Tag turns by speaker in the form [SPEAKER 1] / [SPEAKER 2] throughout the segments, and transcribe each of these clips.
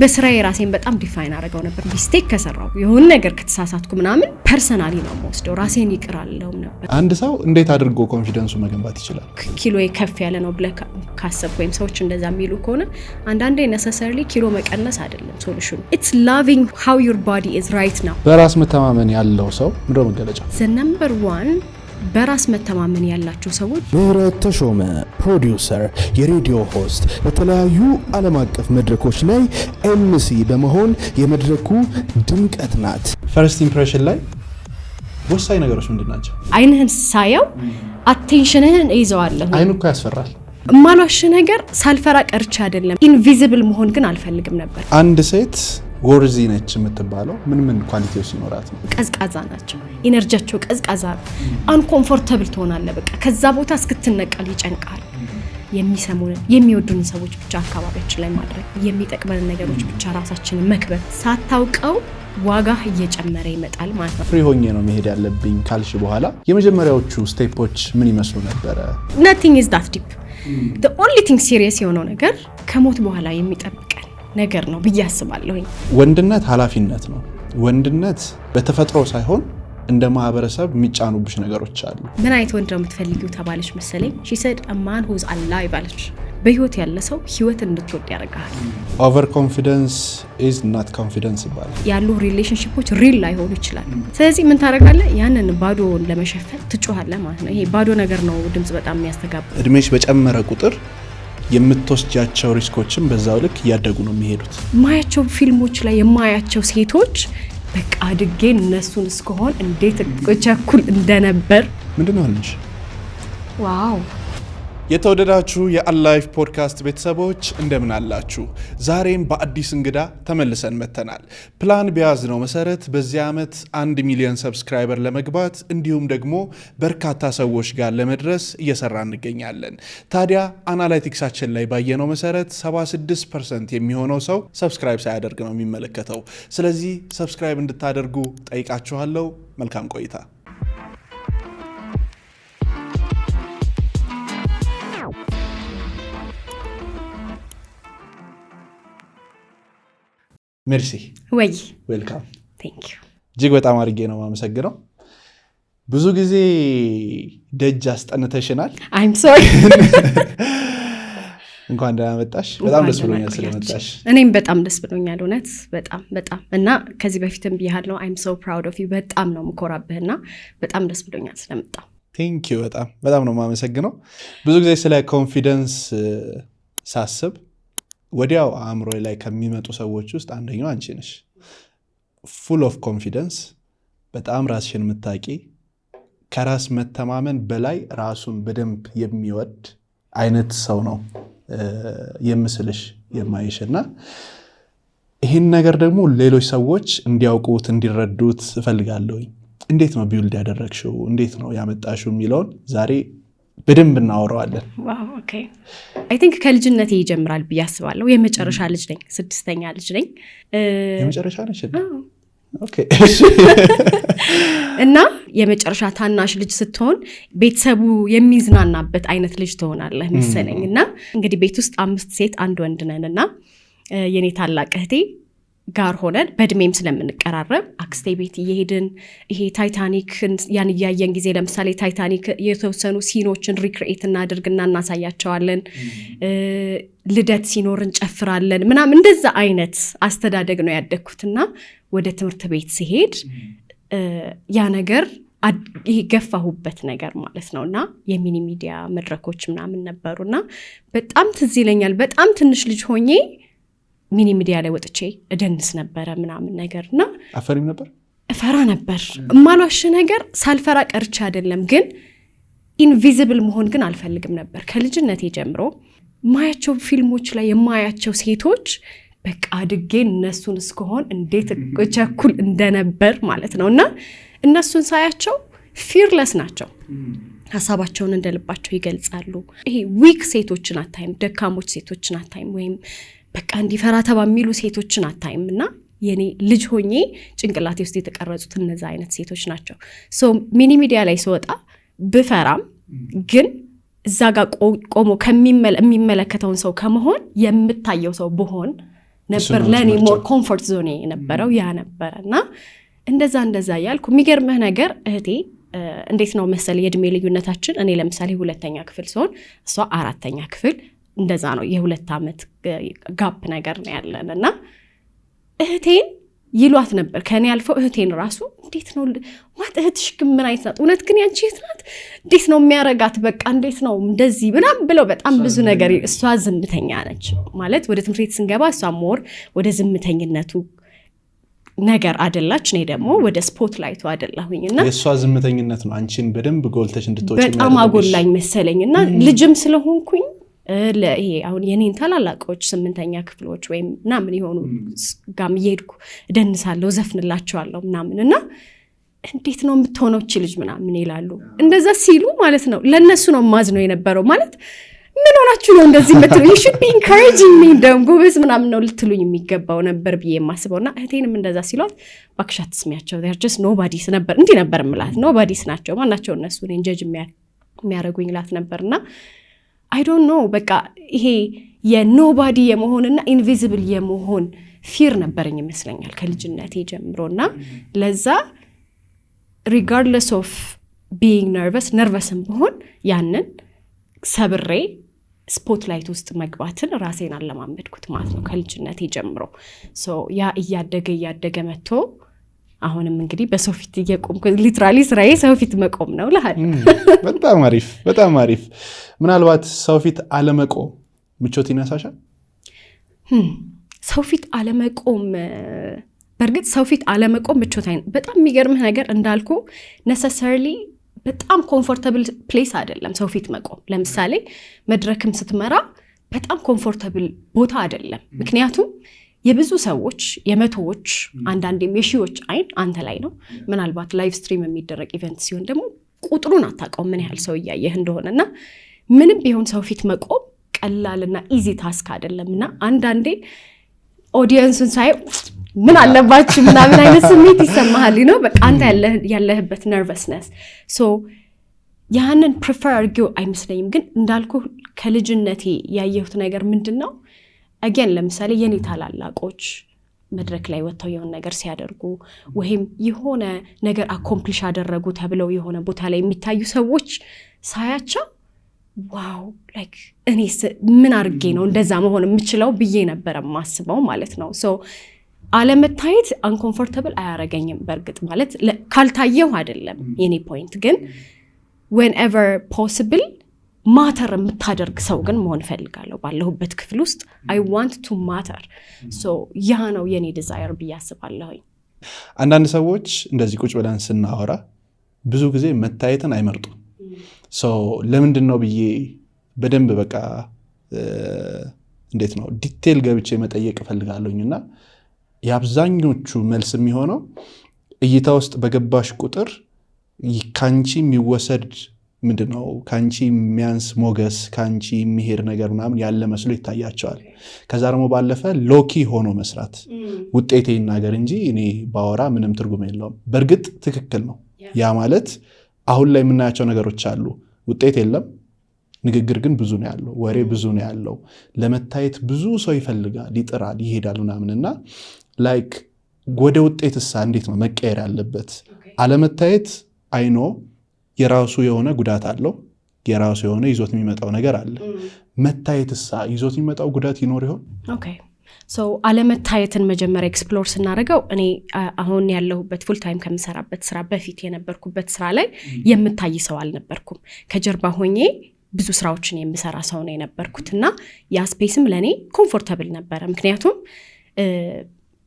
[SPEAKER 1] በስራዬ ራሴን በጣም ዲፋይን አደረገው ነበር ሚስቴክ ከሰራው የሆነ ነገር ከተሳሳትኩ ምናምን ፐርሰናሊ ነው የምወስደው ራሴን ይቅራለሁ ነበር
[SPEAKER 2] አንድ ሰው እንዴት አድርጎ ኮንፊደንሱ መገንባት ይችላል
[SPEAKER 1] ኪሎዬ ከፍ ያለ ነው ብለህ ካሰብክ ወይም ሰዎች እንደዛ የሚሉ ከሆነ አንዳንዴ necessarily ኪሎ መቀነስ አይደለም ሶሉሽኑ it's loving how your body is right now
[SPEAKER 2] በራስ መተማመን ያለው ሰው ምንድነው መገለጫው
[SPEAKER 1] the number one በራስ መተማመን ያላቸው ሰዎች
[SPEAKER 3] ምህረት ተሾመ ፕሮዲዩሰር የሬዲዮ ሆስት በተለያዩ ዓለም አቀፍ መድረኮች ላይ ኤምሲ በመሆን የመድረኩ ድምቀት ናት
[SPEAKER 2] ፈርስት ኢምፕሬሽን ላይ ወሳኝ ነገሮች ምንድናቸው
[SPEAKER 1] አይንህን ሳየው አቴንሽንህን ይዘዋለሁ
[SPEAKER 2] አይኑ እኮ ያስፈራል
[SPEAKER 1] ማሏሽ ነገር ሳልፈራ ቀርቻ አይደለም ኢንቪዚብል መሆን ግን አልፈልግም ነበር
[SPEAKER 2] አንድ ሴት ወርዚ ነች የምትባለው ምን ኳሊቲዎች ሲኖራት ነው
[SPEAKER 1] ቀዝቃዛ ናቸው ኢነርጂያቸው ቀዝቃዛ አንኮምፎርታብል ትሆናለህ በቃ ከዛ ቦታ እስክትነቀል ይጨንቃል የሚሰሙን የሚወዱን ሰዎች ብቻ አካባቢያችን ላይ ማድረግ የሚጠቅመን ነገሮች ብቻ ራሳችንን መክበብ ሳታውቀው ዋጋ እየጨመረ ይመጣል ማለት ነው
[SPEAKER 2] ፍሪ ሆኜ ነው መሄድ ያለብኝ ካልሽ በኋላ የመጀመሪያዎቹ ስቴፖች ምን ይመስሉ ነበር
[SPEAKER 1] nothing is that deep the only thing serious የሆነው ነገር ከሞት በኋላ የሚጠብቀን ነገር ነው ብዬ አስባለሁኝ
[SPEAKER 2] ወንድነት ኃላፊነት ነው ወንድነት በተፈጥሮ ሳይሆን እንደ ማህበረሰብ የሚጫኑብሽ ነገሮች አሉ
[SPEAKER 1] ምን አይነት ወንድ ነው የምትፈልጊው ተባለች መሰለኝ she said a man who's alive አለች በህይወት ያለ ሰው ህይወት እንድትወድ ያደርጋል
[SPEAKER 2] ኦቨር ኮንፊደንስ is not confidence ይባላል
[SPEAKER 1] ያሉ ሪሌሽንሺፖች ሪል ላይሆኑ ይችላል ስለዚህ ምን ታደርጋለህ ያንን ባዶውን ለመሸፈን ትጮሃለህ ማለት ነው ይሄ ባዶ ነገር ነው ድምጽ በጣም የሚያስተጋባ
[SPEAKER 2] እድሜሽ በጨመረ ቁጥር የምትወስጃቸው ሪስኮችን በዛው ልክ ያደጉ ነው የሚሄዱት
[SPEAKER 1] ማያቸው ፊልሞች ላይ የማያቸው ሴቶች በቃ አድጌ እነሱን እስከሆን እንዴት እቸኩል እንደነበር
[SPEAKER 2] ምንድነው አለሽ
[SPEAKER 1] ዋው
[SPEAKER 2] የተወደዳችሁ የአላይፍ ፖድካስት ቤተሰቦች እንደምን አላችሁ ዛሬም በአዲስ እንግዳ ተመልሰን መተናል ፕላን ቢያዝነው መሰረት በዚህ ዓመት 1 ሚሊዮን ሰብስክራይበር ለመግባት እንዲሁም ደግሞ በርካታ ሰዎች ጋር ለመድረስ እየሰራን እንገኛለን ታዲያ አናላይቲክሳችን ላይ ባየነው መሰረት 76% የሚሆነው ሰው ሰብስክራይብ ሳያደርግ ነው የሚመለከተው ስለዚህ ሰብስክራይብ እንድታደርጉ ጠይቃችኋለሁ መልካም ቆይታ ሜርሲ
[SPEAKER 1] ወይ
[SPEAKER 2] ዌልካም
[SPEAKER 1] ቴንክ ዩ
[SPEAKER 2] እጅግ በጣም አድርጌ ነው የማመሰግነው ብዙ ጊዜ ደጅ አስጠንተሽናል
[SPEAKER 1] I'm sorry
[SPEAKER 2] እንኳን ደህና መጣሽ በጣም ደስ ብሎኛል ስለመጣሽ
[SPEAKER 1] እኔም በጣም ደስ ብሎኛል እውነት በጣም እና ከዚህ በፊትም ብያለሁ I'm so proud of you በጣም ነው የምኮራብህና በጣም ደስ ብሎኛል ስለመጣው
[SPEAKER 2] ቴንክ ዩ በጣም ነው የማመሰግነው ብዙ ጊዜ ስለ ኮንፊደንስ ሳስብ ወዲያው አእምሮ ላይ ከሚመጡ ሰዎች ውስጥ አንደኛው አንቺ ነሽ full of confidence በጣም ራስሽን የምታቂ ከራስ መተማመን በላይ ራሱን በደንብ የሚወድ አይነት ሰው ነው የምስልሽ የማይሽና ይሄን ነገር ደግሞ ሌሎች ሰዎች እንዲያውቁት እንዲረዱት እፈልጋለሁ እንዴት ነው ቢውልድ ያደረግሽው እንዴት ነው ያመጣሽው የሚለውን ዛሬ በደንብ እናወራዋለን
[SPEAKER 1] ዋው ኦኬ አይ ቲንክ ከልጅነቴ ይጀምራል በያስባለሁ የመጨረሻ ልጅ ነኝ ስድስተኛ ልጅ ነኝ
[SPEAKER 2] የመጨረሻ ነሽ ኦኬ
[SPEAKER 1] እና የመጨረሻ ታናሽ ልጅ ስትሆን ቤተሰቡ የሚዝናናበት አይነት ልጅ ትሆናለህ መሰለኝና እንግዲህ ቤት ውስጥ 5 ሴት አንድ ወንድ ነንና የኔ ታላቅ እህቴ ጋር ሆነን በእድሜም ስለምንቀራረብ አክስቴ ቤት እየሄድን ይሄ ታይታኒክን ያን ያየን ጊዜ ለምሳሌ ታይታኒክ የተወሰኑ ሲኖችን ሪክሬት እናድርግና እናሳያቸዋለን ልደት ሲኖርን ጨፍራለን ምናምን እንደዛ አይነት አስተዳደግ ነው ያደግኩትና ወደ ትምህርት ቤት ሲሄድ ያ ነገር ይሄ ገፋሁበት ነገር ማለት ነውና የሚኒ ሚዲያ መድረኮች ምናምን ነበሩና በጣም ትዝ ይለኛል በጣም ትንሽ ልጅ ሆኜ ሚኒ ሚዲያ ላይ ወጥቼ እደንስ ነበር ምናምን ነገርና
[SPEAKER 2] አፈሪም ነበር
[SPEAKER 1] እፈራ ነበር ማሏሽ ነገር ሳልፈራ ቀርቻ አይደለም ግን ኢንቪዚብል መሆን ግን አልፈልግም ነበር ከልጅነቴ ጀምሮ ማያቸው ፊልሞች ላይ የማያቸው ሴቶች በቃ አድጌ እነሱን እስከሆን እንዴት እቸኩል እንደነበር ማለት ነውና እነሱን ሳያቸው ፊርለስ ናቸው ሐሳባቸውን እንደልባቸው ይገልጻሉ ይሄ ዊክ ሴቶችን አታይም ደካሞች ሴቶችን አታይም ወይም በቃ እንዲፈራ ተባሚሉ ሴቶችን አታይምና የኔ ልጅ ሆኜ ጭንቅላቴ ውስጥ የተቀረጹት እነዛ አይነት ሴቶች ናቸው ሶ ሚኒ ሚዲያ ላይ ስወጣ ብፈራም ግን እዛ ጋር ቆሞ የሚመለከተውን ሰው ከመሆን የምታየው ሰው በሆን ነበር ለኔ ሞር ኮምፎርት ዞን የነበረው ያ ነበርና እንደዛ ያልኩ የሚገርምህ ነገር እህቴ እንዴት ነው መሰለ የእድሜ ልዩነታችን እኔ ለምሳሌ 2ኛ ክፍል ሲሆን እሷ 4ኛ ክፍል እንደዛ ነው የ2 ዓመት ጋፕ ነገር ነው ያለንና እህቴን ይሏት ነበር ከኔ አልፈው እህቴን ራሱ እንዴት ነው ማለት እህትሽ ግን ምን አይነት ናት እውነት ግን ያንቺ እህት ናት እንዴት ነው የሚያረጋት በቃ እንዴት ነው እንደዚህ ምናምን ብለው በጣም ብዙ ነገር እሷ ዝምተኛ ነች ማለት ወደ ትምህርት ቤት ስንገባ እሷ ሞር ወደ ዝምተኝነቱ ነገር አደላች እኔ ደግሞ ወደ ስፖትላይቱ አደላሁኝና
[SPEAKER 2] የሷ ዝምተኝነት ነው አንቺን በደንብ ጎልተሽ እንድትወጪ
[SPEAKER 1] በጣም አጎላኝ መሰለኝና ልጅም ስለሆንኩኝ ለይሄ አሁን የኔን ታላላቆች 8ኛ ክፍሎች ወይም ምናምን ይሆኑ ጋም ይሄድኩ ደንሳለሁ ዘፍንላቸዋለሁ ምናምንና እንዴት ነው የምትሆነው እቺ ልጅ ምናምን ይላሉ እንደዛ ሲሉ ማለት ነው ለነሱ ነው ማዝ ነው የነበረው ማለት ምን ሆናችሁ ነው እንደዚህ የምትሉ you should be encouraging me ደም ጎበዝ ምናምን ነው ልትሉኝ የሚገባው ነበር ብዬ ማስበውና እህቴንም እንደዛ ሲሏት ባክሻት ስሚያቸው they are just nobodies ነበር እንዴ ነበር ምላት nobodies ናቸው ማናቸው እነሱ እኔን ጀጅ የሚያረጉኝ ላት ነበርና I don't know በቃ ይሄ የኖባዲ የመሆንና ኢንቪዚብል የመሆን ፊር ነበርኝ ይመስለኛል ከልጅነቴ ጀምሮና ለዛ regardless of being nervousም በሆን ያንን ሰብሬ ስፖትላይት ውስጥ መግባትን ራሴን አለማመድኩት ማለት ነው ከልጅነቴ ጀምሮ ሶ ያ እያደገ መጥቶ አሁንም እንግዲህ በሰው ፊት እየቆምኩ ሊትራሊ ስራዬ ሰው ፊት መቆም ነው ለሃል
[SPEAKER 2] በጣም አሪፍ ምናልባት ሰው ፊት አለመቆም ምቾት ይነሳሻል
[SPEAKER 1] ሰው ፊት አለመቆም በርግጥ ሰው ፊት አለመቆም ምቾት በጣም የሚገርምህ ነገር እንዳልኩ necessarily በጣም ኮምፎርታብል ፕሌስ አይደለም ሰው ፊት መቆም ለምሳሌ መድረክም ስትመራ በጣም ኮምፎርታብል ቦታ አይደለም ምክንያቱም የብዙ ሰዎች የመቶዎች አንዳንዴም የሺዎች አይን አንተ ላይ ነው ምናልባት ላይቭ ስትሪም የሚደረግ ኢቨንት ሲሆን ደግሞ ቁጥሩን አታውቀው ምን ያህል ሰው ያየህ እንደሆነና ምንም ቢሆን ሰው ፊት መቆም ቀላልና ኢዚ ታስክ አይደለምና አንዳንዴ ኦዲየንሱን ሳይ ምን አለባችሁ ምናምን አይነት ስሜት ይሰማሃል ነው በቃ አንተ ያለህበት ነርቨስነስ ሶ ያንን ፕሪፈር አድርጌው አይመስለኝም ግን እንዳልኩ ከልጅነቴ ያየሁት ነገር ምንድነው again ለምሳሌ የኔ ታላላቆች መድረክ ላይ ወጥተው የሆነ ነገር ሲያደርጉ ወይም የሆነ ነገር አኮምፕሊሽ አደረጉ ተብለው የሆነ ቦታ ላይ የሚታዩ ሰዎች ሳያቸው ዋው ላይክ እኔስ ምን አድርጌ ነው እንደዛ መሆን የምችለው ብዬ ነበር ማስበው ማለት ነው ሶ አለመታየት አንኮምፎርታብል አያረጋኝም በርግጥ ማለት ካልታየው አይደለም የኔ ፖይንት ግን whenever possible ማተር የምታደርግ ሰው ግን መሆን ፈልጋለሁ ባለሁበት ክፍል ውስጥ I want to matter so ያ ነው የኔ ዲዛየር ብያስባለሁ
[SPEAKER 2] አንዳንድ ሰዎች እንደዚህ ቁጭ ብለን ስናወራ ብዙ ጊዜ መታየትን አይመርጡም so ለምንድን ነው ብዬ በደንብ በቃ እንዴት ነው ዲቴል ገብቼ መጠየቅ ፈልጋለሁኝና ያብዛኞቹ መልስ የሚሆነው እይታ ውስጥ በገባሽ ቁጥር ካንቺ የሚወሰድ ምንድነው ካንቺ የሚያንስ ሞገስ ካንቺ የሚሄድ ነገር ምናምን ያለ መስሎ ይታያቸዋል ከዛ ደግሞ ባለፈ ሎኪ ሆኖ መስራት ውጤቴ ይናገር እንጂ እኔ ባወራ ምንም ትርጉም የለውም በርግጥ ትክክል ነው ያ ማለት አሁን ላይ የምናያቸው ነገሮች አሉ ውጤት የለም ንግግር ግን ብዙ ነው ያለው ወሬ ብዙ ነው ያለው ለመታየት ብዙ ሰው ይፈልጋል ይጥራል ይሄዳል ምናምንና ላይክ ወደ ውጤትስ እንዴት ነው መቀየር ያለበት አለመታየት አይኖ የራሱ የሆነ ጉዳት አለው የራሱ የሆነ ይዞት የሚመጣው ነገር አለ መታየትስ ይዞት የሚመጣው ጉዳት ይኖር ይሆን
[SPEAKER 1] ኦኬ ሶ አለመታየትን መጀመሪያ ኤክስፕሎር ስናደርገው እኔ አሁን ያለሁበት ፉል ታይም ከምሰራበት ስራ በፊት የነበርኩበት ስራ ላይ የምታይ ሰው አልነበርኩም ከጀርባ ሆኜ ብዙ ስራዎችን የምሰራ ሰው ነው የነበርኩትና ያ ስፔስም ለኔ ኮምፎርታብል ነበር ምክንያቱም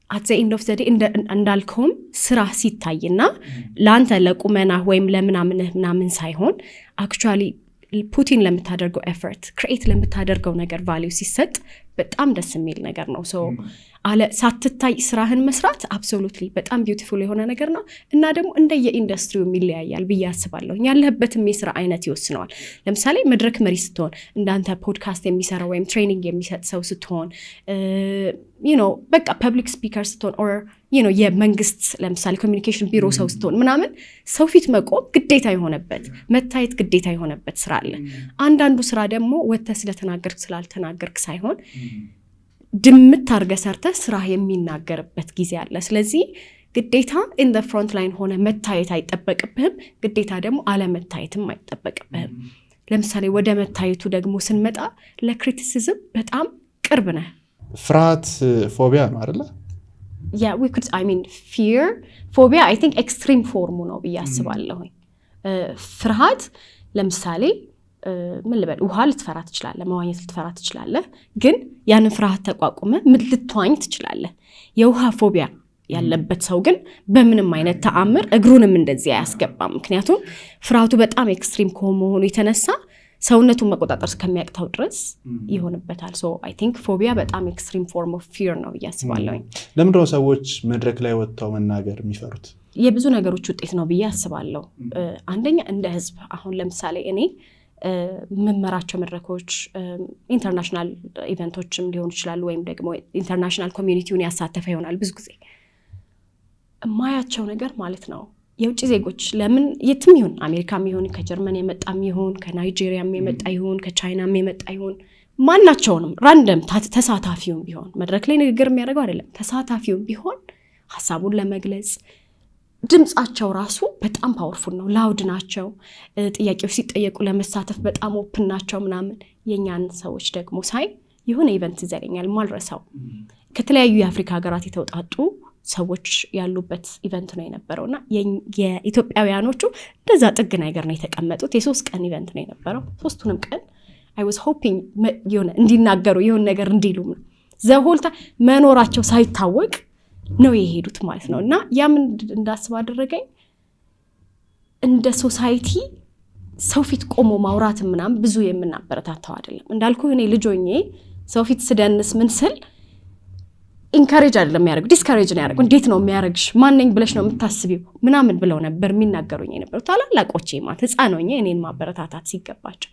[SPEAKER 1] at the end of the day እንዳልከውም ስራ ሲታይና ላንተ ለቁመና ወይም ለምናምን ሳይሆን actually ፑቲን ለምታደርገው ኤፈርት ክሬት ለምታደርገው ነገር ቫልዩ ሲሰጥ በጣም ደስ የሚል ነገር ነው ሶ አለ ሳትታይ ስራህን መስራት አብሶሉትሊ በጣም ቢዩቲፉል የሆነ ነገር ነው እና ደግሞ እንደየኢንዱስትሪው የሚለያያል በያስባለሁ ያለህበትም የስራ አይነት ይወስነዋል ለምሳሌ መድረክ መሪ ስትሆን እንዳንተ ፖድካስት የሚሰራ ወይም ትሬኒንግ የሚሰጥ ሰው ስትሆን በቃ ፐብሊክ ስፒከር ስትሆን or የመንግስት ለምሳሌ ኮሚኒኬሽን ቢሮ ሰው ስትሆን ምናምን ሰው ፊት መቆም ግዴታ የሆነበት መታየት ግዴታ የሆነበት ስራ አለ አንዳንዱ ስራ ደግሞ ወጥተህ ስለተናገርክ ስላልተናገርክ ሳይሆን ድምት አድርገህ ሰርተህ ስራ የሚናገርበት ጊዜ አለ። ስለዚህ ግዴታ in the front line ሆነ መታየት አይጠበቅብህም፣ ግዴታ ደግሞ አለመታየትም አይጠበቅብህም። ለምሳሌ ወደ መታየቱ ደግሞ ስንመጣ ለክሪቲሲዝም በጣም ቅርብ ነህ።
[SPEAKER 2] ፍርሃት ፎቢያ ነው አይደለ?
[SPEAKER 1] fear ፎቢያ I think ኤክስትሪም ፎርሙ ነው ብዬ አስባለሁኝ። ፍርሃት ለምሳሌ ምን ልበል፣ ውሃ ልትፈራ ትችላለህ፣ መዋኘት ልትፈራ ትችላለህ፣ ግን ያንን ፍርሃት ተቋቁመህ ምን ልትዋኝ ትችላለህ። የውሃ ፎቢያ ያለበት ሰው ግን በምንም አይነት ተአምር እግሩንም እንደዚህ አያስገባም። ምክንያቱም ፍርሃቱ በጣም ኤክስትሪም ከመሆኑ የተነሳ ሰውነቱን መቆጣጠር እስከሚያቅተው ድረስ ይሆንበታል። ሶ አይ ቲንክ ፎቢያ በጣም ኤክስትሪም ፎርም ኦፍ ፊር ነው ብዬ አስባለሁኝ።
[SPEAKER 2] ለምንድን ነው ሰዎች መድረክ ላይ ወጥተው መናገር የሚፈሩት?
[SPEAKER 1] የብዙ ነገሮች ውጤት ነው ብዬ አስባለሁ። አንደኛ እንደ ህዝብ አሁን ለምሳሌ እኔ የምመራቸው መድረኮች ኢንተርናሽናል ኢቨንቶችም ሊሆኑ ይችላሉ፣ ወይም ደግሞ ኢንተርናሽናል ኮሚዩኒቲውን ያሳተፈ ይሆናል። ብዙ ጊዜ የማያቸው ነገር ማለት ነው የውጭ ዜጎች ለምን የትም ይሁን አሜሪካም ይሁን ከጀርመን የመጣም ይሁን ከናይጄሪያም የመጣ ይሁን ከቻይናም የመጣ ይሁን ማናቸውንም ራንደም ተሳታፊውም ቢሆን መድረክ ላይ ንግግር የሚያደርገው አይደለም፣ ተሳታፊውም ቢሆን ሀሳቡን ለመግለጽ ድምጻቸው ራሱ በጣም ፓወርፉል ነው፣ ላውድ ናቸው። ጥያቄዎች ሲጠየቁ ለመሳተፍ በጣም ኦፕን ናቸው ምናምን። የኛን ሰዎች ደግሞ ሳይ የሆነ ኢቨንት ይዘገኛል ማልረሳው። ከተለያዩ የአፍሪካ ሀገራት የተውጣጡ ሰዎች ያሉበት ኢቨንት ነው የነበረውና የኢትዮጵያውያኖቹ እንደዛ ጥግ ነገር ነው የተቀመጡት። የ3 ቀን ኢቨንት ነው የነበረው። 3ቱንም ቀን I was hoping የሆነ እንዲናገሩ የሆነ ነገር እንዲሉ ነው። ዘሆልታ መኖራቸው ሳይታወቅ ነው የሄዱት ማለት ነው። እና ያ ምን እንዳስብ አደረገኝ፣ እንደ ሶሳይቲ ሰው ፊት ቆሞ ማውራት ምናምን ብዙ የምናበረታታው አይደለም። እንዳልኩ እኔ ልጅ ሆኜ ሰው ፊት ስደንስ ምን ስል ኢንካሬጅ አይደለም የሚያደርጉ ዲስካሬጅ ነው ያደርጉ። እንዴት ነው የሚያደርግሽ? ማንነኝ ብለሽ ነው የምታስቢው? ምናምን ብለው ነበር የሚናገሩኝ የነበሩ ታላላቆቼ ማለት ህፃን ሆኜ እኔን ማበረታታት ሲገባቸው።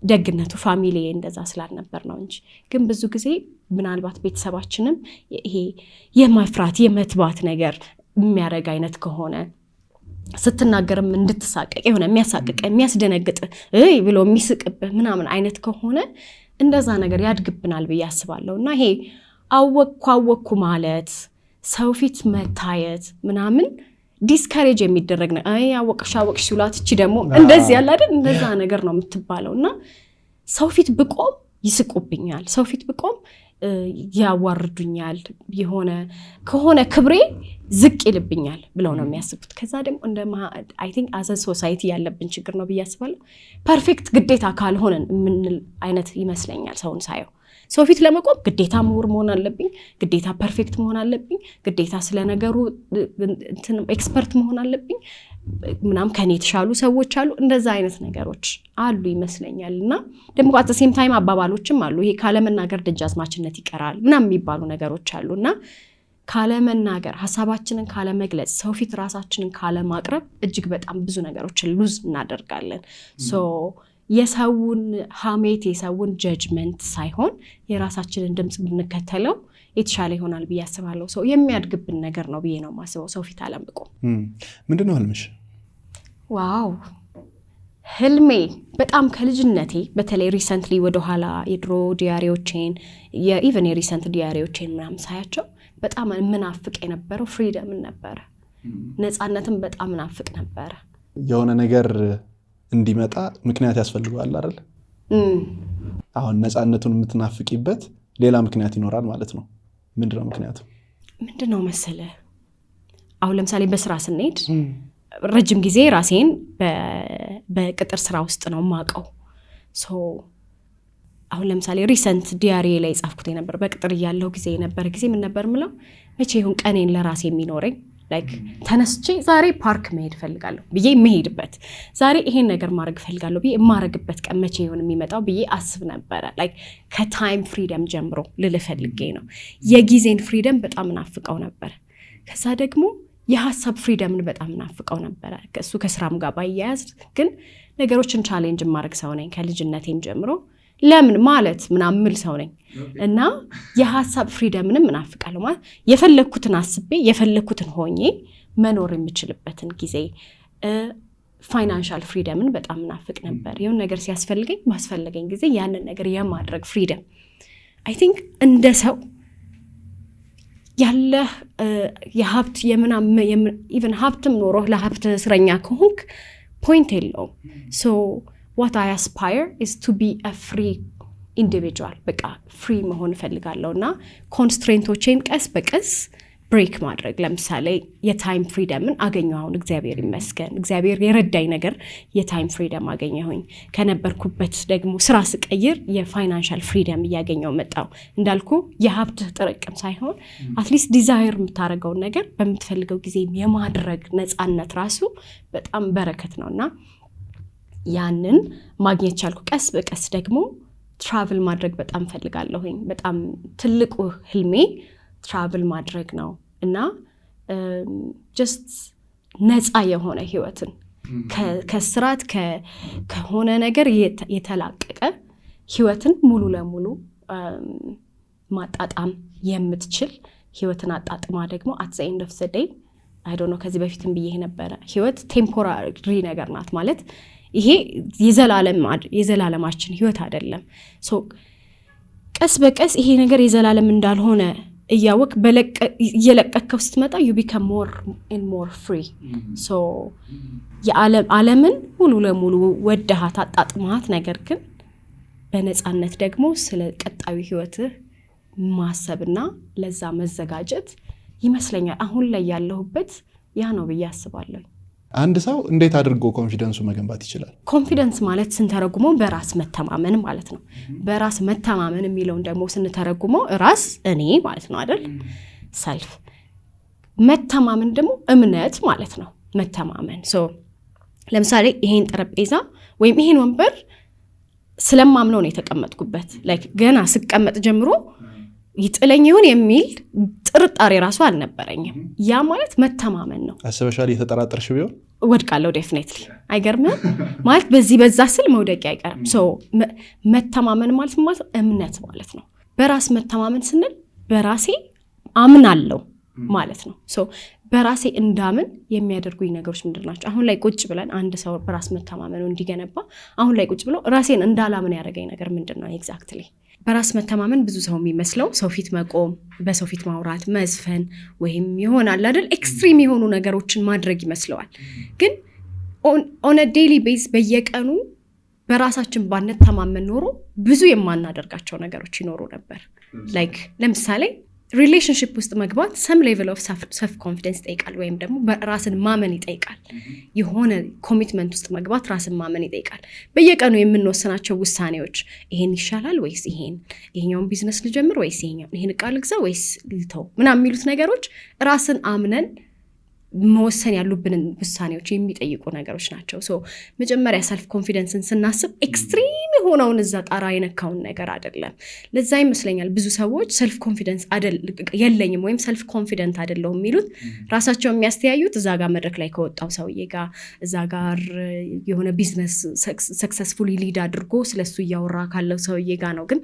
[SPEAKER 1] ደግነቱ ፋሚሊ እንደዛ ስላልነበር ነው እንጂ። ግን ብዙ ጊዜ ምናልባት ቤተሰባችንም ይሄ የማፍራት የመትባት ነገር የሚያደርግ አይነት ከሆነ ስትናገርም እንድትሳቀቅ የሆነ የሚያሳቅቅ የሚያስደነግጥ ብሎ የሚስቅብህ ምናምን አይነት ከሆነ እንደዛ ነገር ያድግብናል ብዬ አስባለሁ። እና ይሄ አወኩ ማለት ሰው ፊት መታየት ምናምን ዲስካሬጅ የሚደረግ ነው። አወቅሽ ሲውላት እቺ ደግሞ እንደዚህ ያለ አይደል እንደዛ ነገር ነው የምትባለው። እና ሰው ፊት ብቆም ይስቁብኛል፣ ሰው ፊት ብቆም ያዋርዱኛል፣ ከሆነ ክብሬ ዝቅ ይልብኛል ብለው ነው የሚያስቡት። ከዛ ደግሞ እንደ አይ ቲንክ አዘ ሶሳይቲ ያለብን ችግር ነው ብዬ አስባለሁ። ፐርፌክት ግዴታ ካልሆነን የምንል አይነት ይመስለኛል ሰውን ሳየው። ሰው ፊት ለመቆም ግዴታ ምሁር መሆን አለብኝ፣ ግዴታ ፐርፌክት መሆን አለብኝ፣ ግዴታ ስለነገሩ ኤክስፐርት መሆን አለብኝ ምናምን። ከኔ የተሻሉ ሰዎች አሉ፣ እንደዛ አይነት ነገሮች አሉ ይመስለኛል። እና ደግሞ አት ሴም ታይም አባባሎችም አሉ። ይሄ ካለመናገር ደጃዝማችነት ይቀራል ምናምን የሚባሉ ነገሮች አሉ። እና ካለመናገር፣ ሀሳባችንን ካለመግለጽ፣ ሰው ፊት ራሳችንን ካለማቅረብ እጅግ በጣም ብዙ ነገሮችን ሉዝ እናደርጋለን። የሰውን ሀሜት የሰውን ጀጅመንት ሳይሆን የራሳችንን ድምፅ ብንከተለው የተሻለ ይሆናል ብዬ አስባለሁ። ሰው የሚያድግብን ነገር ነው ብዬ ነው ማስበው። ሰው ፊት አለመቆም።
[SPEAKER 2] ምንድነው ህልምሽ?
[SPEAKER 1] ዋው ህልሜ በጣም ከልጅነቴ በተለይ ሪሰንትሊ ወደኋላ የድሮ ዲያሪዎቼን የኢቨን የሪሰንት ዲያሪዎቼን ምናምን ሳያቸው በጣም ምናፍቅ የነበረው ፍሪደምን ነበረ፣ ነፃነትን በጣም ምናፍቅ ነበረ። የሆነ ነገር
[SPEAKER 2] እንዲመጣ ምክንያት ያስፈልጋል አይደል? አሁን ነፃነቱን የምትናፍቂበት ሌላ ምክንያት ይኖራል ማለት ነው። ምንድነው ምክንያቱ?
[SPEAKER 1] ምንድነው መሰለ፣ አሁን ለምሳሌ በስራ ስንሄድ ረጅም ጊዜ ራሴን በቅጥር ስራ ውስጥ ነው ማቀው። አሁን ለምሳሌ ሪሰንት ዲያሪ ላይ ጻፍኩት ነበር። በቅጥር ያለው ጊዜ ነበር ጊዜ ምን ነበር ምለው፣ መቼ ይሁን ቀኔን ለራሴ የሚኖረኝ ላይክ ተነስቼ ዛሬ ፓርክ መሄድ ፈልጋለሁ ብዬ መሄድበት፣ ዛሬ ይሄን ነገር ማድረግ ፈልጋለሁ ብዬ ማረግበት ቀን መቼ ይሆን የሚመጣው ብዬ አስብ ነበረ። ላይክ ከታይም ፍሪደም ጀምሮ ልልፈልጌ ነው። የጊዜን ፍሪደም በጣም ናፍቀው ነበር። ከዛ ደግሞ የሐሳብ ፍሪደምን በጣም ናፍቀው ነበር። እሱ ከስራም ጋር ባያያዝ ግን ነገሮችን ቻሌንጅ ማድረግ ሰው ነኝ ከልጅነቴም ጀምሮ። ለምን ማለት ምናምን ሰው ነኝ እና የሐሳብ ፍሪደምንም እናፍቃለሁ። ማለት የፈለኩትን አስቤ የፈለኩትን ሆኜ መኖር የምችልበትን ጊዜ፣ ፋይናንሻል ፍሪደምን በጣም እናፍቅ ነበር። የሆነ ነገር ሲያስፈልገኝ ማስፈልገኝ ጊዜ ያንን ነገር የማድረግ ፍሪደም አይ ቲንክ እንደ ሰው ያለህ የሀብት ኢቨን ሀብትም ኖሮ ለሀብት እስረኛ ከሆንክ ፖይንት የለውም። ሶ what I aspire is to be a free individual። በቃ ፍሪ መሆን እፈልጋለሁ እና ኮንስትሬንቶቼን ቀስ በቀስ ብሬክ ማድረግ። ለምሳሌ የታይም ፍሪደምን አገኘሁ። አሁን እግዚአብሔር ይመስገን እግዚአብሔር የረዳኝ ነገር የታይም ፍሪደም አገኘሁኝ። ከነበርኩበት ደግሞ ስራ ስቀይር የፋይናንሻል ፍሪደም እያገኘው መጣው። እንዳልኩ የሀብት ጥርቅም ሳይሆን አትሊስት ዲዛይር የምታደርገውን ነገር በምትፈልገው ጊዜ የማድረግ ነፃነት ራሱ በጣም በረከት ነውና ያንን ማግኘት ቻልኩ። ቀስ በቀስ ደግሞ ትራቭል ማድረግ በጣም ፈልጋለሁኝ። በጣም ትልቁ ህልሜ ትራቭል ማድረግ ነው እና ጀስት ነፃ የሆነ ህይወትን ከስራት ከሆነ ነገር የተላቀቀ ህይወትን ሙሉ ለሙሉ ማጣጣም የምትችል ህይወትን አጣጥማ ደግሞ at the end of the day I don't know ከዚህ በፊትም ብዬ ነበረ ህይወት ቴምፖራሪ ነገር ናት ማለት ይሄ የዘላለማችን ህይወት አይደለም። ሶ ቀስ በቀስ ይሄ ነገር የዘላለም እንዳልሆነ እያወቅ እየለቀከው ስትመጣ you become more and more free። ሶ ዓለምን ሙሉ ለሙሉ ወደሃት አጣጥማት፣ ነገር ግን በነፃነት ደግሞ ስለ ቀጣዩ ህይወትህ ማሰብና ለዛ መዘጋጀት ይመስለኛል አሁን ላይ ያለሁበት ያ ነው ብዬ አስባለሁ።
[SPEAKER 2] አንድ ሰው እንዴት አድርጎ ኮንፊደንሱ መገንባት ይችላል?
[SPEAKER 1] ኮንፊደንስ ማለት ስንተረጉመው በራስ መተማመን ማለት ነው። በራስ መተማመን የሚለውን ደግሞ ስንተረጉመው ራስ እኔ ማለት ነው አይደል? ሰልፍ መተማመን ደግሞ እምነት ማለት ነው። መተማመን ለምሳሌ ይሄን ጠረጴዛ ወይም ይሄን ወንበር ስለማምነው ነው የተቀመጥኩበት። ላይክ ገና ስቀመጥ ጀምሮ ይጥለኝ ይሁን የሚል ጥርጣሬ ራሱ አልነበረኝም። ያ ማለት መተማመን ነው።
[SPEAKER 2] አስበሻል? የተጠራጠርሽ ቢሆን
[SPEAKER 1] ወድቃለሁ ዴፊኒትሊ። አይገርምም? ማለት በዛ ስል መውደቂ አይቀርም። መተማመን ማለት እምነት ማለት ነው። በራስ መተማመን ስንል በራሴ አምናለሁ ማለት ነው። በራሴ እንዳምን የሚያደርጉኝ ነገሮች ምንድን ናቸው? አሁን ላይ ቁጭ ብለን አንድ ሰው በራስ መተማመኑ እንዲገነባ አሁን ላይ ቁጭ ብሎ ራሴን እንዳላምን ያደረገኝ ነገር ምንድን ነው? ኤግዛክትሊ በራስ መተማመን ብዙ ሰው የሚመስለው ሰው ፊት መቆም፣ በሰው ፊት ማውራት፣ መዝፈን ወይም ይሆናል አይደል ኤክስትሪም የሆኑ ነገሮችን ማድረግ ይመስለዋል። ግን ኦን አ ዴይሊ ቤዝ በየቀኑ በራሳችን ባንተማመን ኖሮ ብዙ የማናደርጋቸው ነገሮች ይኖሩ ነበር። ላይክ ለምሳሌ ሪሌሽንሽፕ ውስጥ መግባት ሰም ሌቭል ኦፍ ሰልፍ ኮንፊደንስ ይጠይቃል፣ ወይም ደግሞ ራስን ማመን ይጠይቃል። የሆነ ኮሚትመንት ውስጥ መግባት ራስን ማመን ይጠይቃል። በየቀኑ የምንወስናቸው ውሳኔዎች ይሄን ይሻላል ወይስ ይሄኛውን ቢዝነስ ልጀምር ወይስ ይሄን ዕቃ ልግዛ ወይስ ልተው ምናምን የሚሉት ነገሮች ራስን አምነን መወሰን ያሉብንን ውሳኔዎች የሚጠይቁ ነገሮች ናቸው። መጀመሪያ ሰልፍ ኮንፊደንስን ስናስብ ኤክስትሪም የሆነውን እዛ ጣራ የነካውን ነገር አይደለም። ለዛ ይመስለኛል ብዙ ሰዎች ሰልፍ ኮንፊደንስ የለኝም ወይም ሰልፍ ኮንፊደንት አይደለሁም የሚሉት ራሳቸው የሚያስተያዩት እዛ ጋር መድረክ ላይ ከወጣው ሰውዬ ጋር እዛ ጋር የሆነ ቢዝነስ ሰክሰስፉሊ ሊድ አድርጎ ስለሱ እያወራ ካለው ሰውዬ ጋር ነው። ግን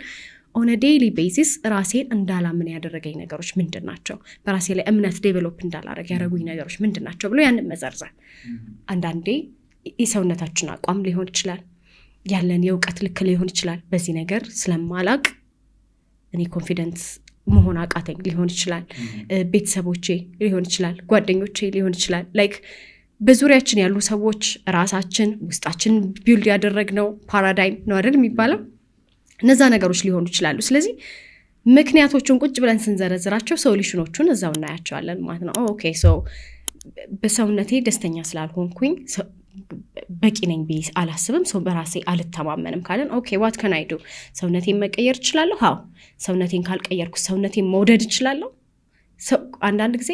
[SPEAKER 1] ኦን አ ዴይሊ ቤሲስ ራሴን እንዳላምን ያደረገኝ ነገሮች ምንድን ናቸው? በራሴ ላይ እምነት ዴቨሎፕ እንዳላረግ ያደረጉኝ ነገሮች ምንድን ናቸው ብሎ ያንን መዘርዘር። አንዳንዴ የሰውነታችን አቋም ሊሆን ይችላል፣ ያለን የእውቀት ልክ ሊሆን ይችላል። በዚህ ነገር ስለማላቅ እኔ ኮንፊደንስ መሆን አቃተኝ ሊሆን ይችላል። ቤተሰቦቼ ሊሆን ይችላል፣ ጓደኞቼ ሊሆን ይችላል። ላይክ በዙሪያችን ያሉ ሰዎች፣ ራሳችን ውስጣችን ቢልድ ያደረግነው ፓራዳይም ነው አይደል የሚባለው፣ እነዛ ነገሮች ሊሆኑ ይችላሉ። ስለዚህ ምክንያቶቹን ቁጭ ብለን ስንዘረዝራቸው ሶሉሽኖቹን እዛው እናያቸዋለን ማለት ነው። ኦኬ በሰውነቴ ደስተኛ ስላልሆንኩኝ በቂ ነኝ ብዬ አላስብም፣ በራሴ አልተማመንም ካለን ኦኬ ዋት ካን አይ ዱ? ሰውነቴን መቀየር እችላለሁ። ሃው? ሰውነቴን ካልቀየርኩ ሰውነቴን መውደድ እችላለሁ። አንዳንድ ጊዜ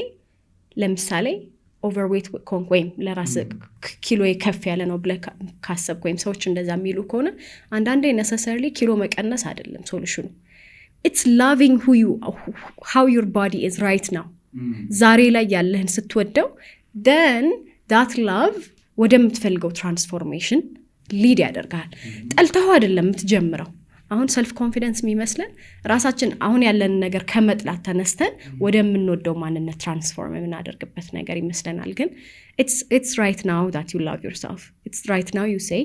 [SPEAKER 1] ለምሳሌ ኦቨርዌት ኮንክ ወይም ለራስ ኪሎ ከፍ ያለ ነው ብለህ ካሰብክ ወይም ሰዎች እንደዛ የሚሉ ከሆነ አንዳንዴ ነሰሰርሊ ኪሎ መቀነስ አይደለም ሶሉሽኑ። ኢትስ ላቪንግ ሃው ዩር ቦዲ ኢዝ ራይት ናው። ዛሬ ላይ ያለህን ስትወደው ደን ዳት ላቭ ወደምትፈልገው ትራንስፎርሜሽን ሊድ ያደርጋል። ጠልተኸው አይደለም የምትጀምረው። አሁን ሰልፍ ኮንፊደንስ የሚመስለን ራሳችን አሁን ያለን ነገር ከመጥላት ተነስተን ወደምንወደው ማንነት ትራንስፎርም የምናደርግበት ነገር ይመስለናል። ግን it's right now that you love yourself. It's right now you say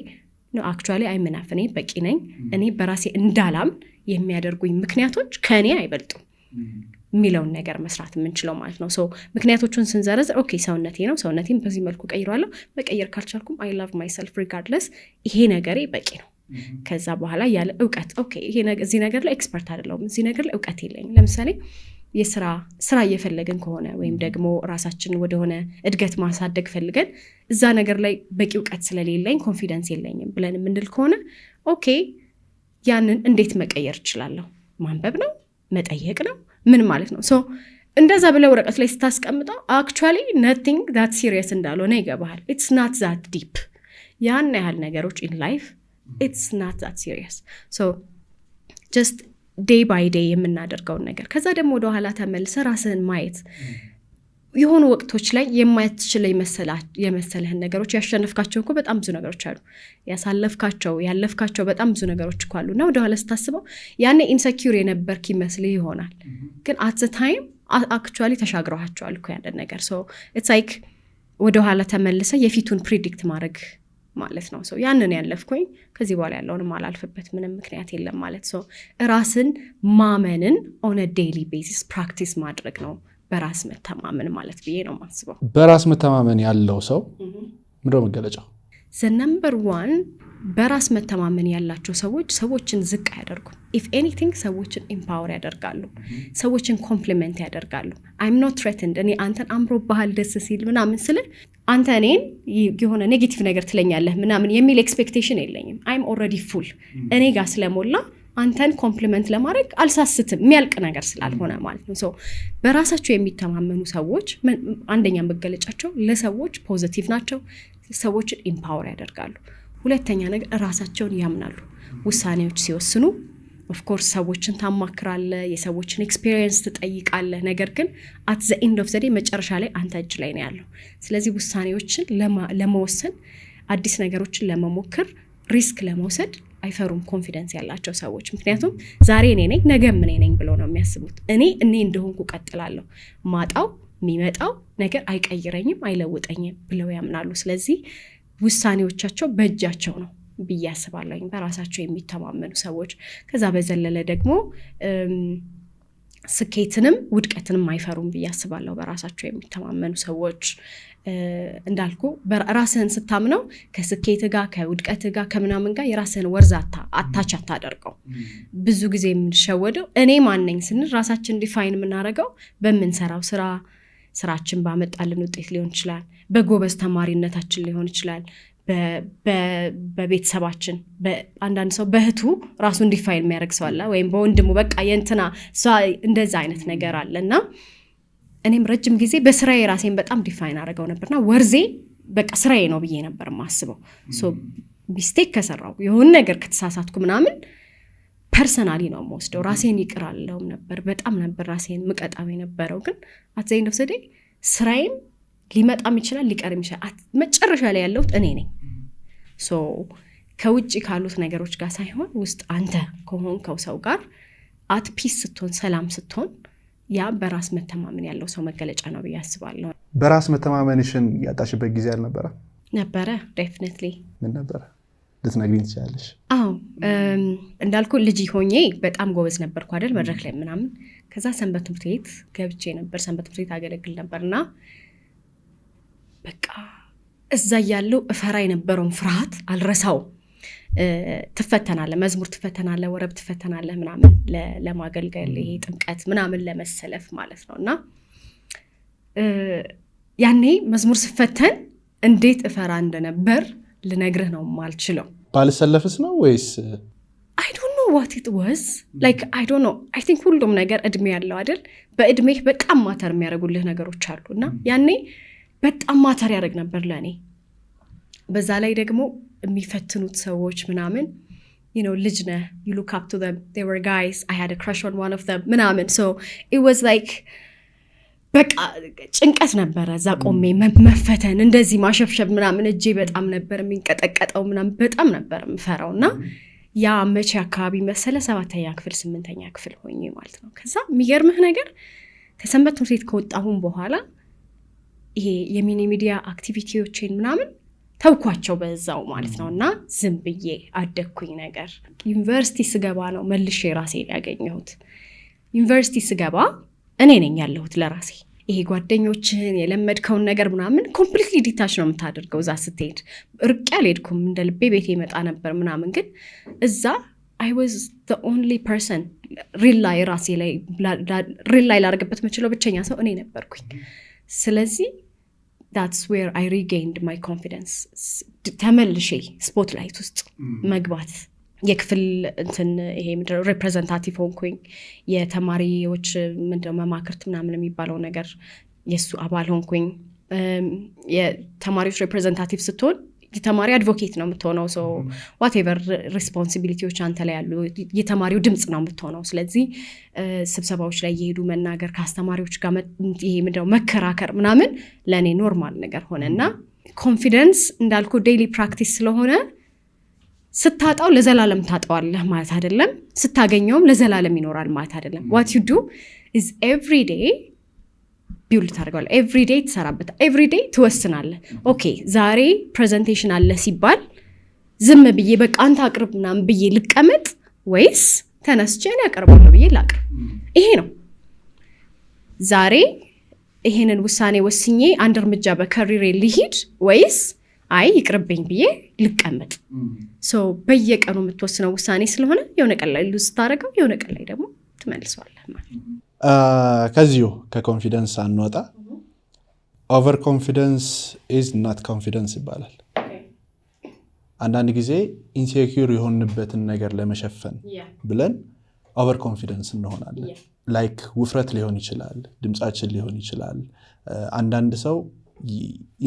[SPEAKER 1] no actually I'm enough፣ እኔ በቂ ነኝ። እኔ በራሴ እንዳላምን የሚያደርጉኝ ምክንያቶች ከኔ አይበልጡም የሚለውን ነገር መስራት የምንችለው ማለት ነው። ምክንያቶቹን ስንዘረዝር ኦኬ ሰውነቴ ነው፣ ሰውነቴን በዚህ መልኩ ቀይሯለሁ፣ መቀየር ካልቻልኩም አይ ላቭ ማይሰልፍ ሪጋርድለስ ይሄ ነገሬ በቂ ነው። ከዛ በኋላ ያለ እውቀት ኦኬ እዚህ ነገር ላይ ኤክስፐርት አይደለሁም፣ እዚህ ነገር ላይ እውቀት የለኝም። ለምሳሌ ስራ እየፈለግን ከሆነ ወይም ደግሞ ራሳችንን ወደሆነ እድገት ማሳደግ ፈልገን እዛ ነገር ላይ በቂ እውቀት ስለሌለኝ ኮንፊደንስ የለኝም ብለን የምንል ከሆነ ኦኬ ያንን እንዴት መቀየር እችላለሁ? ማንበብ ነው፣ መጠየቅ ነው፣ ምን ማለት ነው? እንደዛ ብለው ወረቀት ላይ ስታስቀምጠው አክቹዋሊ ነቲንግ ዛት ሲሪየስ እንዳልሆነ ይገባሃል። ኢትስ ናት ዛት ዲፕ። ያን ያህል ነገሮች ኢን ላይፍ ኢትስ ናት ዛት ሲሪየስ። ጀስት ዴይ ባይ ዴይ የምናደርገውን ነገር ከዛ ደግሞ ወደኋላ ተመልሰ ራስህን ማየት የሆኑ ወቅቶች ላይ የማትችለው የመሰለህን ነገሮች ያሸነፍካቸው እኮ በጣም ብዙ ነገሮች አሉ። ያለፍካቸው በጣም ብዙ ነገሮች እኮ አሉና ወደኋላ ስታስበው ያኔ ኢንሰኪዩር የነበርክ ይመስልህ ይሆናል፣ ግን አት ዘ ታይም አክቹዋሊ ተሻግረዋቸዋል እኮ ያንን ነገር። ኢትስ ላይክ ወደኋላ ተመልሰ የፊቱን ፕሪዲክት ማድረግ ማለት ነው። ያንን ያለፍኩኝ ከዚህ በኋላ ያለውንም አላልፍበት ምንም ምክንያት የለም ማለት። ራስን ማመንን ኦን አ ዴይሊ ቤሲስ ፕራክቲስ ማድረግ ነው በራስ መተማመን ማለት ብዬ ነው ማስበው።
[SPEAKER 2] በራስ መተማመን ያለው ሰው ምንድነው መገለጫው?
[SPEAKER 1] ነምበር 1 በራስ መተማመን ያላቸው ሰዎችን ዝቅ አያደርጉም። ኢፍ ኤኒቲንግ ሰዎችን ኢምፓወር ያደርጋሉ፣ ሰዎችን ኮምፕሊመንት ያደርጋሉ። አይም ኖት ትሬትንድ እኔ አንተን አምሮ ባህል ደስ ሲል ምናምን ስለ አንተ እኔን የሆነ ኔጌቲቭ ነገር ትለኛለህ ምናምን የሚል ኤክስፔክቴሽን የለኝም። አይም ኦልሬዲ ፉል እኔ ጋር ስለሞላ አንተን ኮምፕሊመንት ለማድረግ አልሳስትም የሚያልቅ ነገር ስላልሆነ ማለት ነው። በራሳቸው የሚተማመኑ ሰዎች አንደኛ መገለጫቸው ለሰዎች ፖዚቲቭ ናቸው፣ ሰዎችን ኢምፓወር ያደርጋሉ። ሁለተኛ ነገር ራሳቸውን ያምናሉ። ውሳኔዎች ሲወስኑ ኦፍኮርስ ሰዎችን ታማክራለህ፣ የሰዎችን ኤክስፒሪየንስ ትጠይቃለህ። ነገር ግን አት ዘ ኤንድ ኦፍ ዘ ዴይ መጨረሻ ላይ አንተ እጅ ላይ ነው ያለው። ስለዚህ ውሳኔዎችን ለመወሰን አዲስ ነገሮችን ለመሞከር ሪስክ ለመውሰድ አይፈሩም ኮንፊደንስ ያላቸው ሰዎች። ምክንያቱም ዛሬ እኔ ነኝ ነገም እኔ ነኝ ብለው ነው የሚያስቡት። እኔ እንደሆንኩ ቀጥላለሁ፣ ማጣው የሚመጣው ነገር አይቀይረኝም አይለውጠኝም ብለው ያምናሉ። ስለዚህ ውሳኔዎቻቸው በእጃቸው ነው ብዬ አስባለሁ፣ በራሳቸው የሚተማመኑ ሰዎች። ከዛ በዘለለ ደግሞ ስኬትንም ውድቀትንም አይፈሩም ብዬ አስባለሁ በራሳቸው የሚተማመኑ ሰዎች። እንዳልኩ ራስህን ስታምነው ከስኬት ጋር ከውድቀት ጋር ከምናምን ጋር የራስህን ወርዝ አታች አታደርገው። ብዙ ጊዜ የምንሸወደው እኔ ማነኝ ስንል ራሳችን ዲፋይን የምናደርገው በምንሰራው ስራችን ባመጣልን ውጤት ሊሆን ይችላል፣ በጎበዝ ተማሪነታችን ሊሆን ይችላል፣ በቤተሰባችን። አንዳንድ ሰው በእህቱ ራሱን ዲፋይን የሚያደርግ ሰው አለ፣ ወይም በወንድሙ በቃ የእንትና እንደዛ አይነት ነገር አለ። እና እኔም ረጅም ጊዜ በስራዬ ራሴን በጣም ዲፋይን አድርገው ነበርና ወርዜ በቃ ስራዬ ነው ብዬ ነበር ማስበው። ሚስቴክ ከሰራው የሆነ ነገር ከተሳሳትኩ ምናምን ፐርሰናሊ ነው የምወስደው፣ ራሴን ይቅር አለውም ነበር። በጣም ነበር ራሴን ምቀጣው የነበረው። ግን አት ዘ ኤንድ ኦፍ ዘ ዴይ ስራዬም ሊመጣም ይችላል ሊቀርም ይችላል፣ መጨረሻ ላይ ያለሁት እኔ ነኝ። ከውጭ ካሉት ነገሮች ጋር ሳይሆን ውስጥ አንተ ከሆንከው ሰው ጋር አት ፒስ ስትሆን፣ ሰላም ስትሆን፣ ያ በራስ መተማመን ያለው ሰው መገለጫ ነው ብዬ አስባለሁ።
[SPEAKER 2] በራስ መተማመንሽን ያጣሽበት ጊዜ አልነበረ?
[SPEAKER 1] ነበረ፣ ዴፊኒትሊ።
[SPEAKER 2] ምን ነበረ ልትነግሪኝ ትችላለሽ?
[SPEAKER 1] አዎ እንዳልኩ ልጅ ሆኜ በጣም ጎበዝ ነበርኩ አይደል፣ መድረክ ላይ ምናምን። ከዛ ሰንበት ትምህርት ቤት ገብቼ ነበር፣ ሰንበት ትምህርት ቤት አገለግል ነበርና በቃ እዛ ያለው እፈራ የነበረውን ፍርሃት አልረሳው። ትፈተናለህ፣ መዝሙር ትፈተናለህ፣ ወረብ ትፈተናለህ ምናምን ለማገልገል ይሄ ጥምቀት ምናምን ለመሰለፍ ማለት ነውና ያኔ መዝሙር ስፈተን እንዴት እፈራ እንደነበር ልነግርህ ነው ማልችለው።
[SPEAKER 2] ባልሰለፍስ ነው ወይስ
[SPEAKER 1] I don't know what it was like I don't know I think ሁሉም ነገር እድሜ ያለው አይደል፣ በእድሜህ በጣም ማተር የሚያደርጉልህ ነገሮች አሉና ያኔ በጣም ማተር ያደርግ ነበር ለኔ። በዛ ላይ ደግሞ የሚፈትኑት ሰዎች ምናምን ልጅ ነህ, you look up to them, they were guys, I had a crush on one of them ምናምን, so it was like በቃ ጭንቀት ነበረ። እዛ ቆሜ መፈተን እንደዚህ ማሸብሸብ ምናምን እጄ በጣም ነበር የሚንቀጠቀጠው ምናምን በጣም ነበር የምፈራውና ያ መቼ አካባቢ መሰለ 7ኛ ክፍል 8ኛ ክፍል ሆኜ ማለት ነው። ከዛ የሚገርምህ ነገር ከሰንበት ትምህርት ቤት ከወጣሁም በኋላ ይሄ የሚኒ ሚዲያ አክቲቪቲዎችን ምናምን ተውኳቸው በዛው ማለት ነውና ዝም ብዬ አደኩኝ ነገር ዩኒቨርሲቲ ስገባ ነው መልሼ ራሴን ያገኘሁት ዩኒቨርሲቲ ስገባ እኔ ነኝ ያለሁት ለራሴ ይሄ ጓደኞችን የለመድከውን ነገር ምናምን ኮምፕሊትሊ ዲታች ነው የምታደርገው እዛ ስትሄድ ርቄ አልሄድኩም እንደ ልቤ ቤቴ ይመጣ ነበር ምናምን ግን እዛ I was the only person ሪላይ ራሴ ላይ ሪላይ ላደርግበት የምችለው ብቸኛ ሰው እኔ ነበርኩኝ ስለዚህ that's where I regained my confidence ተመልሼ ስፖትላይት ውስጥ መግባት የክፍል እንትን ይሄ ምንድነው ሪፕሬዘንታቲቭ ሆንኩኝ የተማሪዎች ምንድነው መማክርት ምናምን የሚባለው ነገር የሱ አባል ሆንኩኝ የተማሪዎች ሪፕሬዘንታቲቭ ስትሆን የተማሪ አድቮኬት ነው የምትሆነው ሶ whatever responsibilities አንተ ላይ ያሉ የተማሪው ድምጽ ነው የምትሆነው ስለዚህ ስብሰባዎች ላይ እየሄዱ መናገር ከአስተማሪዎች ጋር ይሄ ምንድነው መከራከር ምናምን ለኔ ኖርማል ነገር ሆነና ኮንፊደንስ እንዳልኩ ዴይሊ ፕራክቲስ ስለሆነ ስታጣው ለዘላለም ታጣዋለህ ማለት አይደለም ስታገኘውም ለዘላለም ይኖራል ማለት አይደለም what you do is every day ቢውል ታደርጋለህ every day ትሰራበት every day ትወስናለህ ኦኬ ዛሬ ፕሬዘንቴሽን አለ ሲባል ዝም ብዬ በቃ አንተ አቅርብ ምናምን ብዬ ልቀመጥ ወይስ ተነስቼ እኔ አቀርባለሁ ብዬ ላቅርብ ይሄ ነው ዛሬ ይሄንን ውሳኔ ወስኜ አንድ እርምጃ በካሪሬ ልሂድ ወይስ አይ ይቅርብኝ ብዬ ልቀመጥ ሶ በየቀኑ የምትወስነው ውሳኔ ስለሆነ የሆነ ቀን ላይ ሉዝ ታደርገው የሆነ ቀን ላይ ደግሞ ትመልሰዋለህ ማለት ነው
[SPEAKER 2] ከዚሁ ከኮንፊደንስ አንወጣ ኦቨር ኮንፊደንስ ኢዝ ናት ኮንፊደንስ ይባላል አንዳንድ ጊዜ ኢንሴኪዩር የሆንበትን ነገር ለመሸፈን ብለን ኦቨር ኮንፊደንስ እንሆናለን ላይክ ውፍረት ሊሆን ይችላል ድምጻችን ሊሆን ይችላል አንዳንድ ሰው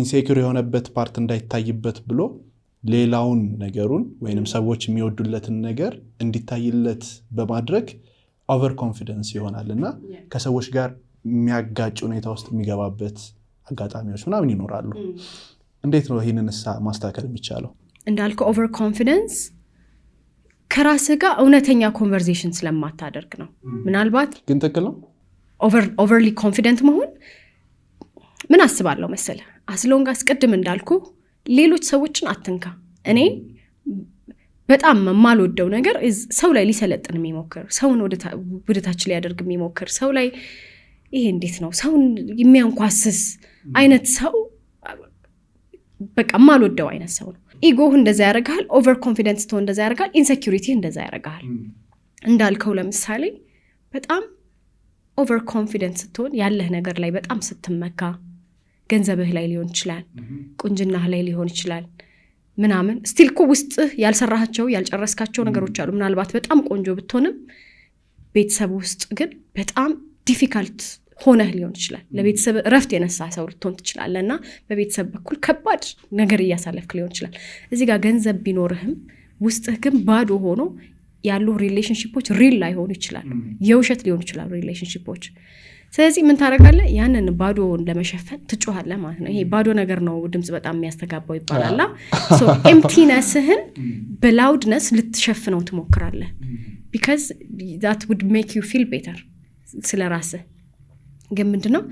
[SPEAKER 2] ኢንሴኪዩር የሆነበት ፓርት እንዳይታይበት ብሎ ሌላውን ነገሩን ወይንም ሰዎች የሚወዱለትን ነገር እንዲታይለት በማድረግ ኦቨር ኮንፊደንስ ይሆናልና ከሰዎች ጋር የሚያጋጭ ሁኔታ ውስጥ የሚገባበት አጋጣሚዎች ምናምን ይኖራሉ እንዴት ነው ይሄንንስ ማስተካከል የሚቻለው
[SPEAKER 1] እንዳልከው ኦቨር ኮንፊደንስ ከራስህ ጋር እውነተኛ ኮንቨርሴሽን ስለማታደርግ ነው ምናልባት
[SPEAKER 2] ግን ትክክል ነው
[SPEAKER 1] ኦቨርሊ ኮንፊደንት መሆን ምን አስባለሁ መሰለ አስሎንግ አስቀድም እንዳልኩ ሌሎች ሰዎችን አትንካ እኔ በጣም የማልወደው ነገር ሰው ላይ ሊሰለጥን የሚሞክር ሰውን ወደታች ሊያደርግ የሚሞክር ሰው ላይ ይሄ እንዴት ነው ሰውን የሚያንኳስስ አይነት ሰው በቃ የማልወደው አይነት ሰው ነው ኢጎህ እንደዛ ያደርጋል ኦቨር ኮንፊደንስ ተው እንደዛ ያደርጋል ኢንሴኪዩሪቲ እንደዛ ያደርጋል እንዳልከው ለምሳሌ በጣም ኦቨር ኮንፊደንስ ስትሆን ያለህ ነገር ላይ በጣም ስትመካ ገንዘብህ ላይ ሊሆን ይችላል ቁንጅናህ ላይ ሊሆን ይችላል ምናምን ስቲል እኮ ውስጥ ያልሰራሃቸው ያልጨረስካቸው ነገሮች አሉ ምናልባት በጣም ቆንጆ ብትሆንም ቤተሰብ ውስጥ ግን በጣም ዲፊካልት ሆነህ ሊሆን ይችላል ለቤተሰብ ረፍት የነሳ ሰው ልትሆን ትችላለህና በቤተሰብ በኩል ከባድ ነገር እያሳለፍክ ሊሆን ይችላል እዚህ ጋር ገንዘብ ቢኖርህም ውስጥህ ግን ባዶ ሆኖ ያሉ ሪሌሽንሺፖች ሪል ላይ ሆኑ ይችላል የውሸት ሊሆኑ ይችላል ሪሌሽንሺፖች ስለዚህ ምን ታደርጋለህ ያንን ባዶውን ለመሸፈን ትጮሃለህ ማለት ነው ይሄ ባዶ ነገር ነው ድምጽ በጣም የሚያስተጋባው ይባላል ሶ ኤምፕቲነስህን በላውድነስ ልትሸፍነው ትሞክራለህ because that would make you feel better ስለራስህ ግን ምንድነው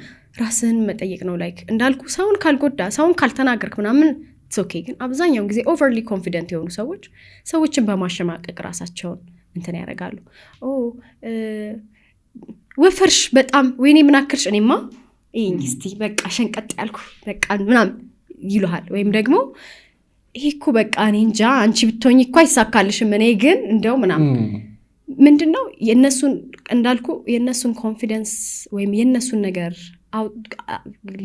[SPEAKER 1] ራስህን መጠየቅ ነው ላይክ እንዳልኩ ሰውን ካልጎዳ ሰውን ካልተናገርክ ምናምን it's okay ግን አብዛኛው ጊዜ overly confident የሆኑ ሰዎችን በማሸማቀቅ ራሳቸውን እንትን ያደርጋሉ ወፈርሽ በጣም ወይኔ ምናክርሽ እኔማ እንግስቲ በቃ ሸንቀጥ ያልኩ በቃ ምናምን ይሉሃል ወይም ደግሞ ይሄኮ በቃ እኔ እንጃ አንቺ ብትሆኚ እኮ አይሳካልሽም እኔ ግን እንደው ምናምን ምንድነው የነሱን እንዳልኩ የነሱን ኮንፊደንስ ወይም የነሱን ነገር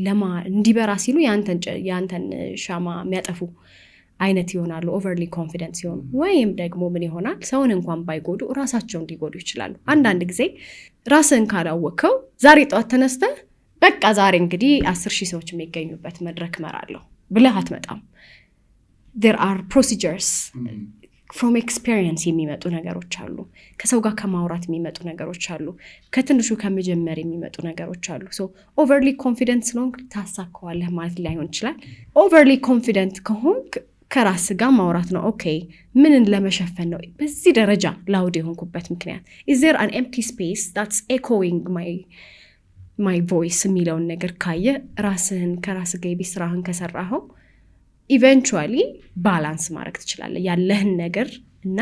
[SPEAKER 1] ለማ እንዲበራ ሲሉ ያንተን ሻማ የሚያጠፉ አይነት ይሆናሉ ኦቨርሊ ኮንፊደንስ ይሆኑ ወይም ደግሞ ምን ይሆናል ሰውን እንኳን ባይጎዱ ራሳቸው እንዲጎዱ ይችላሉ አንዳንድ ጊዜ ራስን ካላወቀው ዛሬ ጧት ተነስተ በቃ ዛሬ እንግዲህ 10,000 ሰዎች የሚገኙበት መድረክ መራለሁ ብለህ አትመጣም there are procedures from experience የሚመጡ ነገሮች አሉ ከሰው ጋር ከማውራት የሚመጡ ነገሮች አሉ ከትንሹ ከመጀመር የሚመጡ ነገሮች አሉ so overly confident ነው ታሳካዋለህ ማለት ላይሆን ይችላል overly confident ከሆንክ ከራስ ጋር ማውራት ነው ኦኬ ምንን ለመሸፈን ነው በዚህ ደረጃ ላውድ የሆንኩበት ምክንያት is there an empty space that's echoing my voice የሚለውን ነገር ካየ ራስህን ከራስ ጋር ቢስራህን ከሰራኸው ኢቨንቹዋሊ ባላንስ ማድረግ ትችላለህ ያለህን ነገር እና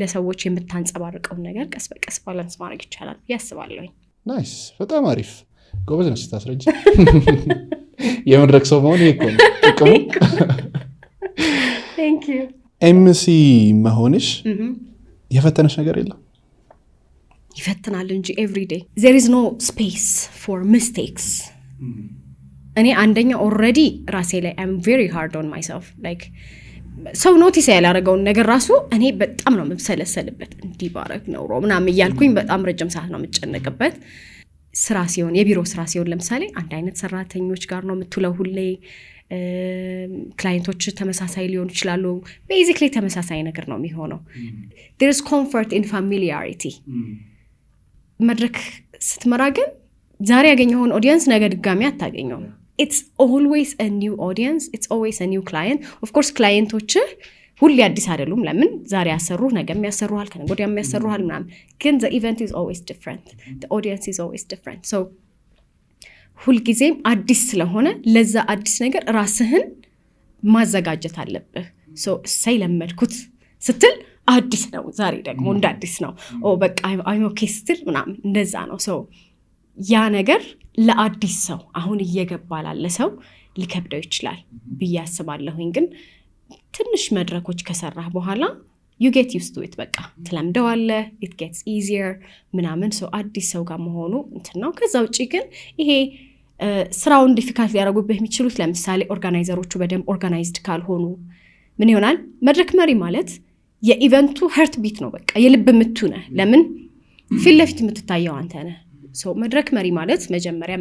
[SPEAKER 1] ለሰዎች የምታንጸባርቀውን ነገር ቀስ በቀስ ባላንስ ማድረግ ይቻላል ያስባለሁ።
[SPEAKER 2] ናይስ፣ በጣም አሪፍ ጎበዝ ነሽ ስታስረጂ። የመድረክ ሰው መሆን ይሄ እኮ ነው ጥቅሙ።
[SPEAKER 1] ቴንክ ዩ።
[SPEAKER 2] ኤምሲ መሆንሽ የፈተነሽ ነገር የለም?
[SPEAKER 1] ይፈትናል እንጂ ኤቭሪዴይ there is no space for mistakes። እኔ አንደኛ ኦልሬዲ ራሴ ላይ I'm very hard on myself like ሰው ኖቲስ ያላረገውን ነገር ራሱ እኔ በጣም ነው የምብሰለሰልበት። እንዲህ ባረግ ነው ምናምን እያልኩኝ በጣም ረጅም ሰዓት ነው የምጨነቅበት። ስራ ሲሆን የቢሮ ስራ ሲሆን ለምሳሌ አንድ አይነት ሰራተኞች ጋር ነው የምትውለው ሁሌ። ክላይንቶች ተመሳሳይ ሊሆኑ ይችላሉ። ቤዚክሊ ተመሳሳይ ነገር ነው የሚሆነው። there is comfort in familiarity። መድረክ ስትመራ ግን ዛሬ ያገኘውን ኦዲየንስ ነገ ድጋሚ አታገኘውም። it's always a new audience, it's always a new client. of course ክላይንቶች ሁሌ አዲስ አይደሉም። ለምን ዛሬ ያሰሩህ ነገ የሚያሰሩሃል ከነገ ወዲያ የሚያሰሩሃል ምናምን። ግን the event is always different, the audience is always different. so ሁልጊዜም አዲስ ስለሆነ ለዛ አዲስ ነገር ራስህን ማዘጋጀት አለብህ። so ሳይለመድኩት ስትል አዲስ ነው ዛሬ ደግሞ እንደ አዲስ ነው። በቃ I'm okay ስትል ምናምን እንደዛ ነው። so ያ ነገር ለአዲስ ሰው አሁን እየገባ ላለ ሰው ሊከብደው ይችላል ብዬ አስባለሁኝ። ግን ትንሽ መድረኮች ከሰራህ በኋላ you get used to it በቃ ትለምደዋለህ። it gets easier ምናምን ሰው አዲስ ሰው ጋር መሆኑ እንትን ነው። ከዛ ውጪ ግን ይሄ ስራውን ዲፊካልት ሊያደርጉብህ የሚችሉት ለምሳሌ ኦርጋናይዘሮቹ በደንብ ኦርጋናይዝድ ካልሆኑ ምን ይሆናል? መድረክ መሪ ማለት የኢቨንቱ ሀርት ቢት ነው። በቃ የልብ ምቱ ነህ። ለምን ፊት ለፊት የምትታየው አንተ ነህ። ሶ መድረክ መሪ ማለት መጀመሪያ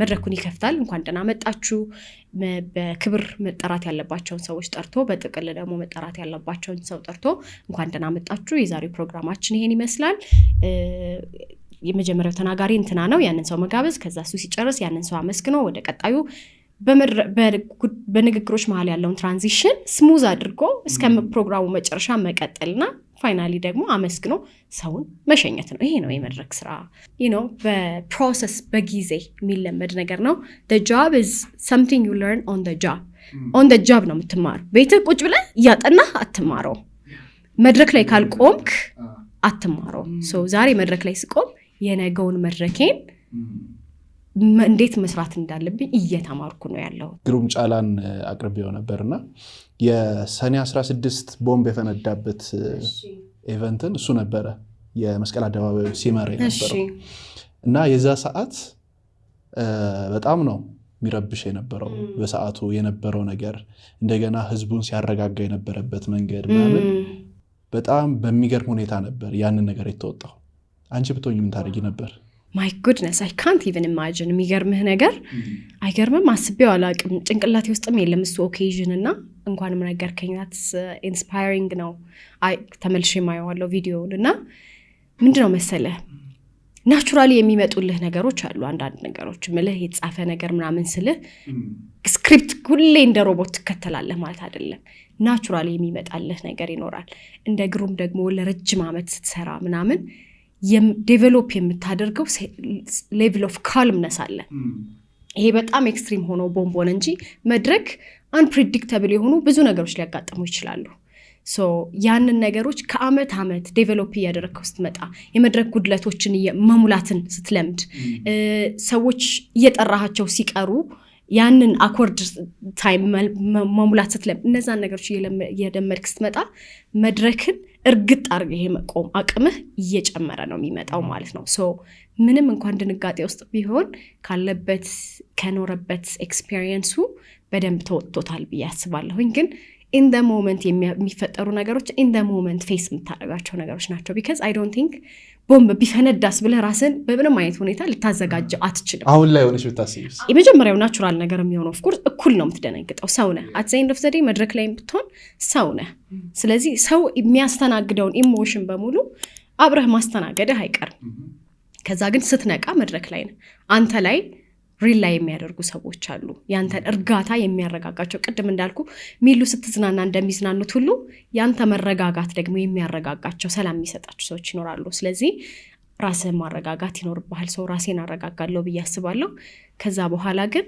[SPEAKER 1] መድረኩን ይከፍታል። እንኳን ደህና መጣችሁ፣ በክብር መጠራት ያለባቸውን ሰዎች ጠርቶ፣ በጥቅል ደግሞ መጠራት ያለባቸውን ሰው ጠርቶ እንኳን ደህና መጣችሁ፣ የዛሬው ፕሮግራማችን ይሄን ይመስላል፣ የመጀመሪያው ተናጋሪ እንትና ነው፣ ያንን ሰው መጋበዝ፣ ከዛ እሱ ሲጨርስ ያንን ሰው አመስግኖ ወደ ቀጣዩ በንግግሮች መሀል ያለውን ትራንዚሽን ስሙዝ አድርጎ እስከ ፕሮግራሙ መጨረሻ መቀጠልና ፋይናሊ ደግሞ አመስግኖ ሰውን መሸኘት ነው። ይሄ ነው የመድረክ ስራ። በፕሮሰስ በጊዜ የሚለመድ ነገር ነው። the job is something you learn on the job. on the job ነው የምትማረው። ቤትህ ቁጭ ብለህ እያጠናህ አትማረው። መድረክ ላይ ካልቆምክ አትማረው። ዛሬ መድረክ ላይ ስቆም የነገውን መድረኬን እንዴት መስራት እንዳለብኝ እየተማርኩ ነው ያለው።
[SPEAKER 2] ግሩም ጫላን አቅርቤው ነበርና የሰኔ 16 ቦምብ የፈነዳበት ኢቨንትን እሱ ነበረ የመስቀል አደባባይ ሲመራ የነበረው እና የዛ ሰዓት በጣም ነው የሚረብሽ የነበረው። በሰዓቱ የነበረው ነገር እንደገና ህዝቡን ሲያረጋጋ የነበረበት መንገድ ምናምን በጣም በሚገርም ሁኔታ ነበር ያንን ነገር የተወጣው። አንቺ ብትሆኚ ምን ታደርጊ ነበር?
[SPEAKER 1] my goodness I can't even imagine። የሚገርምህ ነገር አይገርምም? አስቤው አላውቅም። ጭንቅላቴ ውስጥም የለም እሱ ኦኬዥን እና እንኳንም ነገርከኝ። that's inspiring ነው። ተመልሼ ማየዋለሁ ቪዲዮውን እና ምንድነው መሰለህ ናቹራሊ የሚመጡልህ ነገሮች አሉ። አንዳንድ ነገሮች ምልህ የተጻፈ ነገር ምናምን ስልህ ስክሪፕት ሁሌ እንደ ሮቦት ትከተላለህ ማለት አይደለም። ናቹራሊ የሚመጣልህ ነገር ይኖራል። እንደ ግሩም ደግሞ ለረጅም ዓመት ስትሰራ ምናምን ዴቨሎፕ የምታደርገው ሌቭል ኦፍ ካልምነስ አለ። ይሄ በጣም ኤክስትሪም ሆኖ ቦምቦን እንጂ መድረክ አንፕሬዲክተብል የሆኑ ብዙ ነገሮች ሊያጋጥሙ ይችላሉ። ያንን ነገሮች ከአመት አመት ዴቨሎፕ እያደረግከው ስትመጣ የመድረክ ጉድለቶችን መሙላትን ስትለምድ ሰዎች እየጠራሃቸው ሲቀሩ ያንን አኮርድ ታይም መሙላት ስትለምድ እነዛን ነገሮች እየደመድክ ስትመጣ መድረክን እርግጥ አድርገህ ይሄ መቆም አቅምህ እየጨመረ ነው የሚመጣው ማለት ነው። ምንም እንኳን ድንጋጤ ውስጥ ቢሆን ካለበት ከኖረበት ኤክስፒሪየንሱ በደንብ ተወጥቶታል ብዬ አስባለሁኝ። ግን in the moment የሚፈጠሩ ነገሮች in the moment ፌስ የምታደርጋቸው ነገሮች ናቸው። because I don't think ቦምብ ቢፈነዳስ ብለህ ራስን በምንም አይነት ሁኔታ ልታዘጋጅ አትችልም።
[SPEAKER 2] አሁን ላይ ሆነሽ ብታስቢስ?
[SPEAKER 1] የመጀመሪያው ናቹራል ነገር የሚሆነው ኦፍ ኮርስ እኩል ነው የምትደነግጠው። ሰው ነህ። at the end of the day መድረክ ላይ ብትሆን ሰው ነህ። ስለዚህ ሰው የሚያስተናግደውን ኢሞሽን በሙሉ አብረህ ማስተናገድህ አይቀርም። ከዛ ግን ስትነቃ መድረክ ላይ ነህ። አንተ ላይ ሪል ላይ የሚያደርጉ ሰዎች አሉ። ያንተን እርጋታ የሚያረጋጋቸው ቅድም እንዳልኩ ሚሉ ስትዝናና እንደሚዝናኑት ሁሉ ያንተ መረጋጋት ደግሞ የሚያረጋጋቸው ሰላም የሚሰጣቸው ሰዎች ይኖራሉ። ስለዚህ ራስህን ማረጋጋት ይኖርብሃል። ሰው ራሴን አረጋጋለሁ ብዬ አስባለሁ። ከዛ በኋላ ግን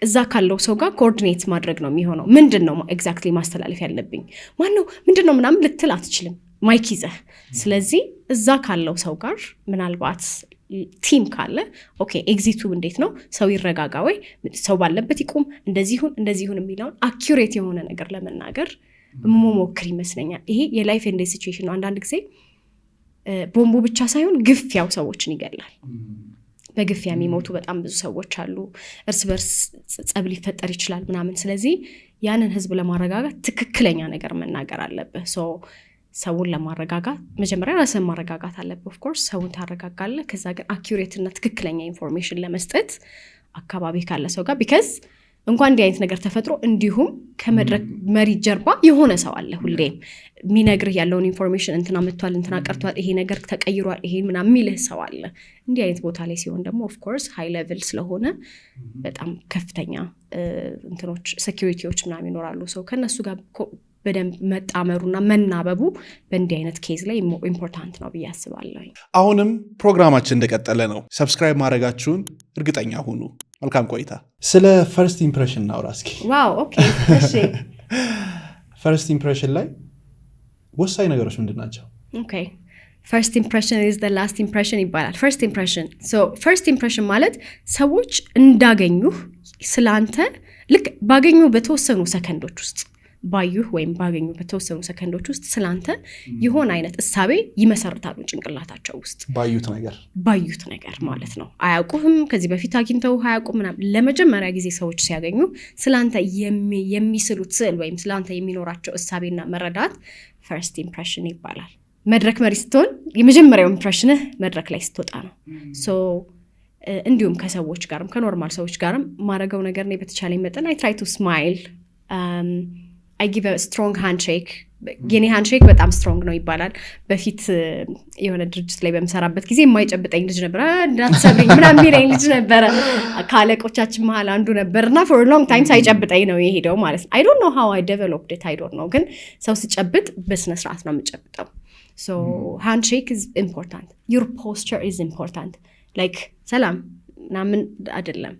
[SPEAKER 1] እዛ ካለው ሰው ጋር ኮኦርዲኔት ማድረግ ነው የሚሆነው። ምንድነው ኤግዛክትሊ ማስተላለፍ ያለብኝ ማነው ምንድነው ምናምን ልትል አትችልም ማይክ ይዘህ። ስለዚህ እዛ ካለው ሰው ጋር ምናልባት ቲም ካለ ኦኬ ኤግዚቱ እንዴት ነው ሰው ይረጋጋ ወይ ሰው ባለበት ይቁም እንደዚህ ይሁን የሚለውን አኪዩሬት የሆነ ነገር ለመናገር መሞክር ይመስለኛል። ይሄ የላይፍ ኤንድ ዴዝ ሲቹዌሽን ነው። አንዳንድ ጊዜ ቦምቡ ብቻ ሳይሆን ግፊያው ሰዎችን ይገላል። በግፊያ የሚሞቱ በጣም ብዙ ሰዎች አሉ። እርስ በርስ ጸብ ሊፈጠር ይችላል ምናምን። ስለዚህ ያንን ህዝብ ለማረጋጋት ትክክለኛ ነገር መናገር አለብህ። ሰውን ለማረጋጋት መጀመሪያ ራስን ማረጋጋት አለብህ። ኦፍ ኮርስ ሰውን ታረጋጋለህ። ከዛ ግን አኪዩሬት እና ትክክለኛ ኢንፎርሜሽን ለመስጠት አካባቢ ካለ ሰው ጋር ቢካዝ እንኳን እንዲህ አይነት ነገር ተፈጥሮ እንዲሁም ከመድረክ መሪ ጀርባ የሆነ ሰው አለ ሁሌም የሚነግርህ ያለውን ኢንፎርሜሽን እንትና መጥቷል እንትና ቀርቷል ይሄ ነገር ተቀይሯል ይሄ ምናምን የሚልህ ሰው አለ። እንዲህ አይነት ቦታ ላይ ሲሆን ደግሞ ኦፍ ኮርስ ሃይ ሌቭል ስለሆነ በጣም ከፍተኛ እንትኖች ሴኩሪቲዎች ምናምን ይኖራሉ። ሰው ከነሱ ጋር በደንብ መጣመሩና መናበቡ በእንዲህ አይነት ኬዝ ላይ ኢምፖርታንት ነው ብዬ አስባለሁ።
[SPEAKER 2] አሁንም ፕሮግራማችን እንደቀጠለ ነው። ሰብስክራይብ ማድረጋችሁን እርግጠኛ ሁኑ። መልካም ቆይታ። ስለ ፈርስት ኢምፕሬሽን እናውራ እስኪ።
[SPEAKER 1] ዋው ኦኬ እሺ።
[SPEAKER 2] ፈርስት ኢምፕሬሽን ላይ ወሳኝ ነገሮች ምንድን ናቸው?
[SPEAKER 1] ኦኬ ፈርስት ኢምፕሬሽን ኢዝ ዘ ላስት ኢምፕሬሽን ይባላል። ፈርስት ኢምፕሬሽን ማለት ሰዎች እንዳገኙህ ስላንተ ልክ ባገኙ በተወሰኑ ሰከንዶች ውስጥ ባዩህ ወይም ባገኙ በተወሰኑ ሰከንዶች ውስጥ ስላንተ የሆነ አይነት እሳቤ ይመሰርታሉ ጭንቅላታቸው ውስጥ። ባዩት ነገር ማለት ነው። አያውቁህም፣ ከዚህ በፊት አግኝተው አያውቁም ምናምን። ለመጀመሪያ ጊዜ ሰዎች ሲያገኙ ስላንተ የሚስሉት ስዕል ወይም ስላንተ የሚኖራቸው እሳቤና መረዳት ፈርስት ኢምፕሬሽን ይባላል። መድረክ መሪ ስትሆን የመጀመሪያው ኢምፕሬሽንህ መድረክ ላይ ስትወጣ ነው። እንዲሁም ከሰዎች ጋርም ከኖርማል ሰዎች ጋርም ማረገው ነገር ነው። በተቻለኝ መጠን አይ ትራይ ቱ ስማይል I give a strong handshake። የኔ ሃንድሼክ በጣም ስትሮንግ ነው ይባላል። በፊት የሆነ ድርጅት ላይ በምሰራበት ጊዜ የማይጨብጠኝ ልጅ ነበረ። እንዳትሰብኝ ምናምን የሚለኝ ልጅ ነበረ። ከአለቆቻችን መሀል አንዱ ነበርና for a long time ሳይጨብጠኝ ነው የሄደው ማለት ነው። I don't know how I developed it, I don't know። ግን ሰው ሲጨብጥ በስነ ስርዓት ነው የምጨብጠው። So handshake is important. Your posture is important. Like ሰላም ምናምን አይደለም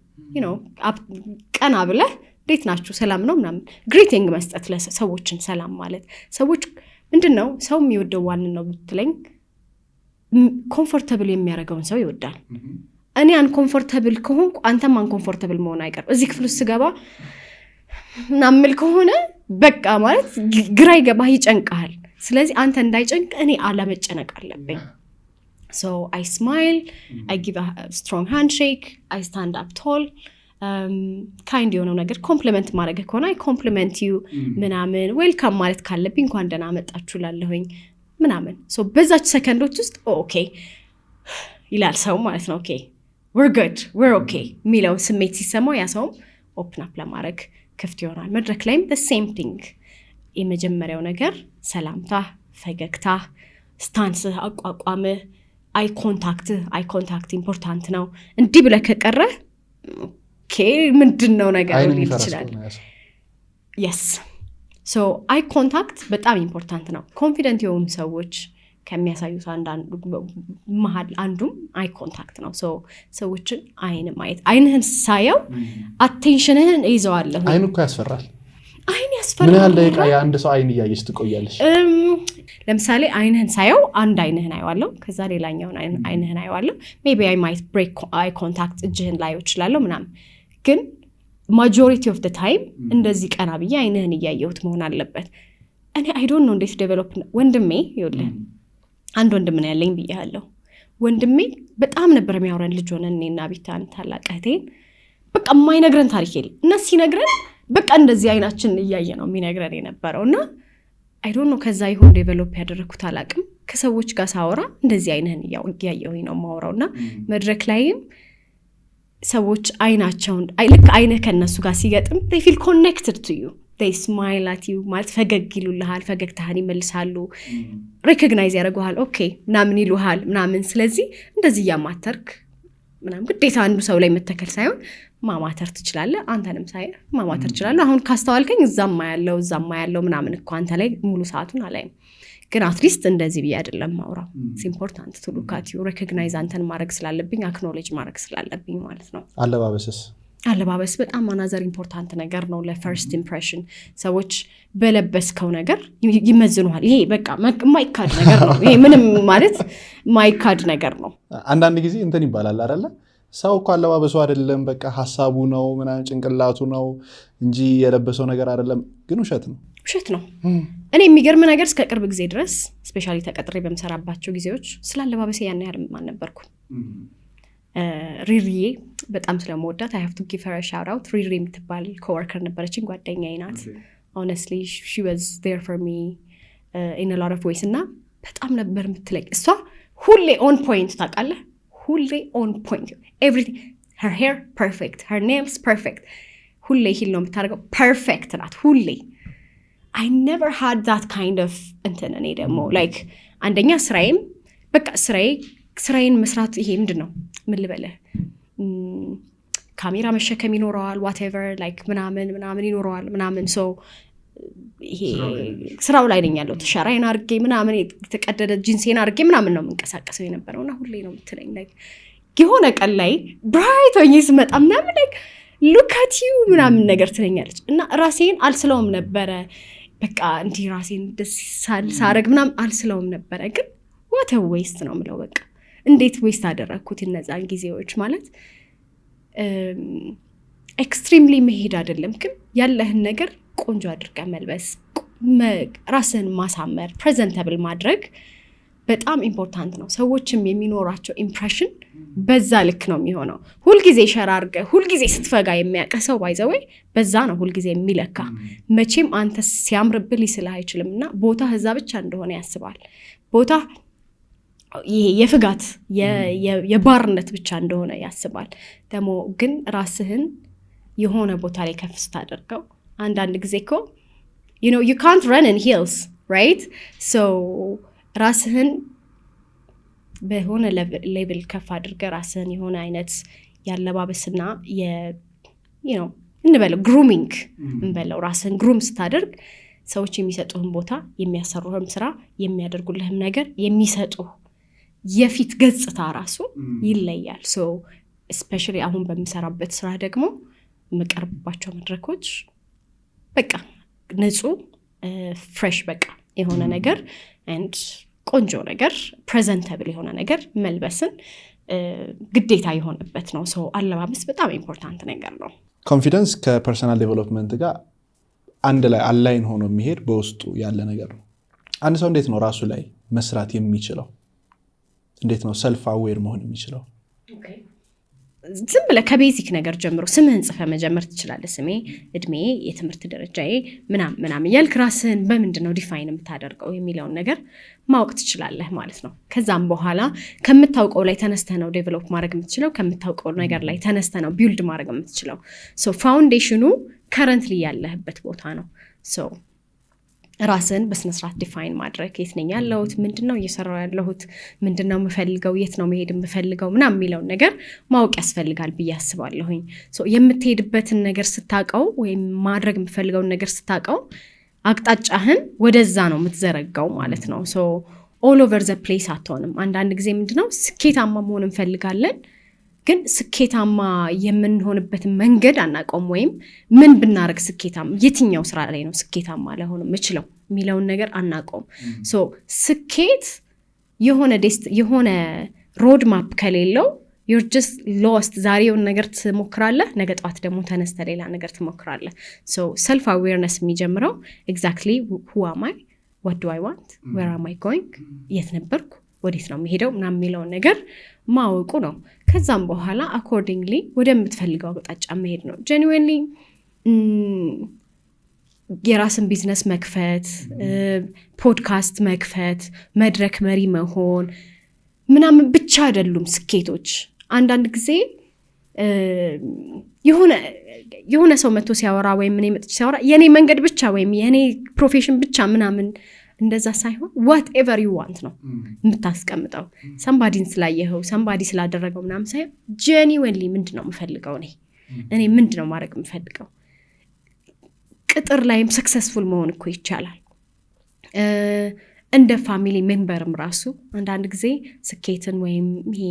[SPEAKER 1] ቀና ብለህ እንዴት ናችሁ ሰላም ነው ምናምን ግሪቲንግ መስጠት ለሰዎችን ሰላም ማለት። ሰዎች ምንድነው ሰው የሚወደው ዋን ነው ብትለኝ ኮምፎርታብል የሚያደርገውን ሰው ይወዳል። እኔ አንኮምፎርታብል ከሆንኩ አንተም አንኮምፎርታብል መሆን አይቀርም። እዚህ ክፍል ውስጥ ስገባ ምናምን ከሆነ በቃ ማለት ግራ ይገባህ፣ ይጨንቃል። ስለዚህ አንተ እንዳይጨንቅ እኔ አለመጨነቅ አለብኝ። So I smile, I give a strong handshake, I stand up tall. ካይንድ የሆነው ነገር ኮምፕሊመንት ማድረግ ከሆነ አይ ኮምፕሊመንት ዩ ምናምን ዌልካም ማለት ካለብኝ እንኳን ደህና መጣችሁ ላለሁኝ ምናምን። ሶ በዛች ሰከንዶች ውስጥ ኦኬ ይላል ሰው ማለት ነው። ኦኬ we're good we're okay የሚለው ስሜት ሲሰማው ያ ሰውም ኦፕን አፕ ለማድረግ ክፍት ይሆናል። መድረክ ላይም the same thing። የመጀመሪያው ነገር ሰላምታ፣ ፈገግታ፣ ስታንስህ፣ አቋቋምህ፣ አይ ኮንታክት ኢምፖርታንት ነው። እንዲህ ብለህ ከቀረህ ምንድነው ነገር ሊል ይችላል። yes so eye contact በጣም ኢምፖርታንት ነው። ኮንፊደንት የሆኑ ሰዎች ከሚያሳዩት መሀል አንዱም አይ ኮንታክት ነው። ሰዎችን አይን ማየት። አይንህን ሳየው አቴንሽንህን ይዘዋለሁ።
[SPEAKER 2] አይን እኮ ያስፈራል።
[SPEAKER 1] አይን ያስፈራል።
[SPEAKER 2] ምን ያህል ደቂቃ የአንድ ሰው አይን እያየሽ ትቆያለሽ?
[SPEAKER 1] ለምሳሌ አይንህን ሳየው አንድ አይንህን አየዋለሁ፣ ከዛ ሌላኛውን አይንህን አየዋለሁ። maybe I might break eye contact እጅህን ላይ እችላለሁ ምናምን። ግን majority of the time እንደዚህ ቀና ብዬ አይንህን እያየሁት መሆን አለበት። እኔ I don't know እንዴት ዴቨሎፕ ወንድሜ ይኸውልህ አንድ ወንድም ነው ያለኝ ብያለሁ። ወንድሜ በጣም ነበር የሚያወራን ልጅ ሆነን እኔና ቢታን ታላቅ እህቴን በቃ የማይነግረን ታሪክ የለም እና ሲነግረን በቃ እንደዚህ አይናችን እያየ ነው የሚነግረን የነበረውና I don't know ከዛ ይሁን ዴቨሎፕ ያደረኩት አላቅም። ከሰዎች ጋር ሳወራ እንደዚህ አይንህን እያየሁኝ ነው ማወራውና መድረክ ላይም ሰዎች አይናቸውን ልክ አይንህ ከነሱ ጋር ሲገጥም they feel connected to you, they smile at you ማለት ፈገግ ይሉልሃል፣ ፈገግታህን ይመልሳሉ፣ ሪኮግናይዝ ያደርጉሃል፣ ኦኬ ምናምን ይሉሃል ምናምን። ስለዚህ እንደዚህ ያማተርክ ምናምን ግዴታ አንዱ ሰው ላይ መተከል ሳይሆን ማማተር ትችላለህ። አንተንም ሳይ ማማተር ትችላለህ። አሁን ካስተዋልከኝ እዛማ ያለው ምናምን እኮ አንተ ላይ ሙሉ ሰዓቱን አላይም፣ ግን አትሊስት እንደዚህ ብዬ አይደለም ማውራው። ኢትስ ኢምፖርታንት ቱ ሉክ አት ዩ ሪኮግናይዝ አንተን ማድረግ ስላለብኝ አክኖሌጅ ማድረግ ስላለብኝ ማለት ነው።
[SPEAKER 2] አለባበስስ
[SPEAKER 1] አለባበስ በጣም አናዘር ኢምፖርታንት ነገር ነው ለፈርስት ኢምፕሬሽን። ሰዎች በለበስከው ነገር ይመዝኑሃል። ይሄ በቃ ማይካድ ነገር ነው። ይሄ ምንም ማለት ማይካድ ነገር ነው።
[SPEAKER 2] አንዳንድ ጊዜ እንትን ይባላል አይደለ? ሰው እኮ አለባበሱ አይደለም በቃ ሐሳቡ ነው ምናምን ጭንቅላቱ ነው እንጂ የለበሰው ነገር አይደለም። ግን ውሸት ነው። እኔ የሚገርም ነገር እስከ ቅርብ ጊዜ ድረስ ስፔሻሊ ተቀጥሬ በምሰራባቸው ጊዜዎች ስለ አለባበሴ ያን ያህል አልነበርኩም። ሪሪዬ በጣም ስለምወዳት I have to give her a shout out። ሪሪ የምትባል ኮወርከር ነበረችኝ፣ ጓደኛዬ ናት። honestly she was there for me in a lot of ways እና በጣም ነበር የምትለኝ። እሷ ሁሌ on point ታውቃለህ፣ ሁሌ on point everything, her hair perfect, her nails perfect፣ ሁሌ ሂል ነው የምታደርገው፣ perfect ናት ሁሌ። I never had that kind of እንትን። እኔ ደግሞ like አንደኛ ስራዬም በቃ ስራዬን መስራት ይሄ ምንድን ነው ምን ልበልህ ካሜራ መሸከም ይኖረዋል whatever like ምናምን ይኖረዋል ምናምን so ይሄ ስራው ላይ ነኝ ያለው ተሻራይን አርጌ ምናምን የተቀደደ ጂንሴን አርጌ ምናምን ነው የምንቀሳቀሰው የነበረውና ሁሌ ነው የምትለኝ like የሆነ ቀን ላይ ብራይት ሆኜ ስመጣ ምናምን like look at you ምናምን ነገር ትለኛለች እና ራሴን አልስለውም ነበረ በቃ እንዲህ ራሴን ደስ ሳረግ ምናምን አልስለውም ነበረ ግን what a waste ነው የምለው በቃ እንዴት ዌስት አደረኩት እነዛን ጊዜዎች ማለት ኤክስትሪምሊ መሄድ አይደለም ግን ያለህን ነገር ቆንጆ አድርገህ መልበስ ራስን ማሳመር ፕሬዘንተብል ማድረግ በጣም ኢምፖርታንት ነው። ሰዎችም የሚኖራቸው ኢምፕሬሽን በዛ ልክ ነው የሚሆነው። ሁልጊዜ ሸራርገ ሁልጊዜ ስትፈጋ የሚያቀህ ሰው ባይዘወይ በዛ ነው ሁልጊዜ የሚለካ። መቼም አንተ ሲያምርብህ ሊስልህ አይችልምና ቦታ እዛ ብቻ እንደሆነ ያስባል። ቦታ ይሄ የፍጋት የባርነት ብቻ እንደሆነ ያስባል። ደግሞ ግን ራስህን የሆነ ቦታ ላይ ከፍ ስታደርገው አንዳንድ ጊዜ እኮ you can't run in heels right so ራስህን በሆነ ሌቭል ከፍ አድርገህ ራስህን የሆነ አይነት ያለባበስና እንበለው ግሩሚንግ እንበለው ራስህን ግሩም ስታደርግ ሰዎች የሚሰጡህን ቦታ የሚያሰሩህም ስራ የሚያደርጉልህም ነገር የሚሰጡህ የፊት ገጽታ ራሱ ይለያል። so especially አሁን በሚሰራበት ስራ ደግሞ መቀርባቸው መድረኮች በቃ ንጹህ ፍሬሽ በቃ የሆነ ነገር and ቆንጆ ነገር ፕሬዘንተብል የሆነ ነገር መልበስን ግዴታ የሆነበት ነው። so አለባበስ በጣም ኢምፖርታንት ነገር ነው። ኮንፊደንስ ከፐርሰናል ዴቨሎፕመንት ጋር አንድ ላይ አላይን ሆኖ የሚሄድ በውስጡ ያለ ነገር ነው። አንድ ሰው እንዴት ነው ራሱ ላይ መስራት የሚችለው? እንዴት ነው ሰልፍ አዌር መሆን የሚችለው?
[SPEAKER 1] ዝም ብለህ ከቤዚክ ነገር ጀምሮ ስምህን ጽፈህ መጀመር ትችላለህ። ስሜ፣ እድሜ፣ የትምህርት ደረጃዬ ምናምን ያልክ ራስህን በምንድን ነው ዲፋይን የምታደርገው የሚለውን ነገር ማወቅ ትችላለህ ማለት ነው። ከዛም በኋላ ከምታውቀው ላይ ተነስተህ ነው ዴቨሎፕ ማድረግ የምትችለው። ከምታውቀው ነገር ላይ ተነስተህ ነው ቢልድ ማድረግ የምትችለው። ሶ ፋውንዴሽኑ ከረንትሊ ያለህበት ቦታ ነው። ሶ ራስን በስነስርዓት ዲፋይን ማድረግ የት ነኝ ያለሁት፣ ምንድነው እየሰራው ያለሁት፣ ምንድነው የምፈልገው፣ የት ነው መሄድ የምፈልገው ምናምን የሚለውን ነገር ማወቅ ያስፈልጋል ብዬ አስባለሁኝ። ሶ የምትሄድበትን ነገር ስታውቀው ወይም ማድረግ የምፈልገውን ነገር ስታውቀው አቅጣጫህን ወደዛ ነው የምትዘረጋው ማለት ነው። ሶ ኦል ኦቨር ዘ ፕሌስ አትሆንም። አንዳንድ ጊዜ ምንድነው ስኬታማ መሆን እንፈልጋለን ግን ስኬታማ የምንሆንበትን መንገድ አናውቀውም። ወይም ምን ብናረግ ስኬታማ የትኛው ስራ ላይ ነው ስኬታማ ለሆነ የምችለው የሚለውን ነገር አናውቀውም። ሶ ስኬት የሆነ ሮድ ማፕ ከሌለው you're just lost። ዛሬውን ነገር ትሞክራለህ፣ ነገ ጠዋት ደግሞ ተነስተህ ሌላ ነገር ትሞክራለህ። ሶ ሰልፍ አዌርነስ የሚጀምረው exactly who am I, what do I want, where am I going፣ የት ነበርኩ፣ ወዴት ነው የሚሄደው ምናምን የሚለውን ነገር ማወቁ ነው። ከዛም በኋላ አኮርዲንግሊ ወደምትፈልገው አቅጣጫ መሄድ ነው። ጀኒዌንሊ የራስን ቢዝነስ መክፈት፣ ፖድካስት መክፈት፣ መድረክ መሪ መሆን ምናምን ብቻ አይደሉም ስኬቶች። አንዳንድ ጊዜ የሆነ ሰው መጥቶ ሲያወራ ወይም እኔ መጥቼ ሲያወራ የኔ መንገድ ብቻ ወይም የኔ ፕሮፌሽን ብቻ ምናምን እንደዛ ሳይሆን whatever you want ነው የምታስቀምጠው። somebodyን ስላየኸው somebody ስላደረገው ምናምን ሳይሆን genuinely ምንድነው የምፈልገው፣ እኔ ምንድነው ማድረግ የምፈልገው። ቅጥር ላይም ሰክሰስፉል መሆን እኮ ይቻላል። እንደ ፋሚሊ ሜምበርም ራሱ አንዳንድ ጊዜ ስኬትን ወይም ይሄ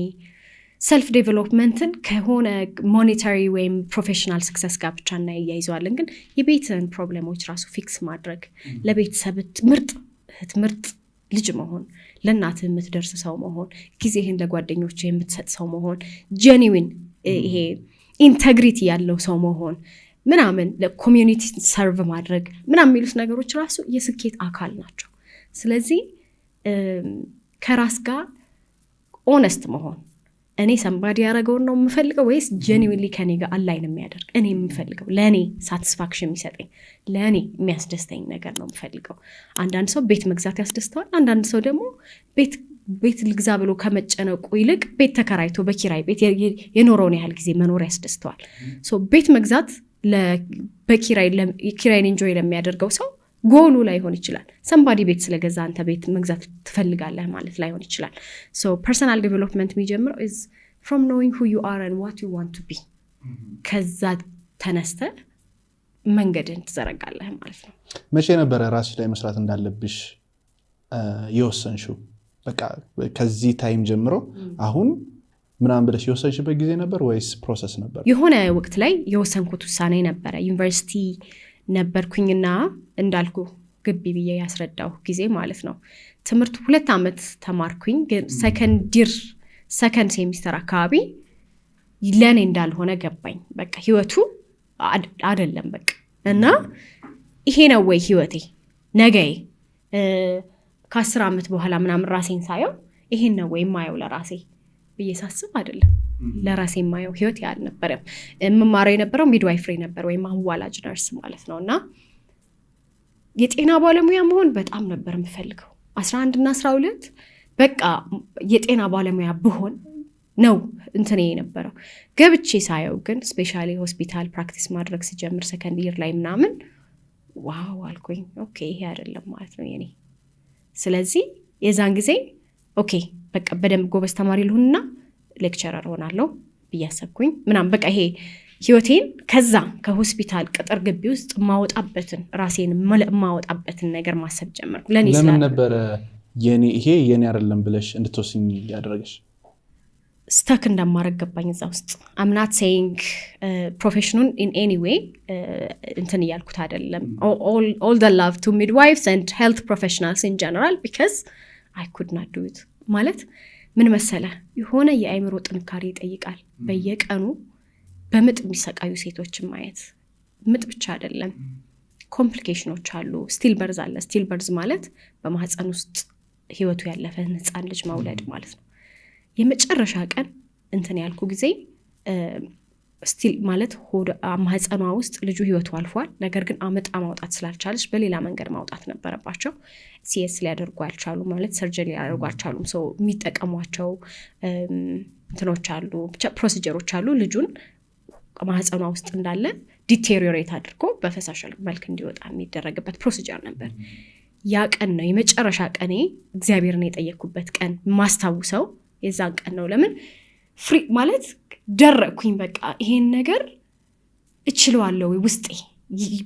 [SPEAKER 1] ሰልፍ ዴቨሎፕመንትን ከሆነ ሞኔታሪ ወይም ፕሮፌሽናል ስክሰስ ጋር ብቻ እናያይዘዋለን። ግን የቤትን ፕሮብሌሞች ራሱ ፊክስ ማድረግ፣ ለቤተሰብ ምርጥ ልጅ መሆን፣ ለእናትህ የምትደርስ ሰው መሆን፣ ጊዜህን ለጓደኞች የምትሰጥ ሰው መሆን፣ ጄኒዊን ይሄ ኢንተግሪቲ ያለው ሰው መሆን ምናምን፣ ለኮሚዩኒቲ ሰርቭ ማድረግ ምናምን የሚሉት ነገሮች ራሱ የስኬት አካል ናቸው። ስለዚህ ከራስ ጋር ኦነስት መሆን፣ እኔ ሰምባዲ ያደረገውን ነው የምፈልገው ወይስ ጄኒዊንሊ ከኔ ጋር አላይን የሚያደርግ እኔ የምፈልገው ለእኔ ሳቲስፋክሽን የሚሰጠኝ ለእኔ የሚያስደስተኝ ነገር ነው የምፈልገው። አንዳንድ ሰው ቤት መግዛት ያስደስተዋል። አንዳንድ ሰው ደግሞ ቤት ልግዛ ብሎ ከመጨነቁ ይልቅ ቤት ተከራይቶ በኪራይ ቤት የኖረውን ያህል ጊዜ መኖር ያስደስተዋል። ቤት መግዛት ኪራይን ኢንጆይ ለሚያደርገው ሰው ጎሉ ላይሆን ይችላል። ሰምባዲ ቤት ስለገዛ አንተ ቤት መግዛት ትፈልጋለህ ማለት ላይሆን ይችላል። ፐርሰናል ዴቨሎፕመንት የሚጀምረው is from knowing who you are and what you want to be። ከዛ ተነስተ መንገድን ትዘረጋለህ ማለት ነው።
[SPEAKER 2] መቼ ነበረ ራስሽ ላይ መስራት እንዳለብሽ የወሰንሽው? በቃ ከዚህ ታይም ጀምሮ አሁን ምናምን ብለሽ የወሰንሽበት ጊዜ ነበር ወይስ ፕሮሰስ ነበር?
[SPEAKER 1] የሆነ ወቅት ላይ የወሰንኩት ውሳኔ ነበረ። ዩኒቨርሲቲ ነበርኩኝና እንዳልኩ ግቢ ብዬ ያስረዳው ጊዜ ማለት ነው። ትምህርቱ 2 ዓመት ተማርኩኝ። ግን ሰከንድ ሴሚስተር አካባቢ ለኔ እንዳልሆነ ገባኝ። በቃ ህይወቱ አይደለም በቃ። እና ይሄ ነው ወይ ህይወቴ ነገዬ ከ10 ዓመት በኋላ ምናምን ራሴን ሳየው ይሄን ነው ወይ ማየው ለራሴ ብዬ ሳስብ አይደለም ለራሴ ማየው ህይወት ያልነበረም። መማሪያ የነበረው ሚድዋይፍሪ ነበር ወይም አዋላጅ ነርስ ማለት ነውና የጤና ባለሙያ መሆን በጣም ነበር የምፈልገው። 11 እና 12 በቃ የጤና ባለሙያ ብሆን ነው እንትኔ የነበረው። ገብቼ ሳየው ግን ስፔሻሊ ሆስፒታል ፕራክቲስ ማድረግ ሲጀምር ሰከንድ ይር ላይ ምናምን ዋው አልኩኝ። ኦኬ ይሄ አይደለም ማለት ነው የኔ። ስለዚህ የዛን ጊዜ ኦኬ በቃ በደንብ ጎበዝ ተማሪ ልሁንና ሌክቸረር ሆናለሁ ብያሰብኩኝ ምናምን። በቃ ይሄ ህይወቴን ከዛ ከሆስፒታል ቅጥር ግቢ ውስጥ ማወጣበትን ራሴን ማወጣበትን ነገር ማሰብ ጀመርኩ።
[SPEAKER 2] ለምን ነበር ይሄ የኔ አይደለም ብለሽ እንድትወስኝ ያደረገሽ?
[SPEAKER 1] ስታክ እንደማረግ ገባኝ እዛ ውስጥ። I'm not saying professional in any way እንትን እያልኩት አይደለም። all the love to midwives and health professionals in general because I could not do it ማለት ምን መሰለ የሆነ የአይምሮ ጥንካሬ ይጠይቃል። በየቀኑ በምጥ የሚሰቃዩ ሴቶችን ማየት፣ ምጥ ብቻ አይደለም ኮምፕሊኬሽኖች አሉ። ስቲል በርዝ አለ። ስቲል በርዝ ማለት በማህፀን ውስጥ ህይወቱ ያለፈ ህፃን ልጅ መውለድ ማለት ነው። የመጨረሻ ቀን እንትን ያልኩ ጊዜ ስቲል ማለት ማህፀኗ ውስጥ ልጁ ህይወቱ አልፏል። ነገር ግን አመጣ ማውጣት ስላልቻለች በሌላ መንገድ ማውጣት ነበረባቸው። ሲኤስ ሊያደርጉ አልቻሉ ማለት ሰርጀሪ ሊያደርጉ አልቻሉም። ሰው የሚጠቀሟቸው እንትኖች አሉ፣ ብቻ ፕሮሲጀሮች አሉ። ልጁን ማህፀኗ ውስጥ እንዳለ ዲቴሪዮሬት አድርጎ በፈሳሽ መልክ እንዲወጣ የሚደረግበት ፕሮሲጀር ነበር። ያ ቀን ነው የመጨረሻ ቀኔ። እግዚአብሔርን የጠየቅኩበት ቀን ማስታውሰው የዛን ቀን ነው። ለምን ፍሪ ማለት ደረኩኝ። በቃ ይሄን ነገር እችለዋለሁ ወይ ውስጤ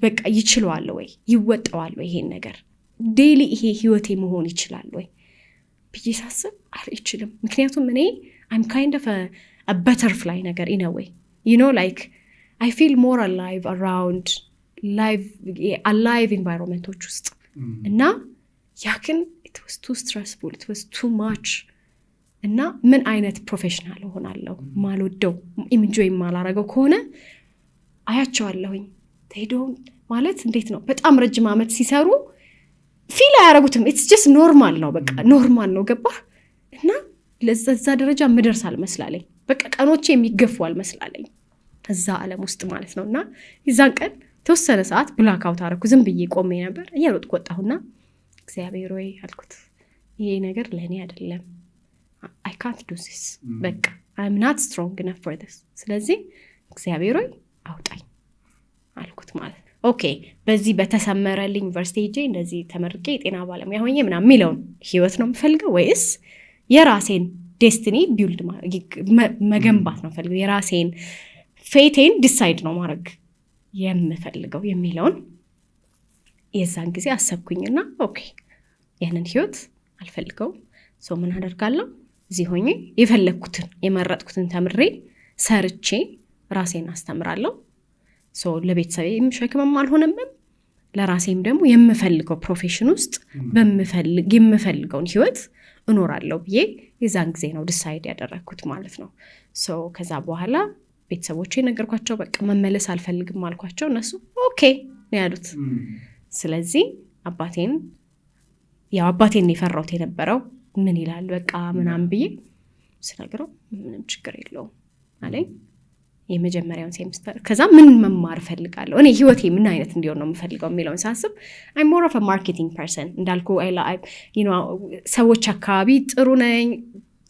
[SPEAKER 1] በቃ ይችለዋለሁ ወይ ይወጣዋል ወይ ይሄን ነገር ዴይሊ ይሄ ህይወቴ መሆን ይችላል ወይ ብዬ ሳስብ አልችልም። ምክንያቱም እኔ I'm kind of a butterfly ነገር in a way, you know, like I feel more alive around alive environmenቶች ውስጥ እና ያክን it was too stressful, it was too much እና ምን አይነት ፕሮፌሽናል ሆናለሁ ማልወደው ኢንጆይ ማላረገው ከሆነ አያቸዋለሁኝ። they don't ማለት እንዴት ነው በጣም ረጅም ዓመት ሲሰሩ ፊል አያረጉትም። it's just normal ነው በቃ ኖርማል ነው ገባህ? እና ለዛ ደረጃ ምደርስ አልመስላለኝ። በቃ ቀኖቼ የሚገፉ አልመስላለኝ እዛ ዓለም ውስጥ ማለት ነውና ይዛን ቀን ተወሰነ ሰዓት ብላክ አውት አረኩ። ዝም ብዬ ቆሜ ነበር። እየሮጥኩ ወጣሁና እግዚአብሔር ወይ አልኩት ይሄ ነገር ለኔ አይደለም። I can't do this. በቃ I'm not strong enough for this. ስለዚህ እግዚአብሔር ወይ አውጣኝ አልኩት ማለት ነው። ኦኬ በዚህ በተሰመረልኝ ዩኒቨርሲቲ ሄጄ እንደዚህ ተመርቄ የጤና ባለሙያ ሆኜ ምናምን የሚለውን ህይወት ነው የምፈልገው ወይስ የራሴን ዴስቲኒ ቢልድ መገንባት ነው የምፈልገው? የራሴን ፌቴን ዲሳይድ ነው ማድረግ የምፈልገው የሚለውን የዛን ጊዜ አሰብኩኝና ኦኬ ያንን ህይወት አልፈልገውም። ምን አደርጋለሁ? እዚህ ሆኜ የፈለኩትን የመረጥኩትን ተምሬ ሰርቼ ራሴን አስተምራለሁ። ሶ ለቤተሰቤ ሸክምም አልሆነም፣ ለራሴም ደግሞ የምፈልገው ፕሮፌሽን ውስጥ የምፈልገውን ህይወት እኖራለሁ ብዬ የዛን ጊዜ ነው ዲሳይድ ያደረግኩት ማለት ነው። ሶ ከዛ በኋላ ቤተሰቦቼ ነገርኳቸው፣ በቃ መመለስ አልፈልግም አልኳቸው። እነሱ ኦኬ ነው ያሉት። ስለዚህ አባቴን የፈራሁት የነበረው ምን ይላል በቃ ምናምን ብዬ ስነግረው ምንም ችግር የለውም አለኝ። የመጀመሪያውን ሴሚስተር ከዛ ምን መማር ፈልጋለሁ እኔ ህይወቴ ምን አይነት እንዲሆን ነው የምፈልገው የሚለውን ሳስብ I'm more of a marketing person እንዳልኩ ሰዎች አካባቢ ጥሩ ነኝ፣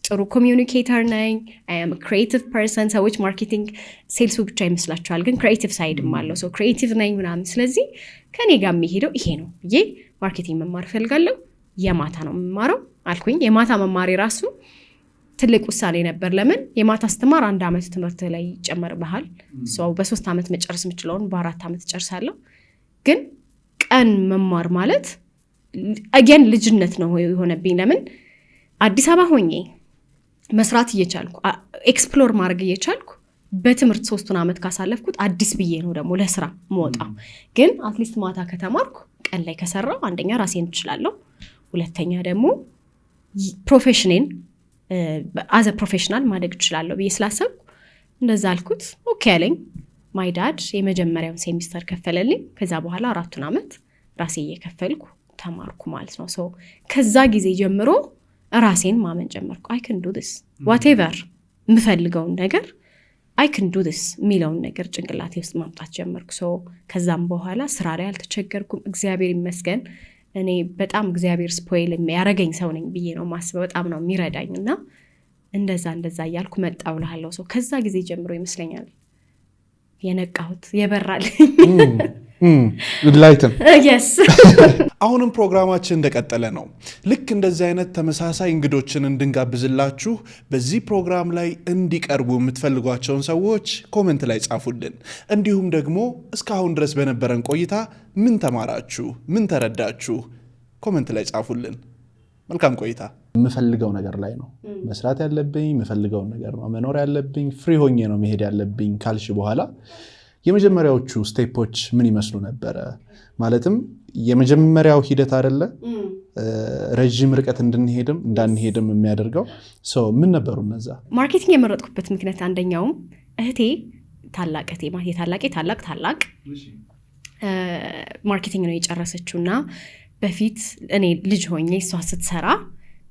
[SPEAKER 1] ጥሩ ኮሚዩኒኬተር ነኝ። I am a creative person። ሰዎች ማርኬቲንግ ሴልሱ ብቻ ይመስላቸዋል፣ ግን ክሪኤቲቭ ሳይድም አለው። ሶ ክሪኤቲቭ ነኝ ምናምን። ስለዚህ ከኔ ጋር የሚሄደው ይሄ ነው ብዬ ማርኬቲንግ መማር ፈልጋለሁ። የማታ ነው የምማረው አልኩኝ። የማታ መማሪ ራሱ ትልቅ ውሳኔ ነበር። ለምን የማታ አስተማር 1 ዓመት ትምህርት ላይ ይጨመርብሃል። በ3 ዓመት መጨረስ የምችለውን በ4 ዓመት ጨርሳለሁ። ግን ቀን መማር ማለት አገን ልጅነት ነው የሆነብኝ። ለምን አዲስ አበባ ሆኜ መስራት እየቻልኩ ኤክስፕሎር ማድረግ እየቻልኩ በትምህርት 3 ዓመት ካሳለፍኩት አዲስ ብዬ ነው ደግሞ ለስራ መወጣው። ግን አትሊስት ማታ ከተማርኩ ቀን ላይ ከሰራው አንደኛ ራሴን እችላለሁ፣ ሁለተኛ ደግሞ ፕሮፌሽኔን አዘ ፕሮፌሽናል ማደግ እችላለሁ ብዬ ስላሰብኩ እንደዛ አልኩት። ኦኬ አለኝ። ማይ ዳድ የመጀመሪያውን ሴሚስተር ከፈለልኝ። ከዛ በኋላ 4 ዓመት ራሴ እየከፈልኩ ተማርኩ ማለት ነው። ሶ ከዛ ጊዜ ጀምሮ ራሴን ማመን ጀመርኩ። አይ ካን ዱ ዲስ ዋቴቨር የምፈልገውን ነገር አይ ካን ዱ ዲስ የሚለውን ነገር ጭንቅላቴ ውስጥ ማምጣት ጀመርኩ። ሶ ከዛም በኋላ ስራ ላይ አልተቸገርኩም። እግዚአብሔር ይመስገን። እኔ በጣም እግዚአብሔር ስፖይል የሚያረገኝ ሰው ነኝ ብዬ ነው ማስበው። በጣም ነው የሚረዳኝ እና እንደዛ እያልኩ መጣው እልሃለሁ። ሰው ከዛ ጊዜ ጀምሮ ይመስለኛል የነቃሁት የበራል
[SPEAKER 2] ላይትም
[SPEAKER 1] yes
[SPEAKER 2] አሁንም ፕሮግራማችን እንደቀጠለ ነው። ልክ እንደዚህ አይነት ተመሳሳይ እንግዶችን እንድንጋብዝላችሁ በዚህ ፕሮግራም ላይ እንዲቀርቡ የምትፈልጓቸውን ሰዎች ኮሜንት ላይ ጻፉልን። እንዲሁም ደግሞ እስካሁን ድረስ በነበረን ቆይታ ምን ተማራችሁ፣ ምን ተረዳችሁ ኮሜንት ላይ ጻፉልን። መልካም ቆይታ። የምፈልገው ነገር ላይ ነው መስራት ያለብኝ፣ የምፈልገው ነገር ነው መኖር ያለብኝ፣ ፍሪ ሆኜ ነው መሄድ ያለብኝ ካልሽ በኋላ የመጀመሪያዎቹ ስቴፖች ምን ይመስሉ ነበረ? ማለትም የመጀመሪያው ሂደት አይደለ ረጅም ርቀት እንዳንሄድም የሚያደርገው ምን ነበሩ እነዛ?
[SPEAKER 1] ማርኬቲንግ የመረጥኩበት ምክንያት አንደኛው እህቴ ታላቅ ማርኬቲንግ ነው የጨረሰችውና በፊት እኔ ልጅ ሆኜ እሷ ስትሰራ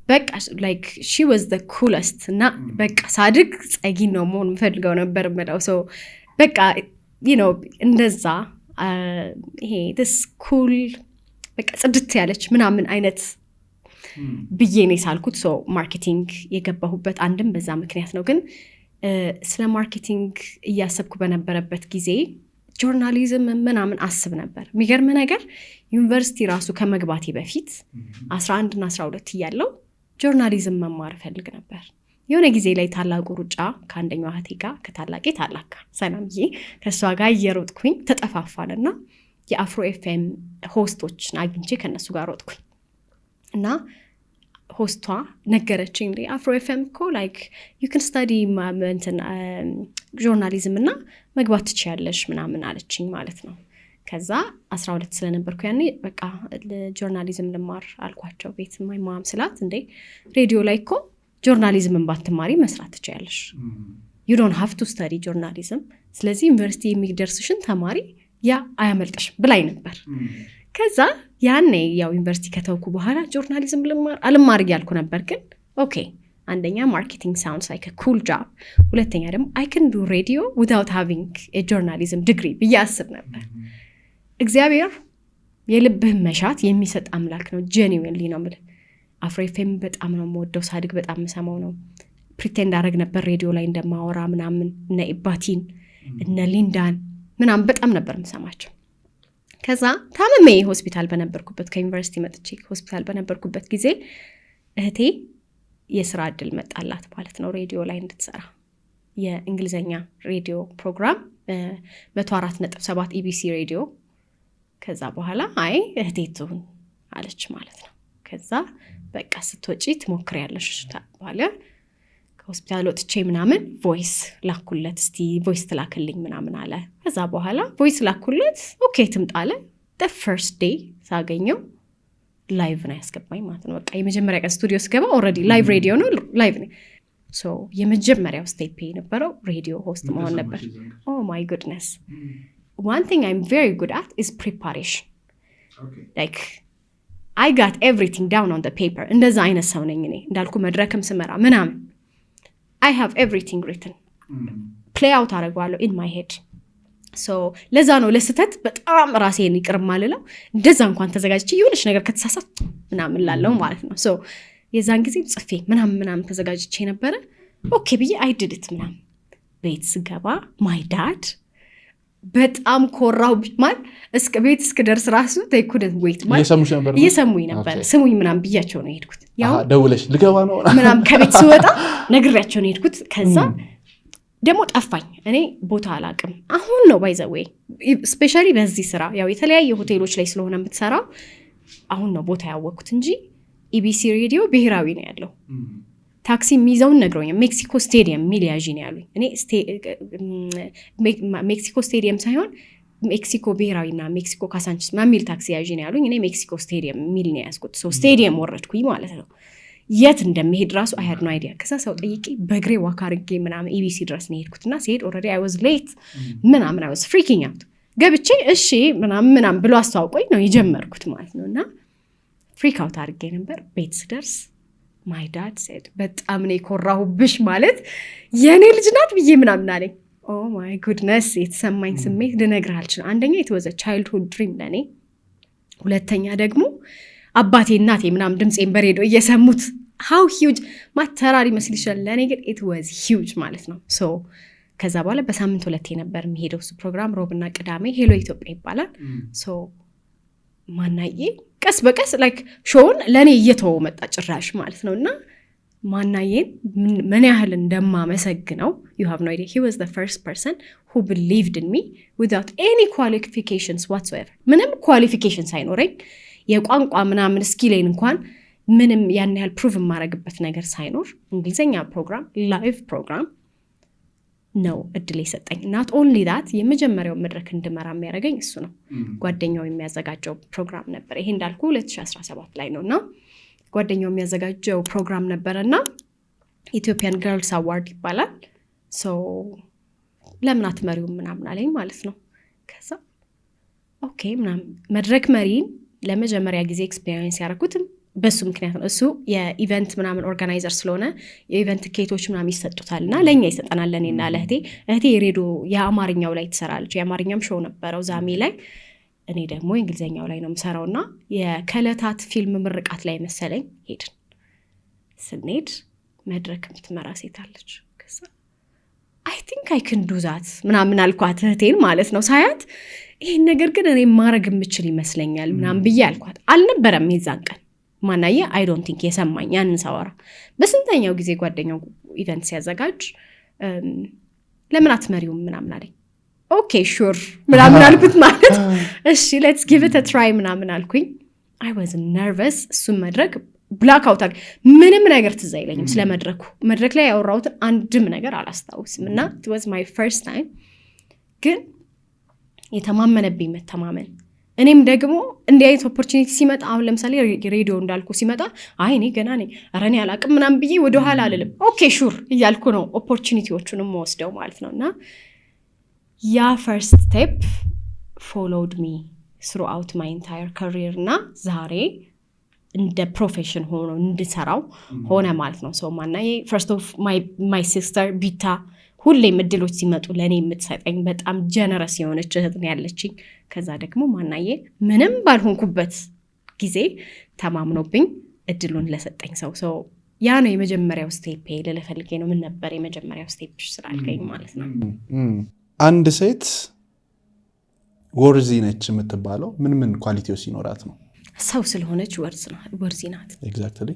[SPEAKER 1] በቃ like she was the coolest እና በቃ ሳድግ ጸጊ ነው መሆን የምፈልገው ነበር የምለው። በቃ እንደዛ ይሄ this cool በቃ ጽድት ያለች ምናምን አይነት ብዬ ነው ሳልኩት። ማርኬቲንግ የገባሁበት አንድም በዛ ምክንያት ነው። ግን ስለ ማርኬቲንግ እያሰብኩ በነበረበት ጊዜ ጆርናሊዝም ምናምን አስብ ነበር። የሚገርም ነገር ዩኒቨርሲቲ ራሱ ከመግባቴ በፊት 11 እና 12 እያለሁ ጆርናሊዝም መማር ፈልግ ነበር። የሆነ ጊዜ ላይ ታላቁ ሩጫ ከአንደኛው እህቴ ጋር ከታላቄ ታላቅ ሰላምዬ ከሷ ጋር እየሮጥኩኝ ተጠፋፋንና የአፍሮ ኤፍኤም ሆስቶችን አግኝቼ ከነሱ ጋር ሮጥኩኝ እና ሆስቷ ነገረችኝ እንዴ አፍሮ ኤፍኤም እኮ ላይክ ዩ ካን ስታዲ ጆርናሊዝም እና መግባት ትችያለሽ ምናምን አለችኝ ማለት ነው። ከዛ 12 ስለነበርኩ ያኔ በቃ ጆርናሊዝም ልማር አልኳቸው። ቤት ማም ስላት እንዴ ሬዲዮ ላይ እኮ ጆርናሊዝምን ባትማሪ መስራት ትችያለሽ፣ you don't have to study journalism፣ ስለዚህ ዩኒቨርሲቲ የሚደርስሽን ተማሪ ያ አያመልጥሽ ብላኝ ነበር። ከዛ ያኔ ያው ዩኒቨርሲቲ ከተውኩ በኋላ ጆርናሊዝም አልማር እያልኩ ነበር። ግን ኦኬ አንደኛ ማርኬቲንግ sounds like a cool job፣ ሁለተኛ ደግሞ I can do radio without having a journalism degree ብዬ አስብ ነበር። እግዚአብሔር የልብህ መሻት የሚሰጥ አምላክ ነው። genuinely ነው የምልህ። አፍሮ ኤፍኤም በጣም ነው የምወደው፣ ሳድግ በጣም የምሰማው ነው። ፕሪቴንድ አደረግ ነበር ሬዲዮ ላይ እንደማወራ ምናምን፣ እነ ኢባቲን እነ ሊንዳን ምናምን በጣም ነበር የምሰማቸው። ከዛ ታመሜ ሆስፒታል በነበርኩበት ከዩኒቨርሲቲ መጥቼ ሆስፒታል በነበርኩበት ጊዜ እህቴ የስራ እድል መጣላት ማለት ነው ሬዲዮ ላይ እንድትሰራ የእንግሊዘኛ ሬዲዮ ፕሮግራም 104.7 ኢቢሲ ሬዲዮ። ከዛ በኋላ አይ እህቴ ትሁን አለች ማለት ነው። ከዛ በቃ ስትወጪ ትሞክሪያለሽ ተባለ። ከሆስፒታል ወጥቼ ምናምን ቮይስ ላኩለት እስቲ ቮይስ ትላክልኝ ምናምን አለ ከዛ በኋላ ቮይስ ላኩለት ኦኬ ትምጣለ the first day ሳገኘው ላይቭ ነው ያስገባኝ ማለት ነው በቃ የመጀመሪያ ቀን ስቱዲዮ ስገባ ኦሬዲ ላይቭ ሬዲዮ ነው ላይቭ ነው ሶ የመጀመሪያው ስቴፕ የነበረው ሬዲዮ ሆስት መሆን ነበር oh my goodness one thing I'm very good at is preparation like I got everything down on the paper እንደዛ አይነት ሰው ነኝ እኔ እንዳልኩ መድረክም ስመራ ምናምን I have everything written. Play out አረጋለሁ in my head. So ለዛ ነው ለስተት በጣም ራሴን ይቅርማልለው እንደዛ እንኳን ተዘጋጅቼ ይሁንሽ ነገር ከተሳሳት ምናምን ላለው ማለት ነው. So የዛን ጊዜ ጽፌ ምናምን ተዘጋጅቼ ነበር. ኦኬ ብዬ I did it ምናምን ቤት ስገባ my dad በጣም ኮራው ማለት እስከ ቤት እስከደርስ ራሱ they couldn't wait ማለት እየሰሙኝ ነበር ስሙኝ ምናምን ብያቸው ነው ሄድኩት
[SPEAKER 2] ያው ደውለሽ ልገባ ነው
[SPEAKER 1] ምናምን ከቤት ስወጣ ነግሬያቸው ነው ሄድኩት ከዛ ደሞ ጠፋኝ እኔ ቦታ አላቅም አሁን ነው by the way especially በዚህ ስራ ያው የተለያየ ሆቴሎች ላይ ስለሆነ የምትሰራው አሁን ነው ቦታ ያወቅኩት እንጂ ኢቢሲ ሬዲዮ ብሔራዊ ነው ያለው ታክሲ ሚዛውን ነግሮኛል ሜክሲኮ ስቴዲየም ሚል ያጂ ነው ያሉኝ እኔ ሜክሲኮ ስቴዲየም ሳይሆን ሜክሲኮ ብሔራዊና ሜክሲኮ ካሳንቺስ ማሚል ታክሲ ያጂ ነው ያሉኝ እኔ ሜክሲኮ ስቴዲየም ሚል ነው ያስኩት ሶ ስቴዲየም ወረድኩኝ ማለት ነው የት እንደምሄድ ራሱ I had no idea ከዛ ሰው ጠይቄ በእግሬ ዋክ አድርጌ ምናምን ኢቢሲ ድረስ ነው ሄድኩትና ሲሄድ already I was late ምናምን I was freaking out ገብቼ እሺ ምናምን ብሎ አስተዋውቆኝ ነው የጀመርኩት ማለት ነውና ፍሪክ አውት አድርጌ ነበር ቤት ስደርስ my dad said በጣም ነው ኮራሁብሽ ማለት የኔ ልጅ ናት ብዬ ምናምን አለኝ oh my goodness የተሰማኝ ስሜት ልነግርህ አልችልም አንደኛ it was a childhood dream ለኔ ሁለተኛ ደግሞ አባቴ እናቴ ምናምን ድምጼን በሬዲዮ እየሰሙት how huge ማተራሪ መስል ይችላል ለኔ ግን it was huge ማለት ነው so ከዛ በኋላ በሳምንት ሁለቴ ነበር የሚሄደው እሱ ፕሮግራም ሮብና ቅዳሜ ሄሎ ኢትዮጵያ ይባላል so ማናዬ ቀስ በቀስ like ሾውን ለኔ እየተወው መጣ ጭራሽ ማለት ነውና ማናዬን ምን ያህል እንደማመሰግነው you have no idea he was the first person who believed in me without any qualifications whatsoever ምንም qualifications ሳይኖረኝ የቋንቋ ምናምን ስኪሌን እንኳን ምንም ያን ያህል ፕሩቭ ማረግበት ነገር ሳይኖር እንግሊዘኛ ፕሮግራም ላይቭ ፕሮግራም ነው እድል የሰጠኝ not only that የመጀመሪያው መድረክ እንድመራ የሚያደርገኝ እሱ ነው ጓደኛው የሚያዘጋጀው ፕሮግራም ነበር ይሄ እንዳልኩ 2017 ላይ ነውና ጓደኛው የሚያዘጋጀው ፕሮግራም ነበርና ኢትዮጵያን ገርልስ አዋርድ ይባላል so ለምን አትመሪው ምናምን አለኝ ማለት ነው ከዛ ኦኬ ምናምን መድረክ መሪን ለመጀመሪያ ጊዜ ኤክስፒሪየንስ ያደረኩትም በሱ ምክንያት ነው እሱ የኢቨንት ምናምን ኦርጋናይዘር ስለሆነ የኢቨንት ኬቶች ምናምን ይሰጡታልና ለኛ ይሰጣናል ለኔና ለእህቴ ሬዲዮ የአማርኛው ላይ ትሰራለች የአማርኛም ሾው ነበረው ዛሚ ላይ እኔ ደግሞ እንግሊዘኛው ላይ ነው የምሰራውና የከለታት ፊልም ምርቃት ላይ መሰለኝ ሄድን ስንሄድ መድረክ የምትመራ ሴት አለች ከዛ I think I can do that ምናምን አልኳት እህቴን ማለት ነው ሳያት ይሄን ነገር ግን እኔ ማረግ የምችል ይመስለኛል ምናምን ብዬ አልኳት አልነበረም የዛን ቀን ማናዬ I don't think የሰማኝ ያንን ሳወራ በስንተኛው ጊዜ ጓደኛው ኢቨንት ሲያዘጋጅ ለምን አትመሪው ምናምን አለኝ ኦኬ ሹር ምናምን አልኩት ማለት እሺ let's give it a try ምናምን አልኩኝ I was nervous እሱ መድረክ ብላክ አውት ምንም ነገር ትዝ አይለኝም ስለ መድረክ ላይ ያወራሁት አንድም ነገር አላስታውስምና it was my first time ግን የተማመነብኝ መተማመን እኔም ደግሞ እንዲህ አይነት ኦፖርቹኒቲ ሲመጣ አሁን ለምሳሌ ሬዲዮ እንዳልኩ ሲመጣ አይ እኔ ገና ነኝ ኧረ እኔ አላቅም ምናምን ብዬ ወደ ኋላ አልልም ኦኬ ሹር እያልኩ ነው ኦፖርቹኒቲዎቹንም ወስደው ማለት ነውና ያ ፈርስት ስቴፕ followed me throughout my entire career እና ዛሬ እንደ ፕሮፌሽን ሆኖ እንድሰራው ሆነ ማለት ነው so ማናዬ first of my sister ቢታ ሁሌም እድሎች ሲመጡ ለኔ የምትሰጠኝ በጣም ጀነረስ የሆነች እህት ነው ያለችኝ ከዛ ደግሞ ማናዬ ምንም ባልሆንኩበት ጊዜ ተማምኖብኝ እድሉን ለሰጠኝ ሰው ያ ነው የመጀመሪያው ስቴፕ ለፈልጌ ነው ምን ነበር የመጀመሪያው ስቴፕሽ ስላልከኝ ማለት ነው
[SPEAKER 2] አንድ ሴት ወርዚ ነች የምትባለው ምን ኳሊቲው ሲኖራት ነው
[SPEAKER 1] ሰው ስለሆነች ወርዚ ናት
[SPEAKER 2] ኤግዛክትሊ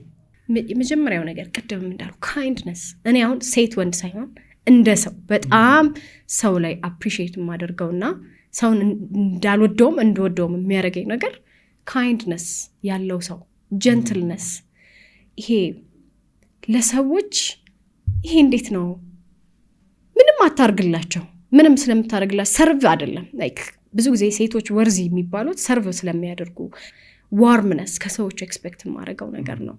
[SPEAKER 1] የመጀመሪያው ነገር ቀደም እንዳሉ kindness እኔ አሁን ሴት ወንድ ሳይሆን እንደ ሰው በጣም ሰው ላይ አፕሪሺየት ማደርገውና ሰውን እንዳልወደውም እንደወደውም የሚያደርገኝ ነገር kindness ያለው ሰው gentleness ይሄ ለሰዎች ይሄ እንዴት ነው? ምንም አታርግላቸው፣ ምንም ስለምታደርግላቸው ሰርቭ አይደለም። ላይክ ብዙ ጊዜ ሴቶች ወርዚ የሚባሉት ሰርቭ ስለሚያደርጉ ዋርምነስ ከሰዎች ኤክስፔክት የማደርገው ነገር ነው።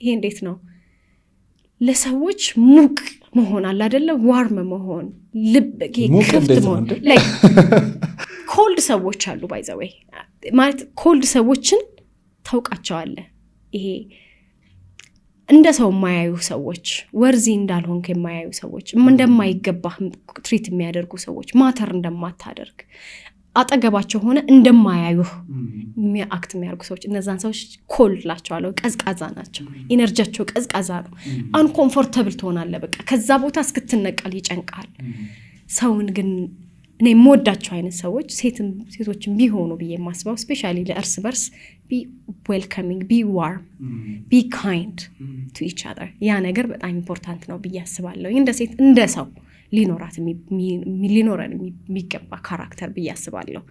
[SPEAKER 1] ይሄ እንዴት ነው? ለሰዎች ሙቅ መሆን አለ አይደለ? ዋርም መሆን፣ ልብ ክፍት መሆን። ላይክ ኮልድ ሰዎች አሉ ባይ ዘ ዌይ ማለት ኮልድ ሰዎችን ታውቃቸዋለህ። ይሄ እንደ ሰው የማያዩ ሰዎች፣ ወርዚ እንዳልሆንክ የማያዩ ሰዎች፣ እንደማይገባህ ትሪት የሚያደርጉ ሰዎች፣ ማተር እንደማታደርግ አጠገባቸው ሆነ እንደማያዩህ አክት የሚያደርጉ ሰዎች፣ እነዛን ሰዎች ኮልድ ላቸዋለሁ። ቀዝቃዛ ናቸው፣ ኢነርጂያቸው ቀዝቃዛ ነው። አንኮምፎርተብል ትሆናለህ። በቃ ከዛ ቦታ እስክትነቀል ይጨንቃል። ሰውን ግን እኔ የምወዳቸው አይነት ሰዎች ሴቶችን ቢሆኑ ብዬ የማስበው ስፔሻሊ ለእርስ በርስ ቢ ዌልካሚንግ፣ ቢ ዋርም፣ ቢ ካይንድ ቱ ኢች አዘር። ያ ነገር በጣም ኢምፖርታንት ነው ብዬ አስባለሁ። እንደ ሴት እንደ ሰው ሊኖረን የሚገባ ካራክተር ብዬ አስባለሁ።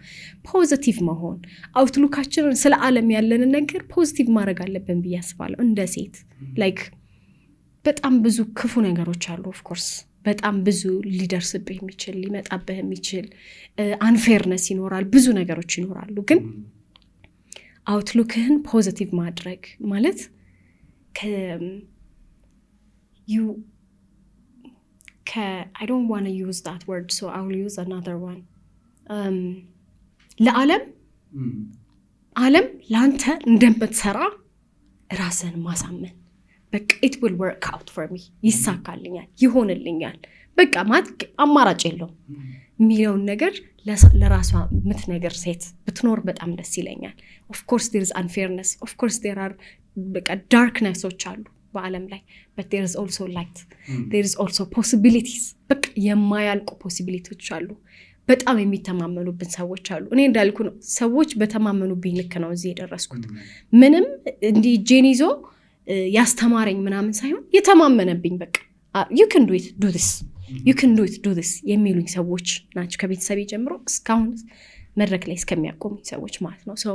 [SPEAKER 1] ፖዚቲቭ መሆን፣ አውትሉካችንን ስለ ዓለም ያለንን ነገር ፖዚቲቭ ማድረግ አለብን ብዬ አስባለሁ። እንደ ሴት ላይክ በጣም ብዙ ክፉ ነገሮች አሉ ኦፍኮርስ፣ በጣም ብዙ ሊደርስብህ የሚችል ሊመጣብህ የሚችል አንፌርነስ ይኖራል፣ ብዙ ነገሮች ይኖራሉ። ግን አውትሉክህን ፖዚቲቭ ማድረግ ማለት I don't want to use that word, so I will use another one. ዓለም ለአንተ እንደምትሰራ ራስህን ማሳመን። በቃ it will work out for me፣ ይሳካልኛል፣ ይሆንልኛል፣ በቃ ማለት አማራጭ የለውም የሚለውን ነገር ለራሷ የምትነግር ሴት ብትኖር በጣም ደስ ይለኛል። of course there is unfairness, of course there are በቃ darknesሶች አሉ በዓለም ላይ, but there is also light, there is also possibilities። በቃ የማያልቁ ፖሲቢሊቲዎች አሉ። በጣም የሚተማመኑብን ሰዎች አሉ። እኔ እንዳልኩ ነው፣ ሰዎች በተማመኑብኝ ልክ ነው እዚህ የደረስኩት። ምንም እንዲህ እጄን ይዞ ያስተማረኝ ምናምን ሳይሆን የተማመነብኝ በቃ you can do it, do this, you can do it, do this የሚሉኝ ሰዎች ናቸው። ከቤተሰቤ ጀምሮ እስካሁን መድረክ ላይ እስከሚያቆሙኝ ሰዎች ማለት ነው። so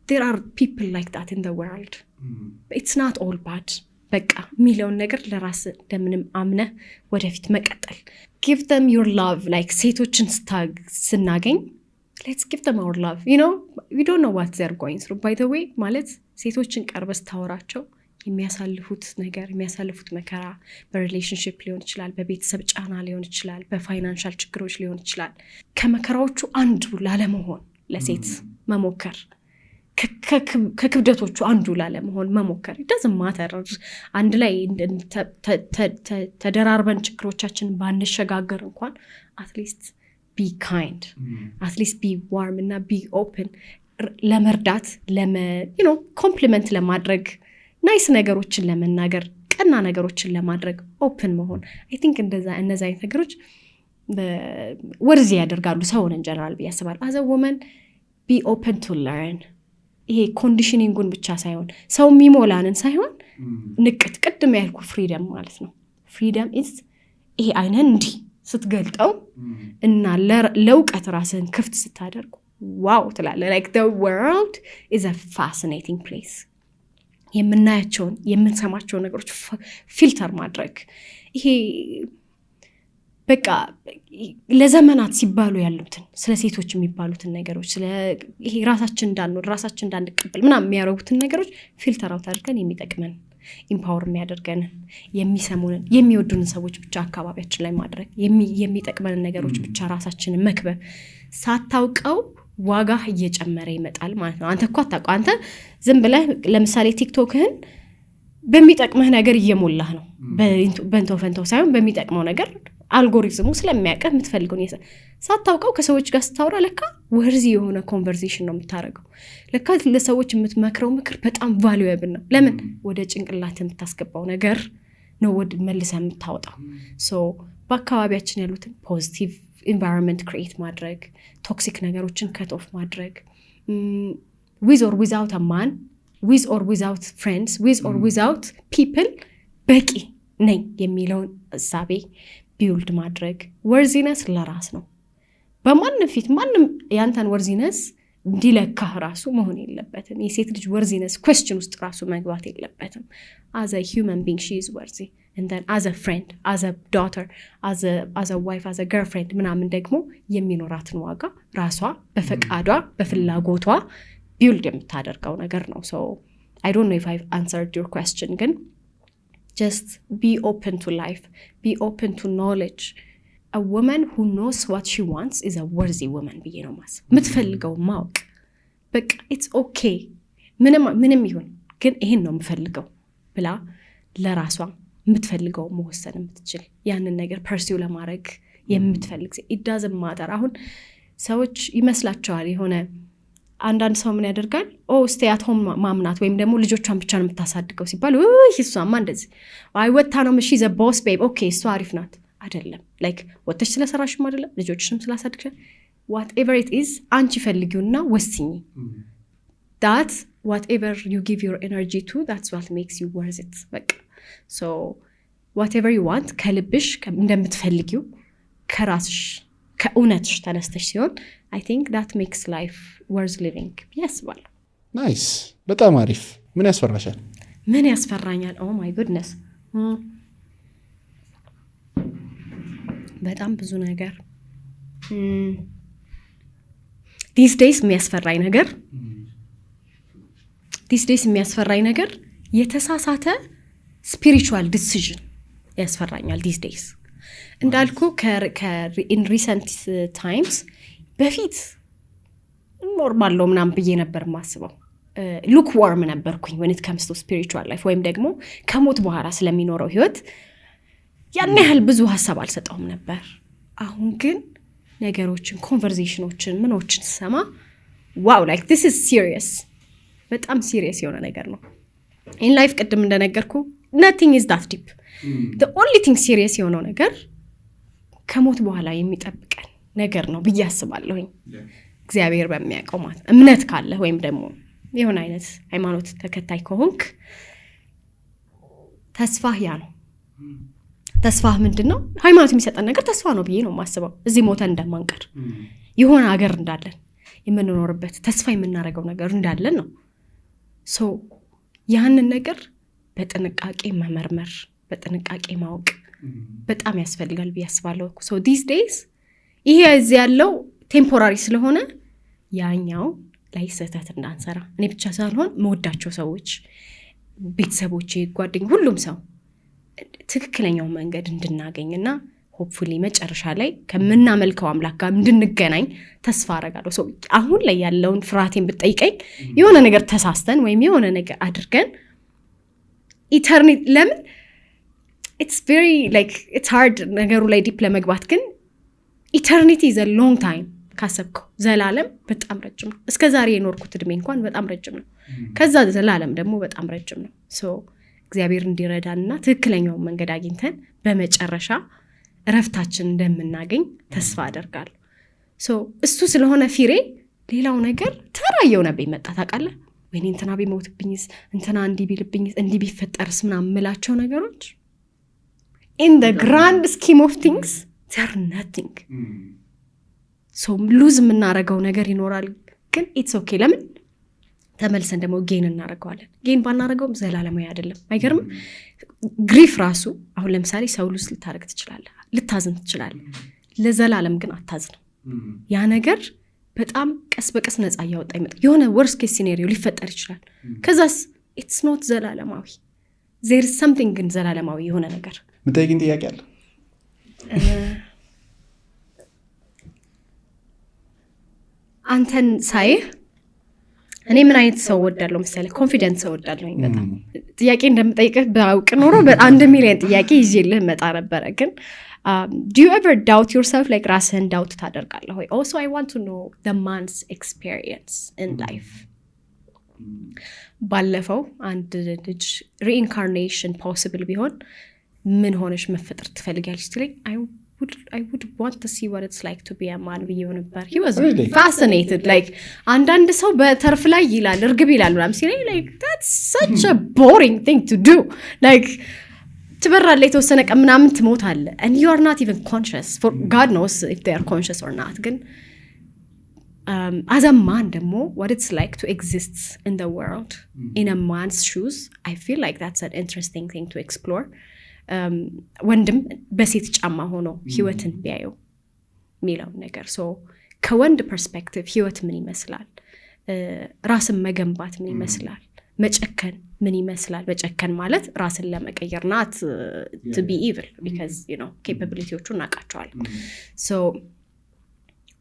[SPEAKER 1] there are people like that in the world. It's not all bad። በቃ የሚለውን ነገር ለራስ እንደምንም አምነህ ወደፊት መቀጠል። give them your love። like ሴቶችን ስናገኝ let's give them our love. you know, we don't know what they're going through. by the way ማለት ሴቶችን ቀርበህ ስታወራቸው የሚያሳልፉት ነገር የሚያሳልፉት መከራ በሪሌሽንሺፕ ሊሆን ይችላል፣ በቤተሰብ ጫና ሊሆን ይችላል፣ በፋይናንሻል ችግሮች ሊሆን ይችላል። ከመከራዎቹ አንዱ ላለመሆን ለሴት መሞከር፣ ከክብደቶቹ አንዱ ላለመሆን መሞከር። doesn't matter አንድ ላይ ተደራርበን ችግሮቻችን ባንሸጋገር እንኳን at least be kind, at least be warm እና be open። ለመርዳት you know ኮምፕሊመንት ለማድረግ፣ ናይስ ነገሮችን ለመናገር፣ ቀና ነገሮችን ለማድረግ ኦፕን መሆን። I think እነዛ አይነት ነገሮች ወርዚ ያደርጋሉ ሰውን እንጀራል ብዬ አስባለሁ። as a woman be open to learn። ይሄ ኮንዲሽኒንጉን ብቻ ሳይሆን ሰው የሚሞላንን ሳይሆን ንቅት ቅድም ያልኩ ፍሪደም ማለት ነው። ፍሪደም ኢዝ ይሄ አይነን እንዲህ ስትገልጠው እና ለእውቀት ራስህን ክፍት ስታደርጉ ዋው ትላለህ። like the world is a fascinating place። የምናያቸውን የምንሰማቸውን ነገሮች ፊልተር ማድረግ፣ ይሄ በቃ ለዘመናት ሲባሉ ያሉትን ስለ ሴቶች የሚባሉትን ነገሮች ስለ ይሄ ራሳችን እንዳንወድ ራሳችን እንዳንቀበል ምናምን የሚያረጉትን ነገሮች ፊልተር አውት አድርገን የሚጠቅመን ኢምፓወር የሚያደርገንን የሚሰሙንን የሚወዱንን ሰዎች ብቻ አካባቢያችን ላይ ማድረግ፣ የሚጠቅመንን ነገሮች ብቻ ራሳችንን መክበብ። ሳታውቀው ዋጋ እየጨመረ ይመጣል ማለት ነው። አንተ እኮ አታውቀው። አንተ ዝም ብለህ ለምሳሌ ቲክቶክህን በሚጠቅምህ ነገር እየሞላህ ነው፣ በእንቶ ፈንቶ ሳይሆን በሚጠቅመው ነገር አልጎሪዝሙ ስለሚያቀህ የምትፈልገውን ሳታውቀው ከሰዎች ጋር ስታወራ ለካ ወርዚ የሆነ ኮንቨርሴሽን ነው የምታደርገው። ለካ ለሰዎች የምትመክረው ምክር በጣም ቫልዩብል ነው። ለምን ወደ ጭንቅላት የምታስገባው ነገር ነው ወደ መልሰህ የምታወጣው። ሶ በአካባቢያችን ያሉትን ፖዚቲቭ ኢንቫይሮንመንት ክሪኤት ማድረግ፣ ቶክሲክ ነገሮችን ከት ኦፍ ማድረግ፣ ዊዝ ኦር ዊዛውት አ ማን፣ ዊዝ ኦር ዊዛውት ፍሬንድስ፣ ዊዝ ኦር ዊዛውት ፒፕል በቂ ነኝ የሚለውን እሳቤ ቢውልድ ማድረግ። ወርዚነስ ለራስ ነው። በማንም ፊት ማንም ያንተን ወርዚነስ እንዲለካህ ራሱ መሆን የለበትም። የሴት ልጅ ወርዚነስ ኩዌስችን ውስጥ ራሱ መግባት የለበትም። as a human being she is worthy and then as a friend, as a daughter, as a wife, as a girlfriend ምናምን ደግሞ የሚኖራትን ዋጋ ራሷ በፈቃዷ በፍላጎቷ ቢልድ የምታደርገው ነገር ነው። so I don't know if I've answered your question ግን just be open to life, be open to knowledge. A woman who knows what she wants is a worthy woman ብዬ ነው ማስብ። የምትፈልገው ማወቅ በቃ it's okay ምንም ይሁን ግን ይሄን ነው የምፈልገው ብላ ለራሷ የምትፈልገው መወሰን የምትችል ያንን ነገር ፐርሲው ለማድረግ የምትፈልግ it doesn't matter። አሁን ሰዎች ይመስላቸዋል የሆነ አንዳንድ ሰው ምን ያደርጋል stay at home ማምናት ወይም ደግሞ ልጆቿን ብቻ ነው የምታሳድገው ሲባል እሷማ እንደዚህ ወጥታ ነው እሺ the boss babe okay እሷ አሪፍ ናት አይደለም like ወጥተሽ ስለሰራሽም አይደለም ልጆችሽም ስላሳድግሽ whatever it is አንቺ ፈልጊውና ወስኚ that whatever you give your energy to that's what makes you worth it በቃ so whatever you want ከልብሽ እንደምትፈልጊው ከራስሽ ከእውነትሽ ተነስተሽ ሲሆን I think that makes life worth living yes well
[SPEAKER 2] nice በጣም አሪፍ ምን ያስፈራሻል
[SPEAKER 1] ምን ያስፈራኛል oh my goodness በጣም ብዙ ነገር these days የሚያስፈራኝ ነገር የተሳሳተ spiritual decision ያስፈራኛል these days እንዳልኩ in recent times በፊት ኖርማል ነው ምናምን ብዬ ነበር ማስበው lukewarm ነበርኩኝ when it comes to spiritual life ወይም ደግሞ ከሞት በኋላ ስለሚኖረው ህይወት ያን ያህል ብዙ ሐሳብ አልሰጠውም ነበር አሁን ግን ነገሮችን ኮንቨርሴሽኖችን ምኖችን ሰማ wow like this is serious በጣም serious የሆነ ነገር ነው in life ቅድም እንደነገርኩ nothing is that deep the only thing serious የሆነው ነገር ከሞት በኋላ የሚጠብቀን ነገር ነው ብዬ አስባለሁኝ እግዚአብሔር በሚያውቀው ማለት እምነት ካለ ወይም ደግሞ የሆነ አይነት ሃይማኖት ተከታይ ከሆንክ ተስፋህ ያ ነው ተስፋህ ምንድነው ሃይማኖት የሚሰጠን ነገር ተስፋ ነው ብዬ ነው ማስበው እዚህ ሞተን እንደማንቀር የሆነ ሀገር እንዳለን የምንኖርበት ተስፋ የምናረጋው ነገር እንዳለን ነው so ያንን ነገር በጥንቃቄ መመርመር በጥንቃቄ ማወቅ በጣም ያስፈልጋል ብዬ አስባለሁ so these days ይሄ እዚህ ያለው ቴምፖራሪ ስለሆነ ያኛው ላይ ስህተት እንዳንሰራ እኔ ብቻ ሳልሆን መወዳቸው ሰዎች ቤተሰቦቼ ጓደኞቼ ሁሉም ሰው ትክክለኛው መንገድ እንድናገኝና ሆፕፉሊ መጨረሻ ላይ ከምናመልከው አምላክ ጋር እንድንገናኝ ተስፋ አረጋለሁ so አሁን ላይ ያለውን ፍራቴን ብትጠይቀኝ የሆነ ነገር ተሳስተን ወይም የሆነ ነገር አድርገን ኢተርኒቲ ለምን it's very like it's hard ነገሩ ላይ ዲፕ ለመግባት ግን eternity is a long time ካሰብከው ዘላለም በጣም ረጅም ነው እስከ ዛሬ የኖርኩት እድሜ እንኳን በጣም ረጅም ነው ከዛ ዘላለም ደግሞ በጣም ረጅም ነው so እግዚአብሔር እንዲረዳንና ትክክለኛው መንገድ አግኝተን በመጨረሻ ረፍታችን እንደምናገኝ ተስፋ አደርጋለሁ so እሱ ስለሆነ ፊሬ ሌላው ነገር ተራየው ነበር ይመጣ ታውቃለህ ወይኔ እንትና ቢሞትብኝስ እንትና እንዲቢልብኝስ እንዲቢፈጠርስ ምናምን ምላቸው ነገሮች in the grand scheme of things they're nothing so lose የምናረጋው ነገር ይኖራል ግን it's okay ለምን ተመልሰን ደግሞ ጌን እናረጋዋለን ጌን ባናረጋውም ዘላለማዊ አይደለም አይገርም ግሪፍ ራሱ አሁን ለምሳሌ ሰው ሉስ ልታረግ ትችላለህ ልታዝን ትችላለህ ለዘላለም ግን አታዝንም ያ ነገር በጣም ቀስ በቀስ ነፃ ያወጣ ይመጣ የሆነ worst case scenario ሊፈጠር ይችላል ከዛስ it's not ዘላለማዊ there is something ግን ዘላለማዊ የሆነ ነገር
[SPEAKER 2] ምትጠይቂኝ ጥያቄ አለ
[SPEAKER 1] አንተን ሳይ እኔ ምን አይነት ሰው ወዳለው መሰለህ ኮንፊደንስ ወዳለው በጣም ጥያቄ እንደምጠይቅህ ባውቅ ኖሮ በ1 ሚሊዮን ጥያቄ ይዤልህ መጣ ነበር ግን do you ever doubt yourself like ራስህን doubt ታደርጋለህ ወይ also I want to know the man's experience in life ባለፈው አንድ ልጅ reincarnation possible ቢሆን ምን ሆነሽ መፈጠር ትፈልጊያለሽ ትለኝ I would want to see what it's like to be a man ብዬው ነበር he was really? Fascinated like አንዳንድ ሰው በተርፍ ላይ ይላል እርግብ ይላል ምናምን ሲለኝ like that's such a boring thing to do like ትበራለህ የተወሰነ ቀን ምናምን ትሞታለህ and you are not even conscious for God knows if they are conscious or not ግን as a man ደግሞ what it's like to exist in the world in a man's shoes I feel like that's an interesting thing to explore ወንድም በሴት ጫማ ሆኖ ህይወትን ቢያየው የሚለው ነገር ከወንድ ፐርስፔክቲቭ ህይወት ምን ይመስላል? ራስን መገንባት ምን ይመስላል? መጨከን ምን ይመስላል? መጨከን ማለት ራስን ለመቀየር ናት to be evil because capabilityዎቹ እናውቃቸዋለን። so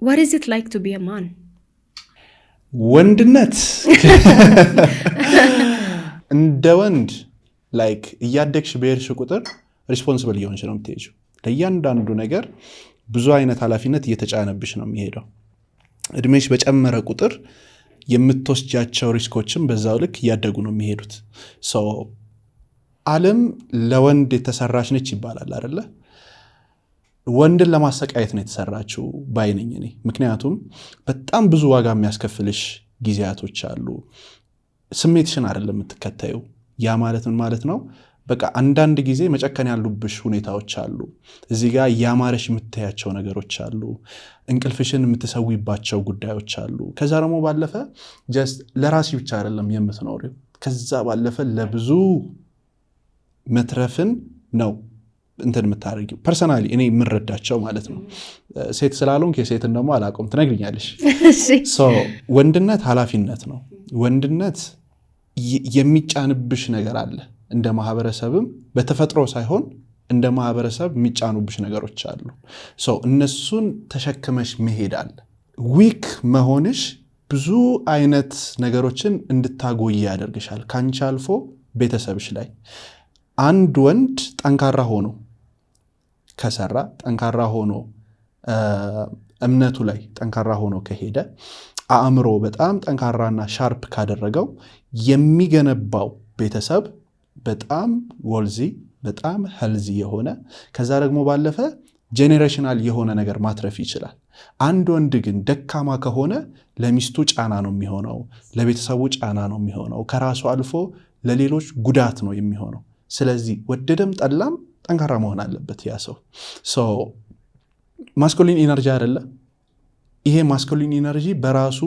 [SPEAKER 1] what is it like to be a man?
[SPEAKER 2] ወንድነት እንደ ወንድ ላይክ እያደግሽ በሄድሽ ቁጥር ሪስፖንሲብል እየሆንሽ ነው የምትሄጂው። ለእያንዳንዱ ነገር ብዙ አይነት ኃላፊነት እየተጫነብሽ ነው የሚሄደው። እድሜሽ በጨመረ ቁጥር የምትወስጃቸው ሪስኮችም በዛው ልክ እያደጉ ነው የሚሄዱት። ዓለም ለወንድ የተሰራች ነች ይባላል አይደለ? ወንድን ለማሰቃየት ነው የተሰራችው ባይነኝ እኔ። ምክንያቱም በጣም ብዙ ዋጋ የሚያስከፍልሽ ጊዜያቶች አሉ። ስሜትሽን አይደለም የምትከታዩ። ያ ማለት ምን ማለት ነው? በቃ አንዳንድ ጊዜ መጨከን ያሉብሽ ሁኔታዎች አሉ። እዚህ ጋር ያማረሽ የምትያቸው ነገሮች አሉ። እንቅልፍሽን የምትሰዊባቸው ጉዳዮች አሉ። ከዛ ደግሞ ባለፈ ጀስት ለራስሽ ብቻ አይደለም የምትኖሪው። ከዛ ባለፈ ለብዙ መትረፍን ነው እንትን የምታደርጊው። ፐርሰናሊ እኔ የምረዳቸው ማለት ነው። ሴት ስላልሆንክ የሴትን ደግሞ አላውቅም፣ ትነግሪኛለሽ። ወንድነት ኃላፊነት ነው። ወንድነት የሚጫንብሽ ነገር አለ። እንደ ማህበረሰብም በተፈጥሮ ሳይሆን እንደ ማህበረሰብ የሚጫኑብሽ ነገሮች አሉ። እነሱን ተሸክመሽ መሄድ አለ። ዊክ መሆንሽ ብዙ አይነት ነገሮችን እንድታጎይ ያደርግሻል። ካንቺ አልፎ ቤተሰብሽ ላይ አንድ ወንድ ጠንካራ ሆኖ ከሰራ፣ ጠንካራ ሆኖ እምነቱ ላይ ጠንካራ ሆኖ ከሄደ፣ አእምሮ በጣም ጠንካራና ሻርፕ ካደረገው የሚገነባው ቤተሰብ በጣም ወልዚ፣ በጣም ሄልዚ የሆነ ከዛ ደግሞ ባለፈ ጄኔሬሽናል የሆነ ነገር ማትረፍ ይችላል። አንድ ወንድ ግን ደካማ ከሆነ ለሚስቱ ጫና ነው የሚሆነው፣ ለቤተሰቡ ጫና ነው የሚሆነው፣ ከራሱ አልፎ ለሌሎች ጉዳት ነው የሚሆነው። ስለዚህ ወደደም ጠላም ጠንካራ መሆን አለበት ያ ሰው። ማስኩሊን ኢነርጂ አይደለ? ይሄ ማስኩሊን ኢነርጂ በራሱ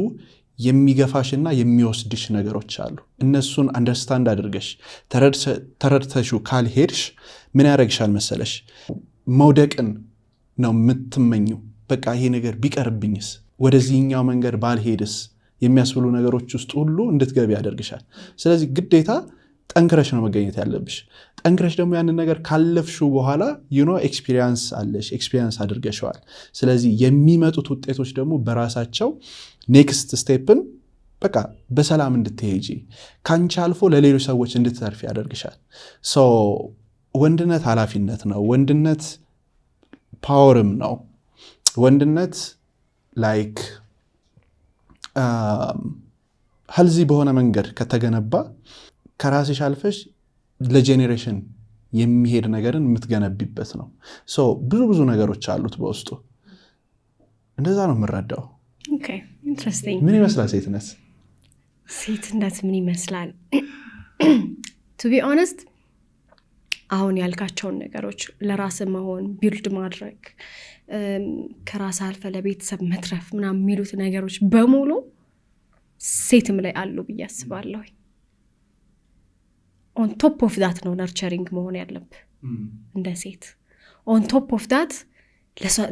[SPEAKER 2] የሚገፋሽና የሚወስድሽ ነገሮች አሉ። እነሱን አንደርስታንድ አድርገሽ ተረድተሹ ካልሄድሽ ምን ያደርግሻል መሰለሽ? መውደቅን ነው የምትመኙ። በቃ ይሄ ነገር ቢቀርብኝስ፣ ወደዚህኛው መንገድ ባልሄድስ የሚያስብሉ ነገሮች ውስጥ ሁሉ እንድትገቢ ያደርግሻል። ስለዚህ ግዴታ ጠንክረሽ ነው መገኘት ያለብሽ። ጠንክረሽ ደግሞ ያንን ነገር ካለፍሹ በኋላ ኤክስፒሪየንስ አለሽ፣ ኤክስፒሪየንስ አድርገሽዋል። ስለዚህ የሚመጡት ውጤቶች ደግሞ በራሳቸው ኔክስት ስቴፕን በቃ በሰላም እንድትሄጂ ካንቺ አልፎ ለሌሎች ሰዎች እንድትተርፊ ያደርግሻል። ወንድነት ኃላፊነት ነው። ወንድነት ፓወርም ነው። ወንድነት ላይክ ሄልዚ በሆነ መንገድ ከተገነባ ከራስሽ አልፈሽ ለጄኔሬሽን የሚሄድ ነገርን የምትገነቢበት ነው። ብዙ ነገሮች አሉት በውስጡ። እንደዛ ነው የምረዳው።
[SPEAKER 1] ኢንትረስቲንግ።
[SPEAKER 2] ምን ይመስላል ሴትነት?
[SPEAKER 1] ሴትነት ምን ይመስላል? ቱ ቢ ኦነስት አሁን ያልካቸውን ነገሮች ለራስ መሆን፣ ቢልድ ማድረግ፣ ከራስ አልፈ ለቤተሰብ መትረፍ ምናምን የሚሉት ነገሮች በሙሉ ሴትም ላይ አሉ ብዬ አስባለሁ። ኦን ቶፕ ኦፍ ዳት ነው ነርቸሪንግ መሆን ያለብህ እንደ ሴት። ኦን ቶፕ ኦፍ ዳት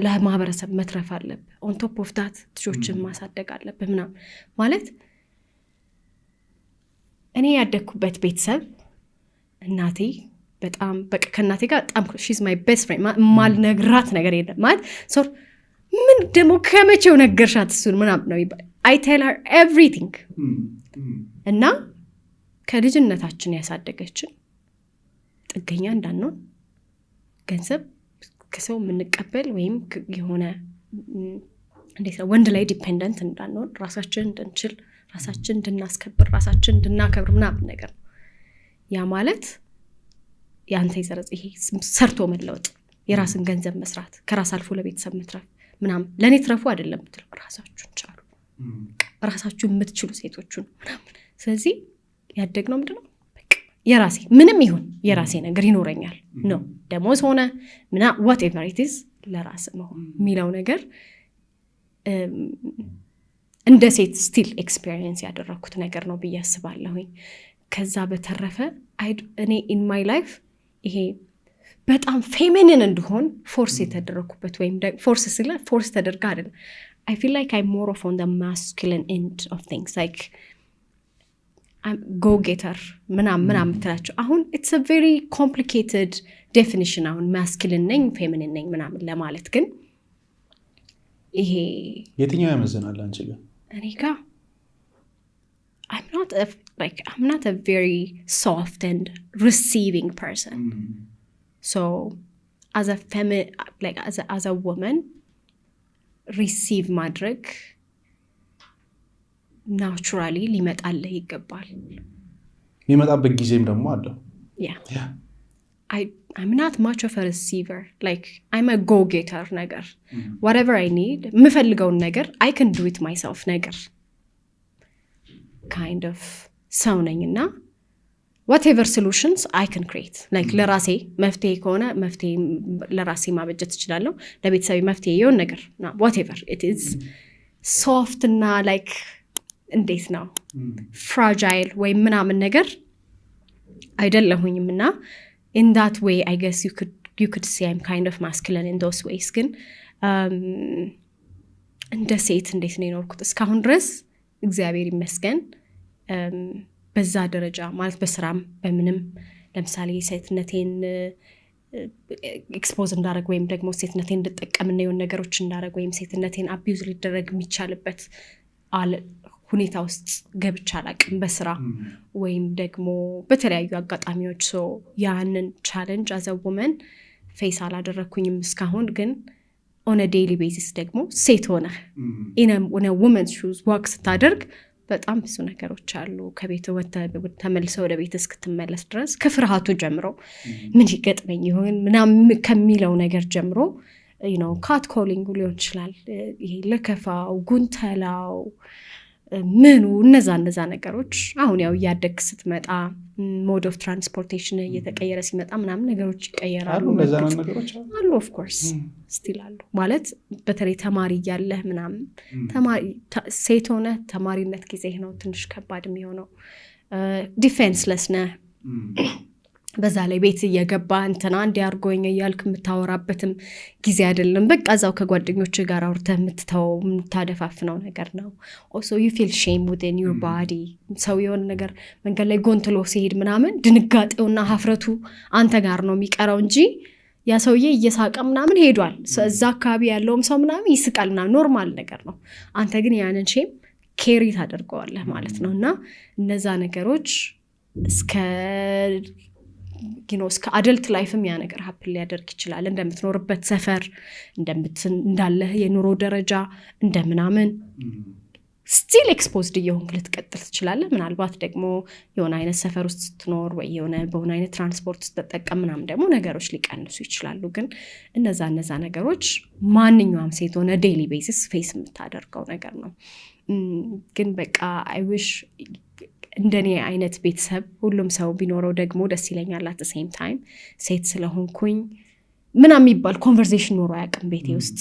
[SPEAKER 1] ለማህበረሰብ መትረፍ አለብህ። ኦን ቶፕ ኦፍ ዳት ልጆችን ማሳደግ አለብህ ምናምን ማለት። እኔ ያደግኩበት ቤተሰብ እናቴ በጣም በቃ ከእናቴ ጋር በጣም she's my best friend ማልነግራት ነገር የለም ማለት ምን ደግሞ ከመቼው ነገርሻት እሱን ምናምን ነው ይባል። I tell her everything እና ከልጅነታችን ያሳደገችን ጥገኛ እንዳንሆን፣ ገንዘብ ከሰው የምንቀበል ወይም የሆነ እንዴት ነው ወንድ ላይ ዲፔንደንት እንዳንሆን፣ ራሳችን እንድንችል፣ ራሳችን እንድናስከብር፣ ራሳችን እንድናከብር ምናምን ነገር ነው። ያ ማለት ያንተ ይዘረጽ ይሄ ሰርቶ መለወጥ፣ የራስን ገንዘብ መስራት፣ ከራስ አልፎ ለቤተሰብ መትረፍ ምናምን። ለኔ ትረፉ አይደለም ብትለው ራሳችሁን ቻሉ፣ ራሳችሁ የምትችሉ ሴቶቹ ነው ምናምን። ስለዚህ ያደግነው ምንድነው በቃ የራሴ ምንም ይሁን የራሴ ነገር ይኖረኛል ነው ደሞዝ ሆነ ምና whatever it is ለራስ መሆን የሚለው ነገር እንደ ሴት ስቲል ኤክስፒሪየንስ ያደረኩት ነገር ነው ብዬ አስባለሁኝ። ከዛ በተረፈ እኔ in my life ይሄ በጣም ፌሚኒን እንደሆን ፎርስ የተደረኩበት ወይም ፎርስ ስለ ፎርስ ተደርጋ አይደለም I feel like I'm more of on the masculine end of things like I'm go-getter ምናምን ትላቸው አሁን it's a very complicated definition አሁን masculine ነኝ feminine ነኝ ምናምን ለማለት ግን ይሄ
[SPEAKER 2] የትኛው ያመዝናል አንቺ ጋር
[SPEAKER 1] እኔ ጋር I'm not a very soft and receiving person so as a woman receive ማድረግ naturally ሊመጣልህ ይገባል
[SPEAKER 2] የሚመጣበት ጊዜም ደግሞ አለው
[SPEAKER 1] yeah I'm not much of a receiver like I'm a go-getter ነገር whatever I need የምፈልገውን ነገር I can do it myself ነገር kind of ሰው ነኝና whatever solutions I can create like ለራሴ መፍትሄ ከሆነ መፍትሄ ለራሴ ማበጀት እችላለሁ ለቤተሰቤ መፍትሄ የሆነ ነገር whatever it is soft እና like እንዴት ነው fragile ወይ ምናምን ነገር አይደለሁኝምና in that way I guess you could say I'm kind of masculine in those ways ግን እንደ ሴት እንዴት ነው የኖርኩት እስካሁን ድረስ እግዚአብሔር ይመስገን በዛ ደረጃ ማለት በስራም በምንም ለምሳሌ ሴትነቴን ኤክስፖዝ እንዳደረግ ወይም ደግሞ ሴትነቴን እንድጠቀምና የሆነ ነገሮች እንዳደረግ ወይም ሴትነቴን አቢዩዝ ሊደረግ የሚቻልበት ሁኔታ ውስጥ ገብቻ አላቅም በስራ ወይም ደግሞ በተለያዩ አጋጣሚዎች ሶ ያንን ቻሌንጅ as a woman ፌስ አላደረኩኝም እስካሁን ግን on a daily basis ደግሞ ሴት ሆነ in a woman's shoes walk ስታደርግ በጣም ብዙ ነገሮች አሉ ከቤት ተመልሰው ወደ ቤት እስክትመለስ ድረስ ከፍርሃቱ ጀምሮ ምን ይገጥመኝ ይሆን ምናምን ከሚለው ነገር ጀምሮ you know cat calling ሊሆን ይችላል ይሄ ለከፋው ጉንተላው ምኑ እነዛ ነገሮች አሁን ያው ያደግ ስትመጣ ሞድ ኦፍ ትራንስፖርቴሽን እየተቀየረ ሲመጣ ምናምን ነገሮች ይቀየራሉ
[SPEAKER 2] እነዛ ነገሮች
[SPEAKER 1] አሉ ኦፍ ኮርስ ስቲል አሉ ማለት በተለይ ተማሪ ያለህ ምናምን ተማሪ ሴት ሆነ ተማሪነት ጊዜ ነው ትንሽ ከባድ የሚሆነው ዲፌንስለስ ነህ በዛ ላይ ቤት እየገባ እንትና እንዲያርጎኝ ያልክ የምታወራበትም ጊዜ አይደለም በቃ እዛው ከጓደኞች ጋር አውርተህ የምታደፋፍነው ነገር ነው also you feel shame within your body ሰው የሆነ ነገር መንገድ ላይ ጎንትሎ ሲሄድ ምናምን ድንጋጤውና ሀፍረቱ አንተ ጋር ነው የሚቀረው እንጂ ያ ሰውዬ እየሳቀ ምናምን ሄዷል እዛ አካባቢ ያለውም ሰው ምናምን ይስቃል ምናምን ኖርማል ነገር ነው አንተ ግን ያንን ሼም ኬሪ ታደርገዋለህ ማለት ነውና እነዛ ነገሮች እስከ እስከ አደልት ላይፍም ያ ነገር ሀፕል ሊያደርግ ይችላል እንደምትኖርበት ሰፈር እንዳለህ የኑሮ ደረጃ እንደምናምን ስቲል ኤክስፖዝድ እየሆንክ ልትቀጥል ትችላለህ ምናልባት ደግሞ የሆነ አይነት ሰፈር ውስጥ ስትኖር ወይ በሆነ አይነት ትራንስፖርት ስትጠቀም ምናምን ደግሞ ነገሮች ሊቀንሱ ይችላሉ ግን እነዛ ነገሮች ማንኛውም ሴት ሆነ ዴይሊ ቤሲስ ፌስ የምታደርገው ነገር ነው ግን በቃ I wish እንደኔ አይነት ቤተሰብ ሁሉም ሰው ቢኖረው ደግሞ ደስ ይለኛል at the same time ሴት ስለሆንኩኝ ምናምን የሚባል ኮንቨርሴሽን ኖሮ ያቀም ቤቴ ውስጥ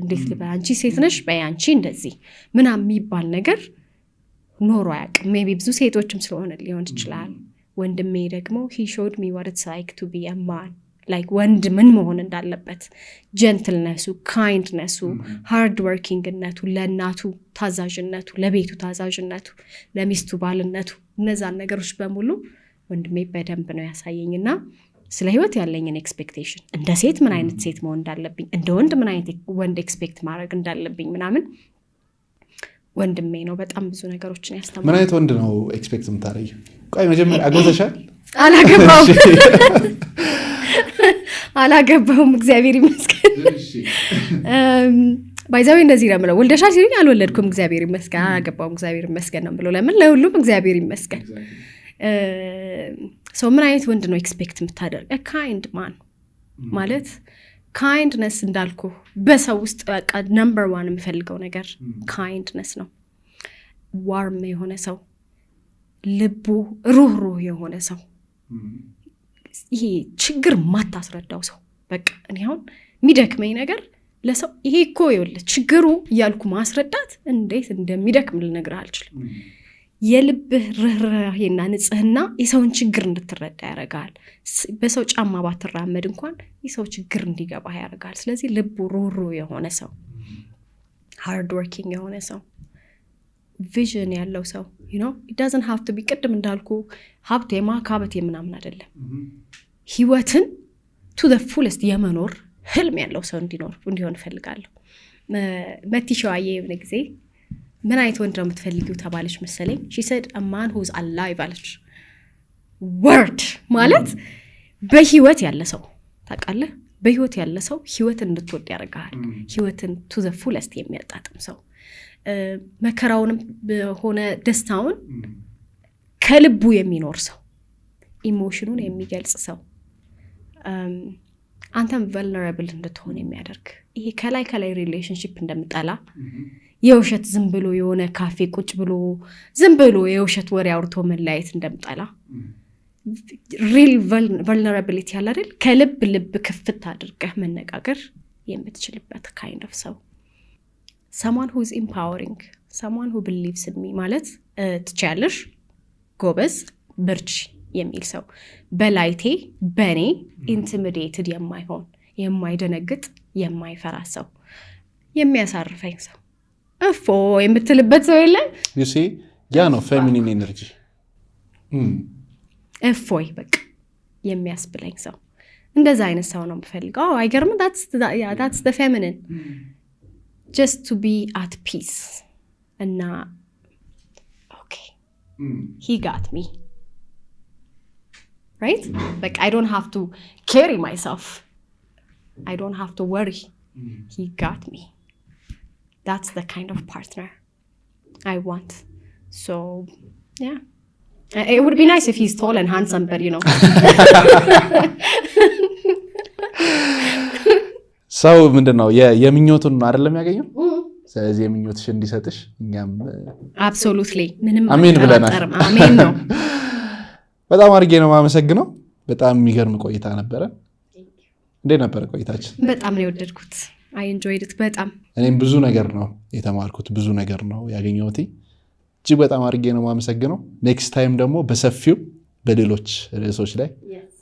[SPEAKER 1] እንዴት ልበል አንቺ ሴት ነሽ በይ አንቺ እንደዚህ ምናምን የሚባል ነገር ኖሮ ያቀም ሜቢ ብዙ ሴቶችም ስለሆነ ሊሆን ይችላል ወንድሜ ደግሞ he showed me what it's like to be a man like ወንድ ምን መሆን እንዳለበት ጀንትልነሱ ካይንድነሱ ሃርድ ወርኪንግነቱ ለእናቱ ታዛዥነቱ ለቤቱ ታዛዥነቱ ለሚስቱ ባልነቱ እነዛን ነገሮች በሙሉ ወንድሜ በደንብ ነው ያሳየኝና ስለ ህይወት ያለኝን ኤክስፔክቴሽን እንደ ሴት ምን አይነት ሴት መሆን እንዳለብኝ እንደ ወንድ ምን አይነት ወንድ ኤክስፔክት ማድረግ እንዳለብኝ ምናምን ወንድሜ ነው በጣም ብዙ ነገሮችን ያስተማረኝ
[SPEAKER 2] ምን አይነት ወንድ ነው ኤክስፔክት የምታረጊው ቆይ መጀመሪያ አጎተሻል አላገባውም እግዚአብሔር ይመስገን ባይዛው እንደዚህ ነው ማለት ወልደሻል ሲሉኝ አልወለድኩም እግዚአብሔር ይመስገን አላገባውም እግዚአብሔር ይመስገን ነው ብሎ ለምን ለሁሉም እግዚአብሔር ይመስገን ሰው ምን አይነት ወንድ ነው ኤክስፔክት የምታደርግ ካይንድ ማን ማለት ካይንድነስ እንዳልኩ በሰው ውስጥ በቃ ነምበር 1 የምፈልገው ነገር ካይንድነስ ነው ዋርም የሆነ ሰው ልቡ ሩህሩህ የሆነ ሰው ይሄ ችግር ማታስረዳው ሰው በቃ እኔ አሁን የሚደክመኝ ነገር ለሰው ይሄ እኮ ይወለ ችግሩ ያልኩ ማስረዳት እንዴት እንደሚደክም ልነግርህ አልችልም
[SPEAKER 1] የልብህ ርህራሄና ንጽህና የሰውን ችግር እንድትረዳ ያደርጋል። በሰው ጫማ ባትራመድ እንኳን የሰው ችግር እንዲገባ ያደርጋል። ስለዚህ ልቡ ሩህሩህ የሆነ ሰው፣ ሃርድ ወርኪንግ የሆነ ሰው፣ ቪዥን ያለው ሰው it doesn't have to be ቅድም እንዳልኩ ሀብት የማካበት የምናምን አይደለም። ህይወትን to the fullest የመኖር ህልም ያለው ሰው እንዲሆን እፈልጋለሁ። መቲሸዋዬ የሆነ ጊዜ ምን አይነት ወንድ ነው የምትፈልጊው ተባለች መሰለኝ። she said a man who's alive አለች። word ማለት በህይወት ያለ ሰው ታውቃለህ፣ በህይወት ያለ ሰው ህይወትን እንድትወድ ያደርጋል። ህይወትን to the fullest የሚያጣጥም ሰው፣ መከራውንም ሆነ ደስታውን ከልቡ የሚኖር ሰው፣ ኢሞሽኑን የሚገልጽ ሰው፣ አንተም vulnerable እንድትሆን የሚያደርግ ይሄ ከላይ ሪሌሽንሺፕ እንደምጠላ የውሸት ዝም ብሎ የሆነ ካፌ ቁጭ ብሎ ዝም ብሎ የውሸት ወሬ አውርቶ መለያየት እንደምጠላ ሪል vulnerability ያለ አይደል ከልብ ክፍት አድርገህ መነጋገር የምትችልበት kind of ሰው someone who is empowering someone who believes in me ማለት ትቻለሽ ጎበዝ በርቺ የሚል ሰው በላይቴ በኔ ኢንቲሚዴትድ የማይሆን የማይደነግጥ የማይፈራ ሰው የሚያሳርፈኝ ሰው እፎ የምትልበት ሰው የለ
[SPEAKER 2] you see ያ ነው feminine energy
[SPEAKER 1] እፎይ በቃ የሚያስብለኝ ሰው እንደዛ አይነት ሰው ነው የምፈልገው። አይገርም that's the feminine just to be at peace እና okay he got me right like I don't have to carry myself, I don't have to worry, he got me. That's the kind of partner I want. So yeah, it would be nice if he's tall and handsome, but
[SPEAKER 2] ሰው ምንድነው የምኞቱን አይደለም ያገኘው። ስለዚህ የምኞትሽ እንዲሰጥሽ እኛም
[SPEAKER 1] absolutely ምንም
[SPEAKER 2] አሜን ብለናል።
[SPEAKER 1] አሜን ነው።
[SPEAKER 2] በጣም አድርጌ ነው የማመሰግነው። በጣም የሚገርም ቆይታ ነበረ። እንዴት ነበር ቆይታችን?
[SPEAKER 1] በጣም ነው የወደድኩት። I enjoyed it በጣም።
[SPEAKER 2] እኔም ብዙ ነገር ነው የተማርኩት፣ ብዙ ነገር ነው ያገኘሁት። እጅግ በጣም አድርጌ ነው የማመሰግነው። ኔክስት ታይም ደግሞ በሰፊው በሌሎች ርዕሶች ላይ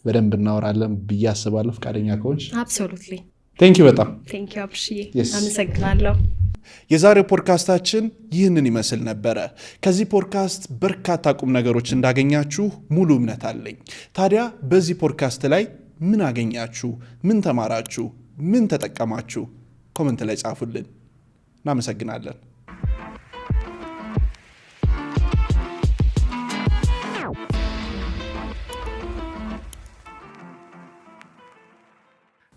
[SPEAKER 2] በደንብ እናወራለን ብዬ አስባለሁ። ፈቃደኛ ከሆንሽ?
[SPEAKER 1] absolutely
[SPEAKER 2] thank you በጣም
[SPEAKER 1] thank you አብርሽዬ አመሰግናለሁ።
[SPEAKER 2] የዛሬው ፖድካስታችን ይህንን ይመስል ነበረ። ከዚህ ፖድካስት በርካታ ቁም ነገሮች እንዳገኛችሁ ሙሉ እምነት አለኝ። ታዲያ በዚህ ፖድካስት ላይ ምን አገኛችሁ? ምን ተማራችሁ? ምን ተጠቀማችሁ? ኮሜንት ላይ ጻፉልን። እናመሰግናለን።